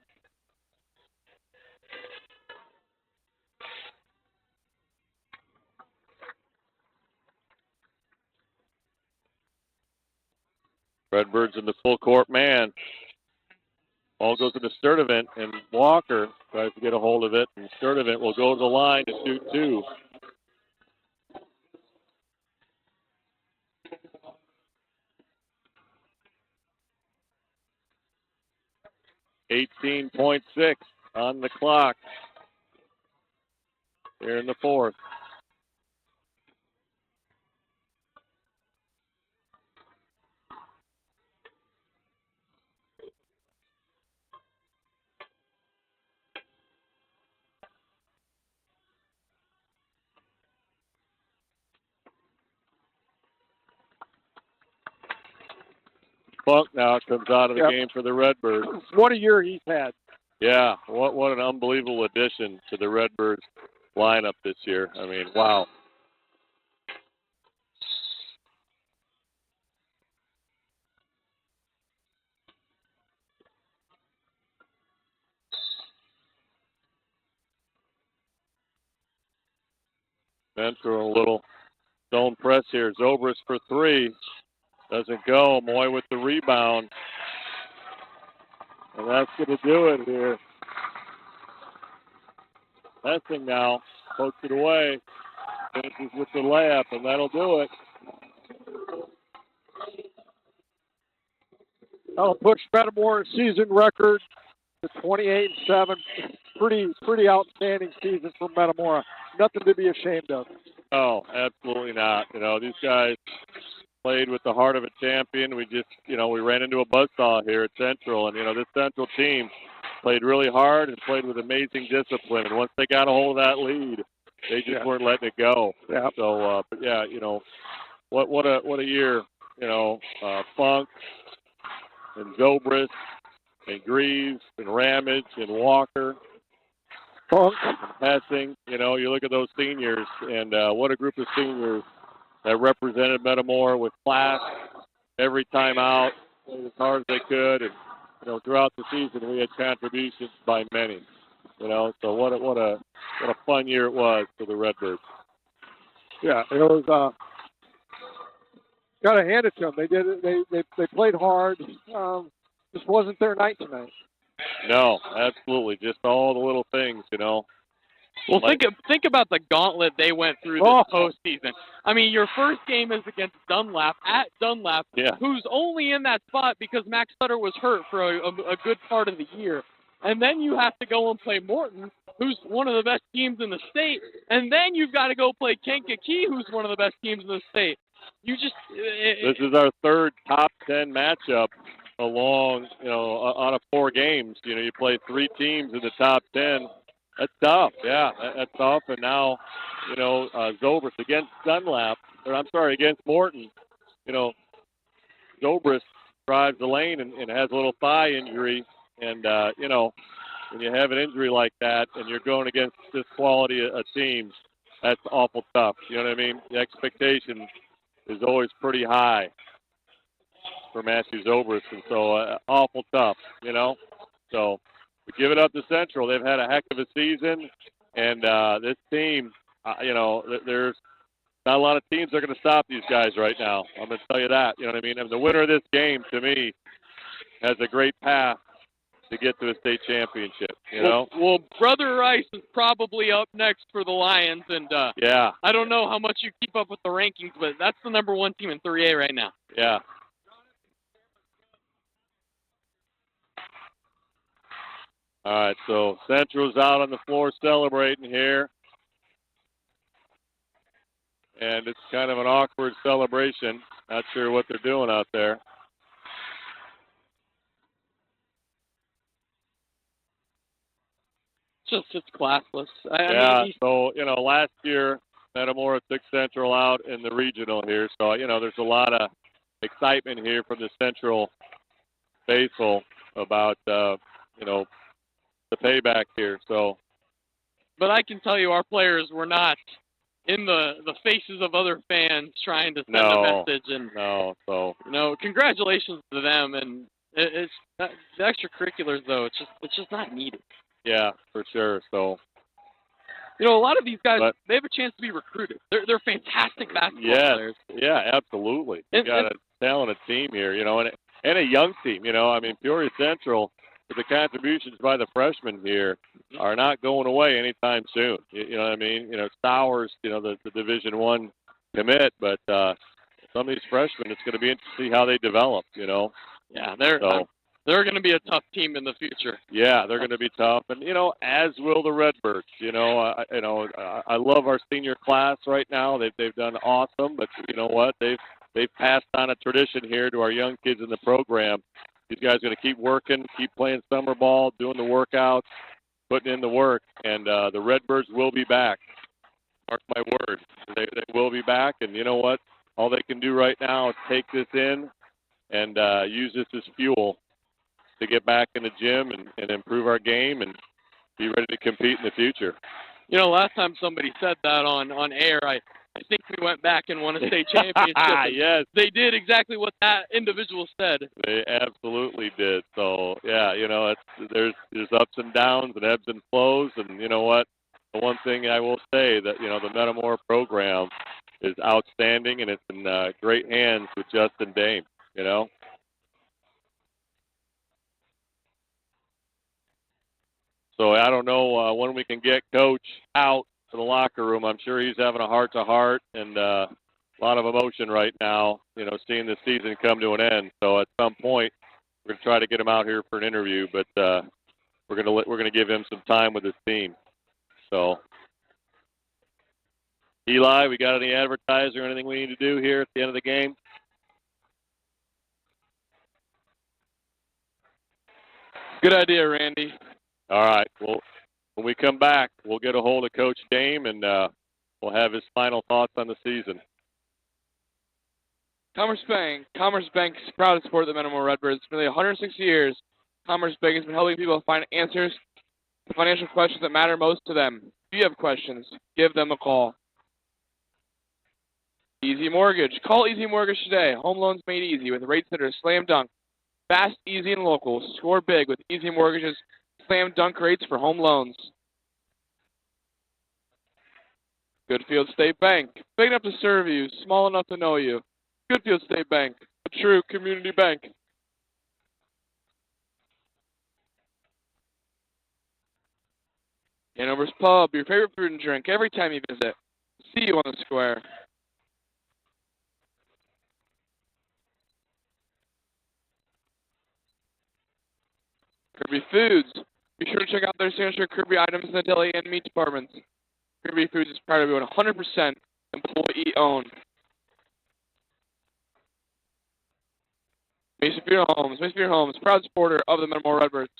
Redbirds in the full court man. Ball goes into Sturdivant, and Walker tries to get a hold of it, and Sturdivant will go to the line to shoot 2. .6 on the clock here in the fourth. Funk now comes out of the game for the Redbirds. What a year he's had. Yeah, what an unbelievable addition to the Redbirds lineup this year. I mean, wow. Central, a little zone press here. Zobrist for 3. Doesn't go. Moy with the rebound. And that's going to do it here. Messing now. Pokes it away. Finishes with the layup, and that'll do it. That'll push Metamora season record to 28-7. Pretty outstanding season for Metamora. Nothing to be ashamed of. Oh, absolutely not. These guys played with the heart of a champion. We just, we ran into a buzzsaw here at Central, and, this Central team played really hard and played with amazing discipline. And once they got a hold of that lead, they just weren't letting it go. Yeah. So, what a year. Funk and Zobrist and Greaves and Ramage and Walker. Funk. Passing, you look at those seniors, and what a group of seniors that represented Metamora with class every time out, played as hard as they could, and throughout the season we had contributions by many. So what a fun year it was for the Redbirds. Yeah, it was. Got to hand it to them. They did it. They played hard. Just wasn't their night tonight. No, absolutely. Just all the little things, Well, think about the gauntlet they went through this postseason. I mean, your first game is against Dunlap, at Dunlap, who's only in that spot because Max Sutter was hurt for a good part of the year. And then you have to go and play Morton, who's one of the best teams in the state. And then you've got to go play Kankakee, who's one of the best teams in the state. This is our third top 10 matchup along, out of 4 games. You play 3 teams in the top 10. That's tough. Yeah, that's tough. And now, Zobrist against Dunlap, against Morton. Zobrist drives the lane and has a little thigh injury. And, when you have an injury like that and you're going against this quality of teams, that's awful tough. You know what I mean? The expectation is always pretty high for Matthew Zobrist, and so awful tough, So we give it up to Central. They've had a heck of a season, and this team, there's not a lot of teams that are going to stop these guys right now. I'm going to tell you that. You know what I mean? And the winner of this game, to me, has a great path to get to a state championship, you know? Well, Brother Rice is probably up next for the Lions, and Yeah, I don't know how much you keep up with the rankings, but that's the number 1 team in 3A right now. yeah. All right, so Central's out on the floor celebrating here. And it's kind of an awkward celebration. Not sure what they're doing out there. It's classless. I mean, so, you know, last year, Metamora took Central out in the regional here. So, you know, there's a lot of excitement here from the Central faithful about, you know, the payback here. So, but I can tell you our players were not in the faces of other fans trying to send a message. And so you know, congratulations to them. And it's the extracurriculars though. It's just not needed. Yeah, for sure. So, you know, a lot of these guys, they have a chance to be recruited. They're fantastic basketball players. Yeah, absolutely. You got a talented team here, you know, and a young team. You know, I mean, Peoria Central, with the contributions by the freshmen here, are not going away anytime soon. You know what I mean? You know, Stowers, you know, the Division I commit, but some of these freshmen, it's going to be interesting to see how they develop. You know. Yeah, they're going to be a tough team in the future. Yeah, they're going to be tough, and you know, as will the Redbirds. You know, I love our senior class right now. They've done awesome, but you know what? They've passed on a tradition here to our young kids in the program. These guys are going to keep working, keep playing summer ball, doing the workouts, putting in the work, and the Redbirds will be back. Mark my word, they will be back. And you know what? All they can do right now is take this in and use this as fuel to get back in the gym and improve our game and be ready to compete in the future. You know, last time somebody said that on air, I think we went back and won a state championship. Yes. They did exactly what that individual said. They absolutely did. So, yeah, you know, there's ups and downs and ebbs and flows. And you know what? The one thing I will say that, you know, the Metamora program is outstanding, and it's in great hands with Justin Dame, you know. So I don't know when we can get Coach out to the locker room. I'm sure he's having a heart-to-heart and a lot of emotion right now, you know, seeing the season come to an end. So at some point, we're going to try to get him out here for an interview, but we're going to give him some time with his team. So, Eli, we got any advertising or anything we need to do here at the end of the game? Good idea, Randy. All right. Well, when we come back, we'll get a hold of Coach Dame, and we'll have his final thoughts on the season. Commerce Bank is proud to support the Metamora Redbirds. For nearly 160 years, Commerce Bank has been helping people find answers to financial questions that matter most to them. If you have questions, give them a call. Easy Mortgage. Call Easy Mortgage today. Home loans made easy with rates that are slam dunk. Fast, easy, and local. Score big with Easy Mortgage's slam dunk rates for home loans. Goodfield State Bank. Big enough to serve you, small enough to know you. Goodfield State Bank, a true community bank. Hanover's Pub, your favorite food and drink every time you visit. See you on the square. Kirby Foods. Be sure to check out their signature Kirby items in the deli and meat departments. Kirby Foods is proud to be 100% employee-owned. Mason Fear Homes. Mason Fear Homes, proud supporter of the Metamora Redbirds.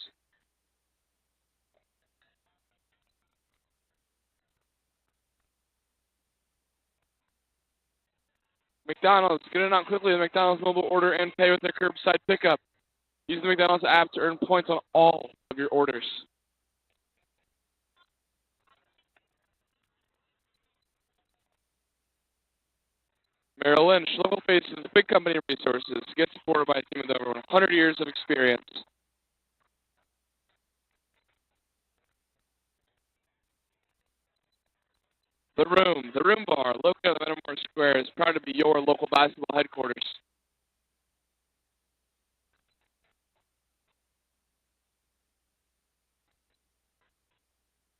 McDonald's. Get it out quickly with McDonald's mobile order and pay with their curbside pickup. Use the McDonald's app to earn points on all of your orders. Merrill Lynch, local faces, big company resources. Get supported by a team with over 100 years of experience. The Room Bar, located at Metamora Square, is proud to be your local basketball headquarters.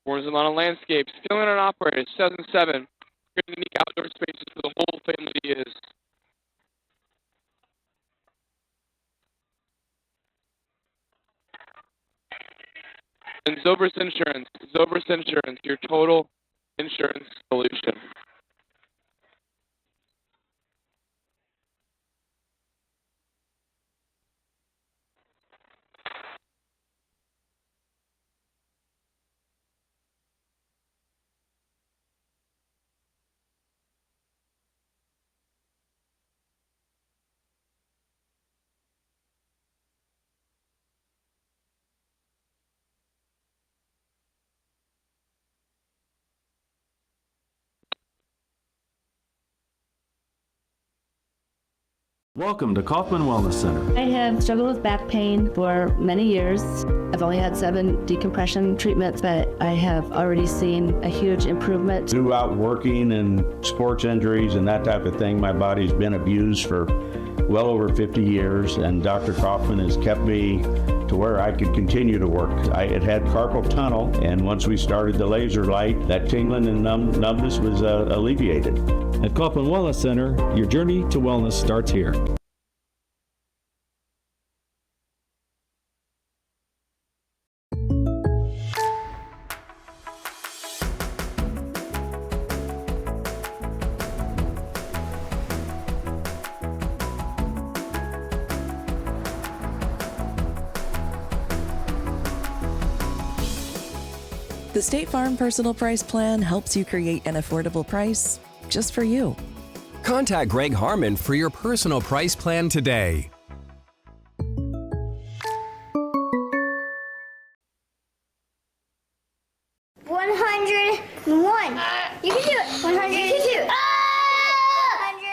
Tourism on landscapes, filling on operators, 7-7. Unique outdoor spaces for the whole family to use. And Zobrist Insurance, your total insurance solution. Welcome to Kaufman Wellness Center. I have struggled with back pain for many years. I've only had 7 decompression treatments, but I have already seen a huge improvement. Throughout working and sports injuries and that type of thing, my body's been abused for well over 50 years, and Dr. Kaufman has kept me to where I could continue to work. I had had carpal tunnel, and once we started the laser light, that tingling and numbness was alleviated. At Kaufman Wellness Center, your journey to wellness starts here. The State Farm Personal Price Plan helps you create an affordable price just for you. Contact Greg Harmon for your personal price plan today. 101. You can do it. 100. You can do it.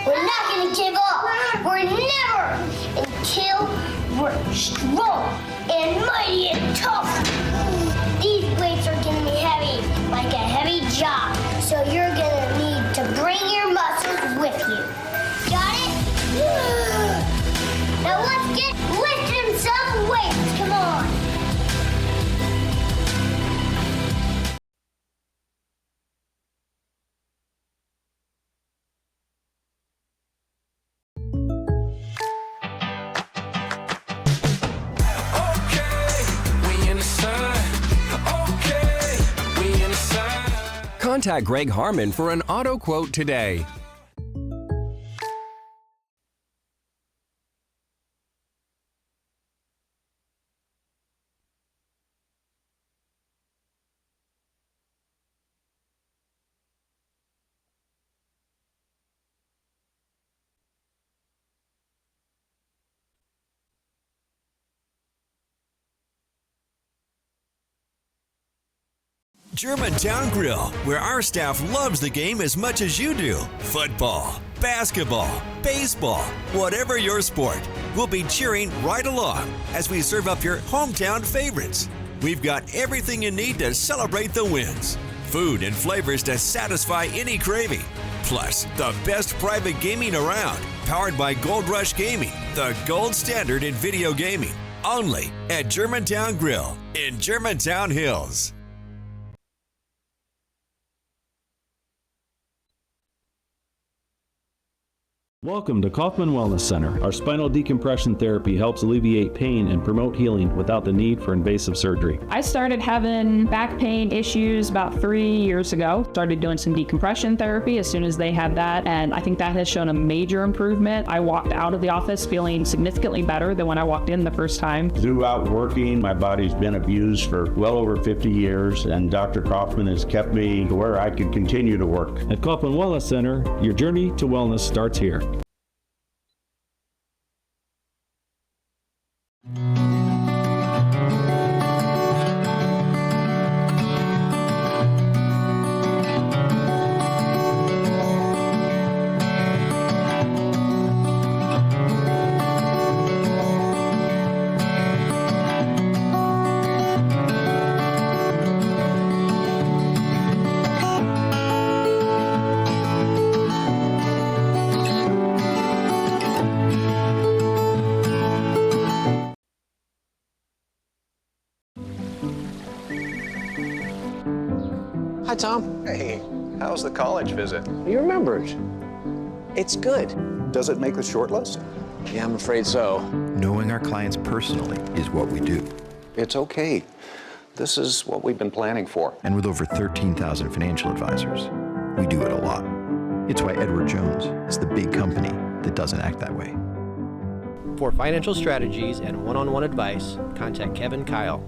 We're not going to give up. We're never until we're strong and mighty and tough. These weights are going to be heavy, like a heavy job. So you're going to need to bring your muscles with you. Got it? Now let's get lifting some weights. Come on. Contact Greg Harmon for an auto quote today. Germantown Grill, where our staff loves the game as much as you do. Football, basketball, baseball, whatever your sport, we'll be cheering right along as we serve up your hometown favorites. We've got everything you need to celebrate the wins. Food and flavors to satisfy any craving. Plus, the best private gaming around, powered by Gold Rush Gaming, the gold standard in video gaming. Only at Germantown Grill in Germantown Hills. Welcome to Kaufman Wellness Center. Our spinal decompression therapy helps alleviate pain and promote healing without the need for invasive surgery. I started having back pain issues about 3 years ago. Started doing some decompression therapy as soon as they had that, and I think that has shown a major improvement. I walked out of the office feeling significantly better than when I walked in the first time. Throughout working, my body's been abused for well over 50 years, and Dr. Kaufman has kept me to where I could continue to work. At Kaufman Wellness Center, your journey to wellness starts here. Tom. Hey, how's the college visit? You remembered. It's good. Does it make the short list? Yeah, I'm afraid so. Knowing our clients personally is what we do. It's okay. This is what we've been planning for. And with over 13,000 financial advisors, we do it a lot. It's why Edward Jones is the big company that doesn't act that way. For financial strategies and one-on-one advice, contact Kevin Kyle.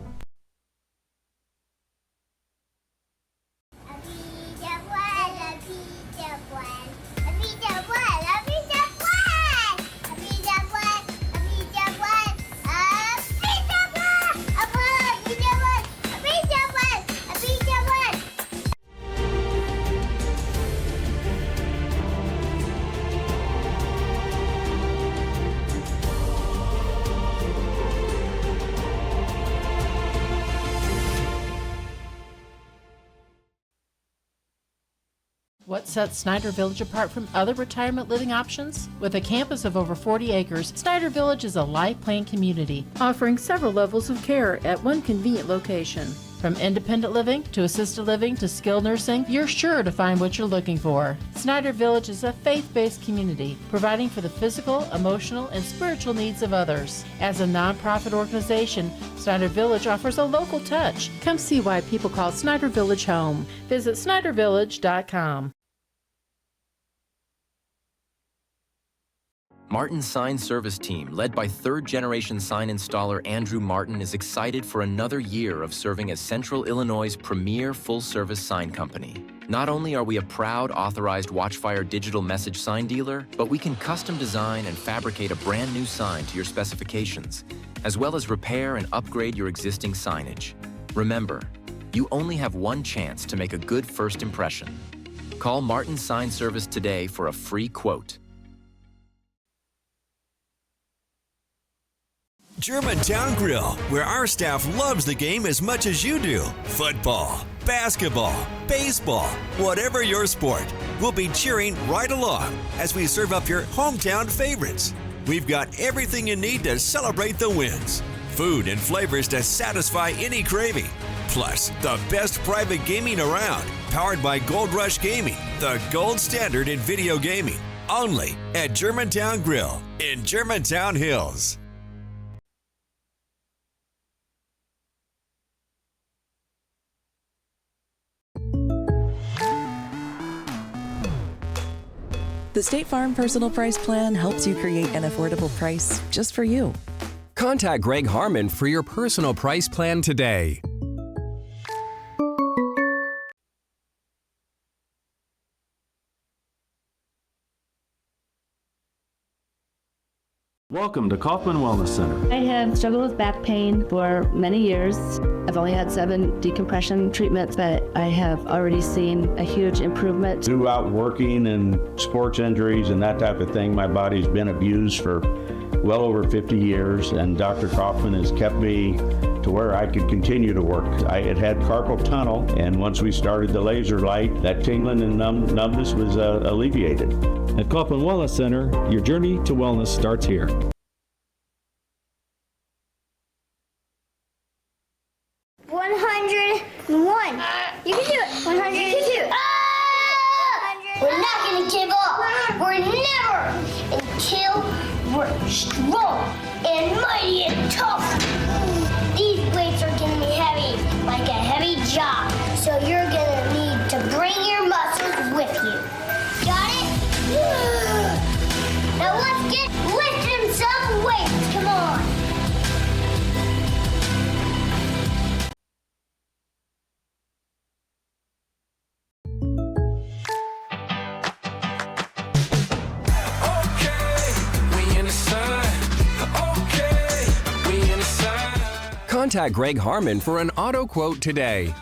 What sets Snyder Village apart from other retirement living options? With a campus of over 40 acres, Snyder Village is a life plan community, offering several levels of care at one convenient location. From independent living to assisted living to skilled nursing, you're sure to find what you're looking for. Snyder Village is a faith-based community, providing for the physical, emotional, and spiritual needs of others. As a nonprofit organization, Snyder Village offers a local touch. Come see why people call Snyder Village home. Visit SnyderVillage.com. Martin's sign service team, led by third-generation sign installer Andrew Martin, is excited for another year of serving as Central Illinois' premier full-service sign company. Not only are we a proud authorized Watchfire digital message sign dealer, but we can custom design and fabricate a brand new sign to your specifications, as well as repair and upgrade your existing signage. Remember, you only have one chance to make a good first impression. Call Martin Sign Service today for a free quote. Germantown Grill, where our staff loves the game as much as you do. Football, basketball, baseball, whatever your sport, we'll be cheering right along as we serve up your hometown favorites. We've got everything you need to celebrate the wins. Food and flavors to satisfy any craving. Plus, the best private gaming around, powered by Gold Rush Gaming, the gold standard in video gaming. Only at Germantown Grill in Germantown Hills. The State Farm Personal Price Plan helps you create an affordable price just for you. Contact Greg Harmon for your personal price plan today. Welcome to Kaufman Wellness Center. I have struggled with back pain for many years. I've only had 7 decompression treatments, but I have already seen a huge improvement. Throughout working and sports injuries and that type of thing, my body's been abused for well over 50 years, and Dr. Kaufman has kept me to where I could continue to work. I had carpal tunnel, and once we started the laser light, that tingling and numbness was alleviated. At Kaufman Wellness Center, your journey to wellness starts here. You can do it. 100. You can do it. We're not going to give up. We're never until we're strong and mighty and tough. These weights are going to be heavy, like a heavy job. So you're going to need to bring your muscles with you. Got it? Now let's get lifting some weights. Come on. Contact Greg Harmon for an auto quote today.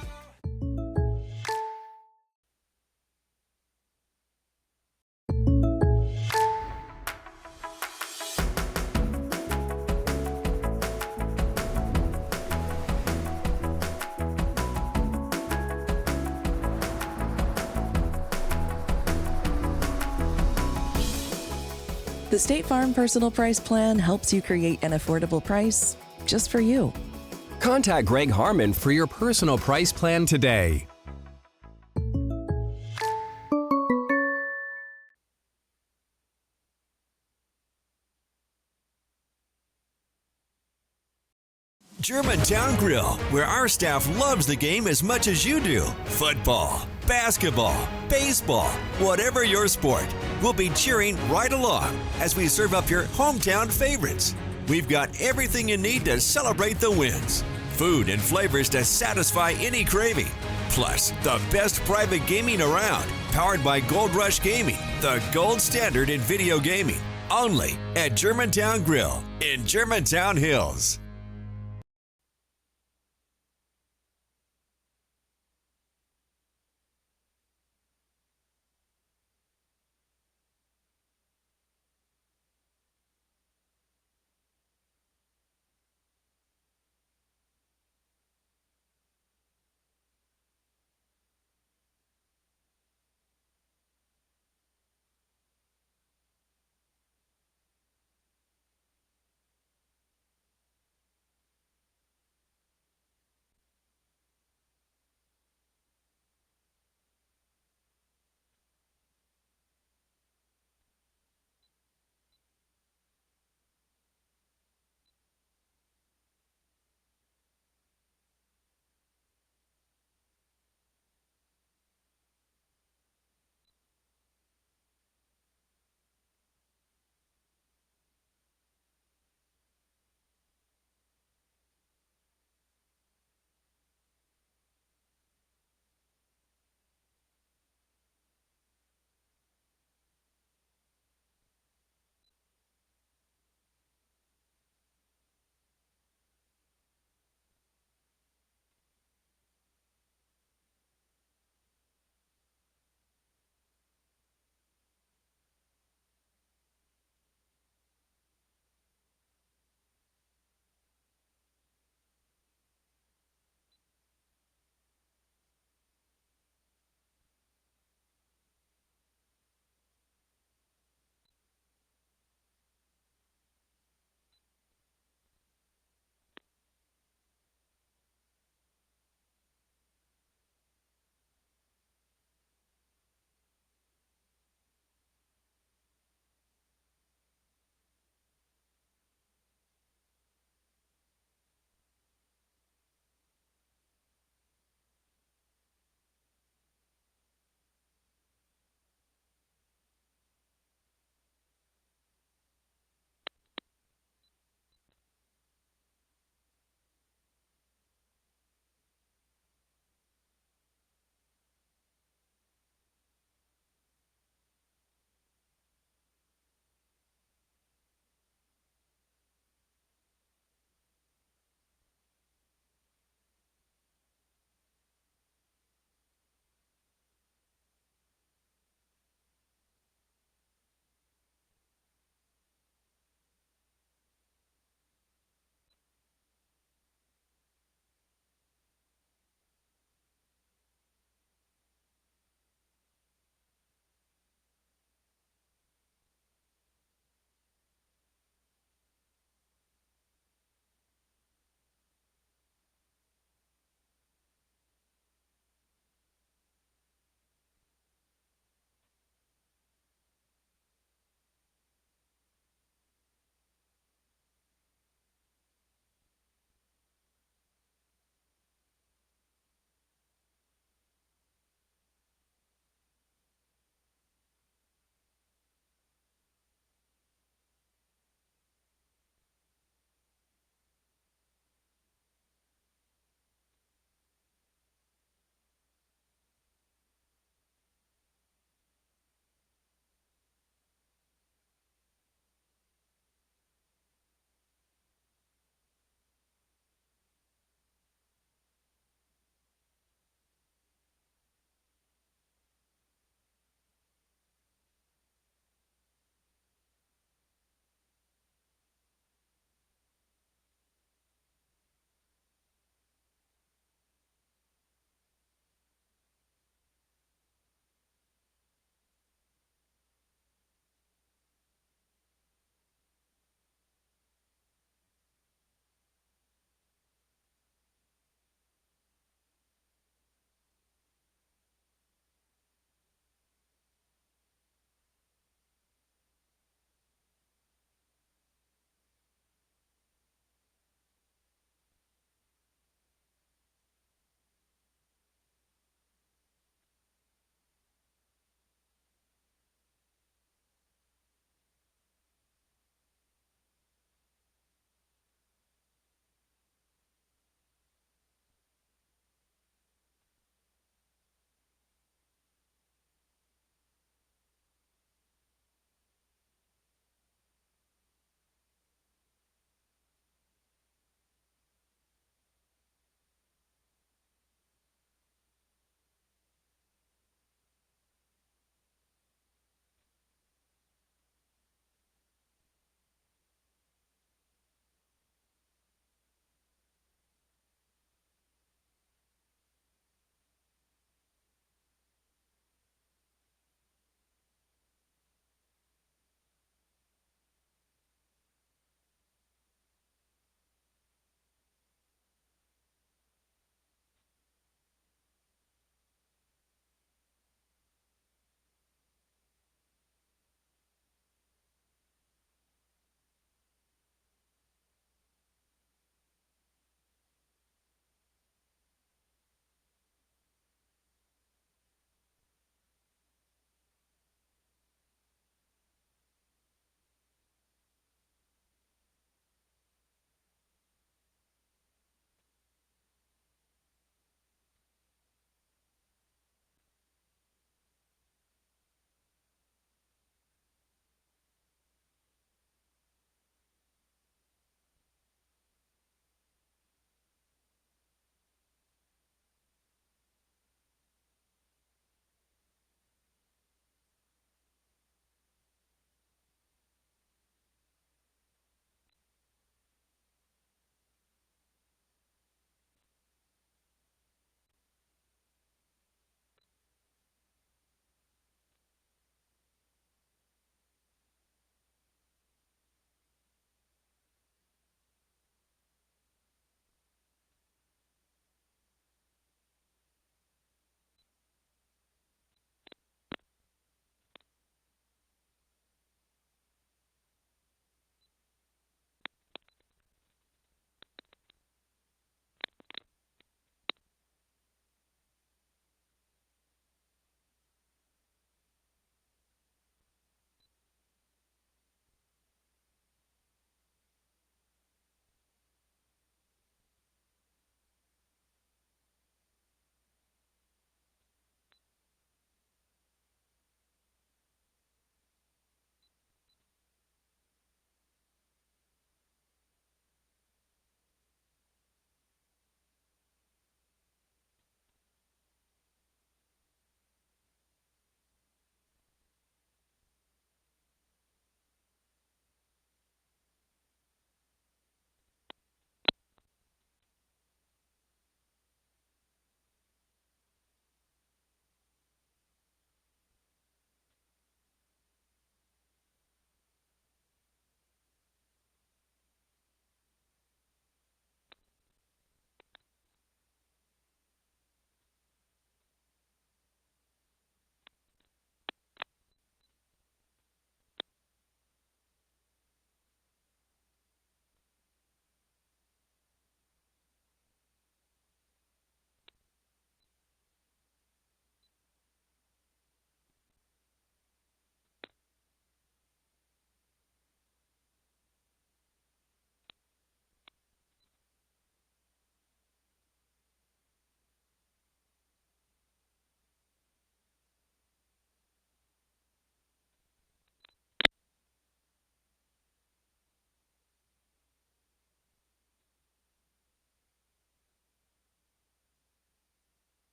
The State Farm Personal Price Plan helps you create an affordable price just for you. Contact Greg Harmon for your personal price plan today. Germantown Grill, where our staff loves the game as much as you do. Football, basketball, baseball, whatever your sport, we'll be cheering right along as we serve up your hometown favorites. We've got everything you need to celebrate the wins. Food and flavors to satisfy any craving. Plus, the best private gaming around, powered by Gold Rush Gaming, the gold standard in video gaming. Only at Germantown Grill in Germantown Hills.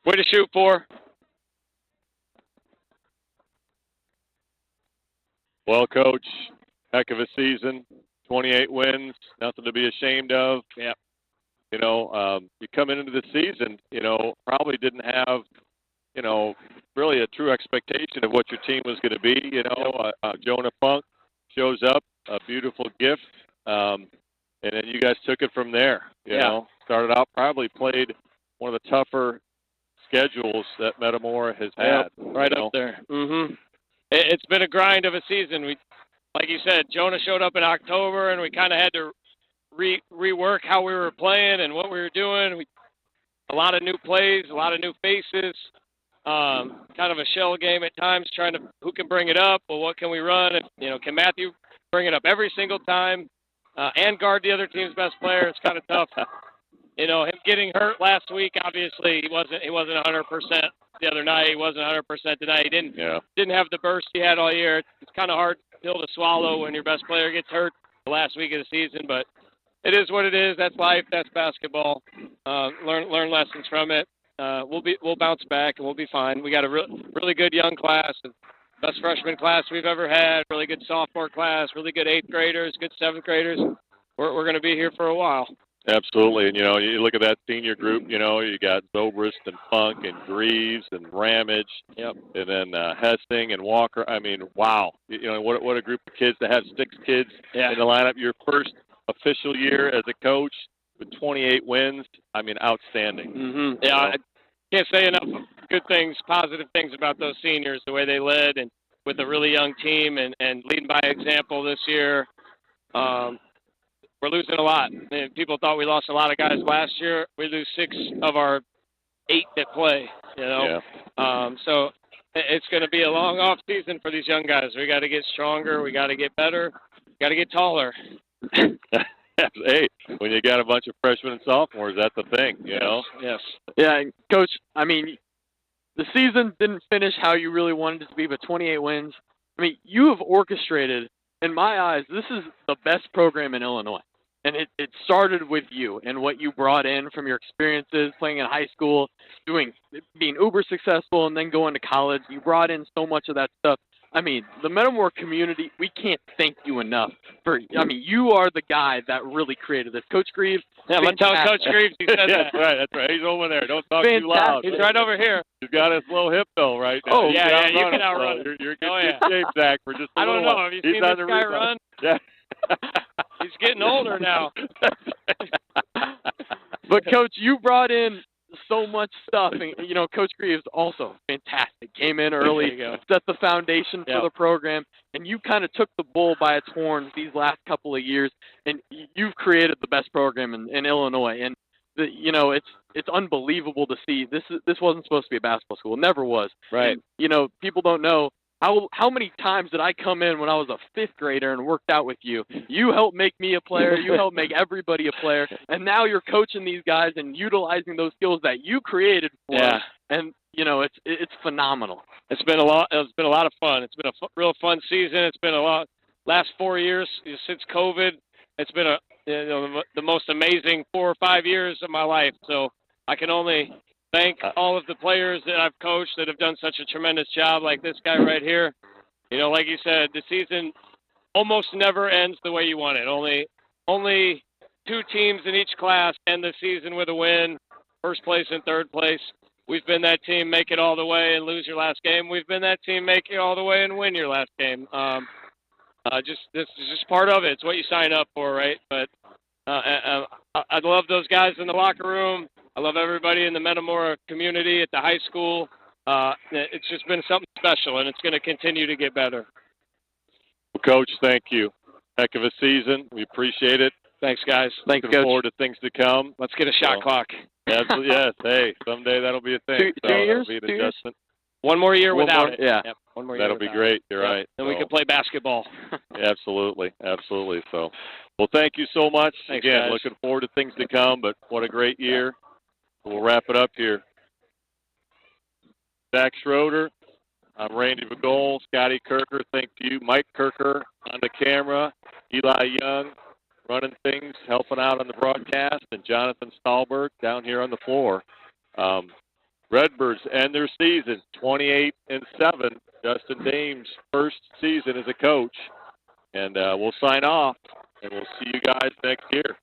Way to shoot, 4. Well, Coach, heck of a season. 28 wins, nothing to be ashamed of. Yeah. You know, you come into the season, you know, probably didn't have, you know, really a true expectation of what your team was going to be. You know, Jonah Funk shows up, a beautiful gift, and then you guys took it from there. You know, started out, probably played one of the tougher schedules that Metamora has had. Right up there. Mm-hmm. It's been a grind of a season. We, like you said, Jonah showed up in October, and we kind of had to rework how we were playing and what we were doing. A lot of new plays, a lot of new faces, kind of a shell game at times, trying to who can bring it up, well, what can we run? And, you know, can Matthew bring it up every single time and guard the other team's best player? It's kind of tough. You know, him getting hurt last week, obviously he wasn't 100% the other night. He wasn't 100% tonight. He didn't have the burst he had all year. It's kind of hard pill to swallow when your best player gets hurt the last week of the season, but it is what it is. That's life. That's basketball. Learn lessons from it. We'll bounce back and we'll be fine. We got a really good young class, best freshman class we've ever had. Really good sophomore class. Really good 8th graders. Good 7th graders. We're going to be here for a while. Absolutely. And, you know, you look at that senior group, you know, you got Zobrist and Funk and Greaves and Ramage. Yep. And then Hessing and Walker. I mean, wow. You know, what a group of kids to have 6 kids in the lineup. Your first official year as a coach with 28 wins. I mean, outstanding. Mm-hmm. Yeah, I can't say enough good things, positive things about those seniors, the way they led and with a really young team and leading by example this year. We're losing a lot. I mean, people thought we lost a lot of guys last year. We lose 6 of our 8 that play, you know. Yeah. So it's going to be a long off season for these young guys. We got to get stronger. We got to get better. Got to get taller. Hey, when you got a bunch of freshmen and sophomores, that's the thing, you know? Yes. Yeah, Coach, I mean, the season didn't finish how you really wanted it to be, but 28 wins. I mean, you have orchestrated, in my eyes, this is the best program in Illinois. And it started with you and what you brought in from your experiences playing in high school, being uber successful, and then going to college. You brought in so much of that stuff. I mean, the Metamora community, we can't thank you enough for. I mean, you are the guy that really created this. Coach Greaves. Yeah, let's tell Coach Greaves he said that. That's right. He's over there. Don't talk too loud. He's right over here. He's got his little hip though, right now. Oh, yeah, you can outrun him. You're in good shape, Zach, for just a I little don't know. while. Have you seen this guy run? Yeah. He's getting older now. But, Coach, you brought in so much stuff. And, you know, Coach Greaves also fantastic. Came in early, set the foundation for the program, and you kind of took the bull by its horns these last couple of years, and you've created the best program in Illinois. And, you know, it's unbelievable to see. This wasn't supposed to be a basketball school. It never was. Right. And, you know, people don't know. How many times did I come in when I was a 5th grader and worked out with you? You helped make me a player. You helped make everybody a player. And now you're coaching these guys and utilizing those skills that you created for them. And, you know, it's phenomenal. It's been a lot of fun. It's been a real fun season. It's been a lot. Last 4 years since COVID, it's been the most amazing 4 or 5 years of my life. So I can only thank all of the players that I've coached that have done such a tremendous job, like this guy right here. You know, like you said, the season almost never ends the way you want it. Only 2 teams in each class end the season with a win, first place and third place. We've been that team, make it all the way and lose your last game. We've been that team, make it all the way and win your last game. This is just part of it. It's what you sign up for, right? But I love those guys in the locker room. I love everybody in the Metamora community at the high school. It's just been something special, and it's going to continue to get better. Well, Coach, thank you. Heck of a season. We appreciate it. Thanks, guys. Thanks, Looking forward to things to come. Let's get a shot clock. Absolutely, yes. Hey, someday that'll be a thing. Two years? That'll be an adjustment. One more year without it. Yeah. Yep. One more year That'll be without great. it. You're right. Then we can play basketball. Absolutely. So, well, thank you so much. Thanks, Again, guys. looking forward to things to come, but what a great year. We'll wrap it up here. Zach Schroeder. I'm Randy Vigol, Scotty Kirker. Thank you. Mike Kirker on the camera. Eli Young running things, helping out on the broadcast, and Jonathan Stahlberg down here on the floor. Redbirds end their season 28-7. Justin Dame's first season as a coach. And we'll sign off, and we'll see you guys next year.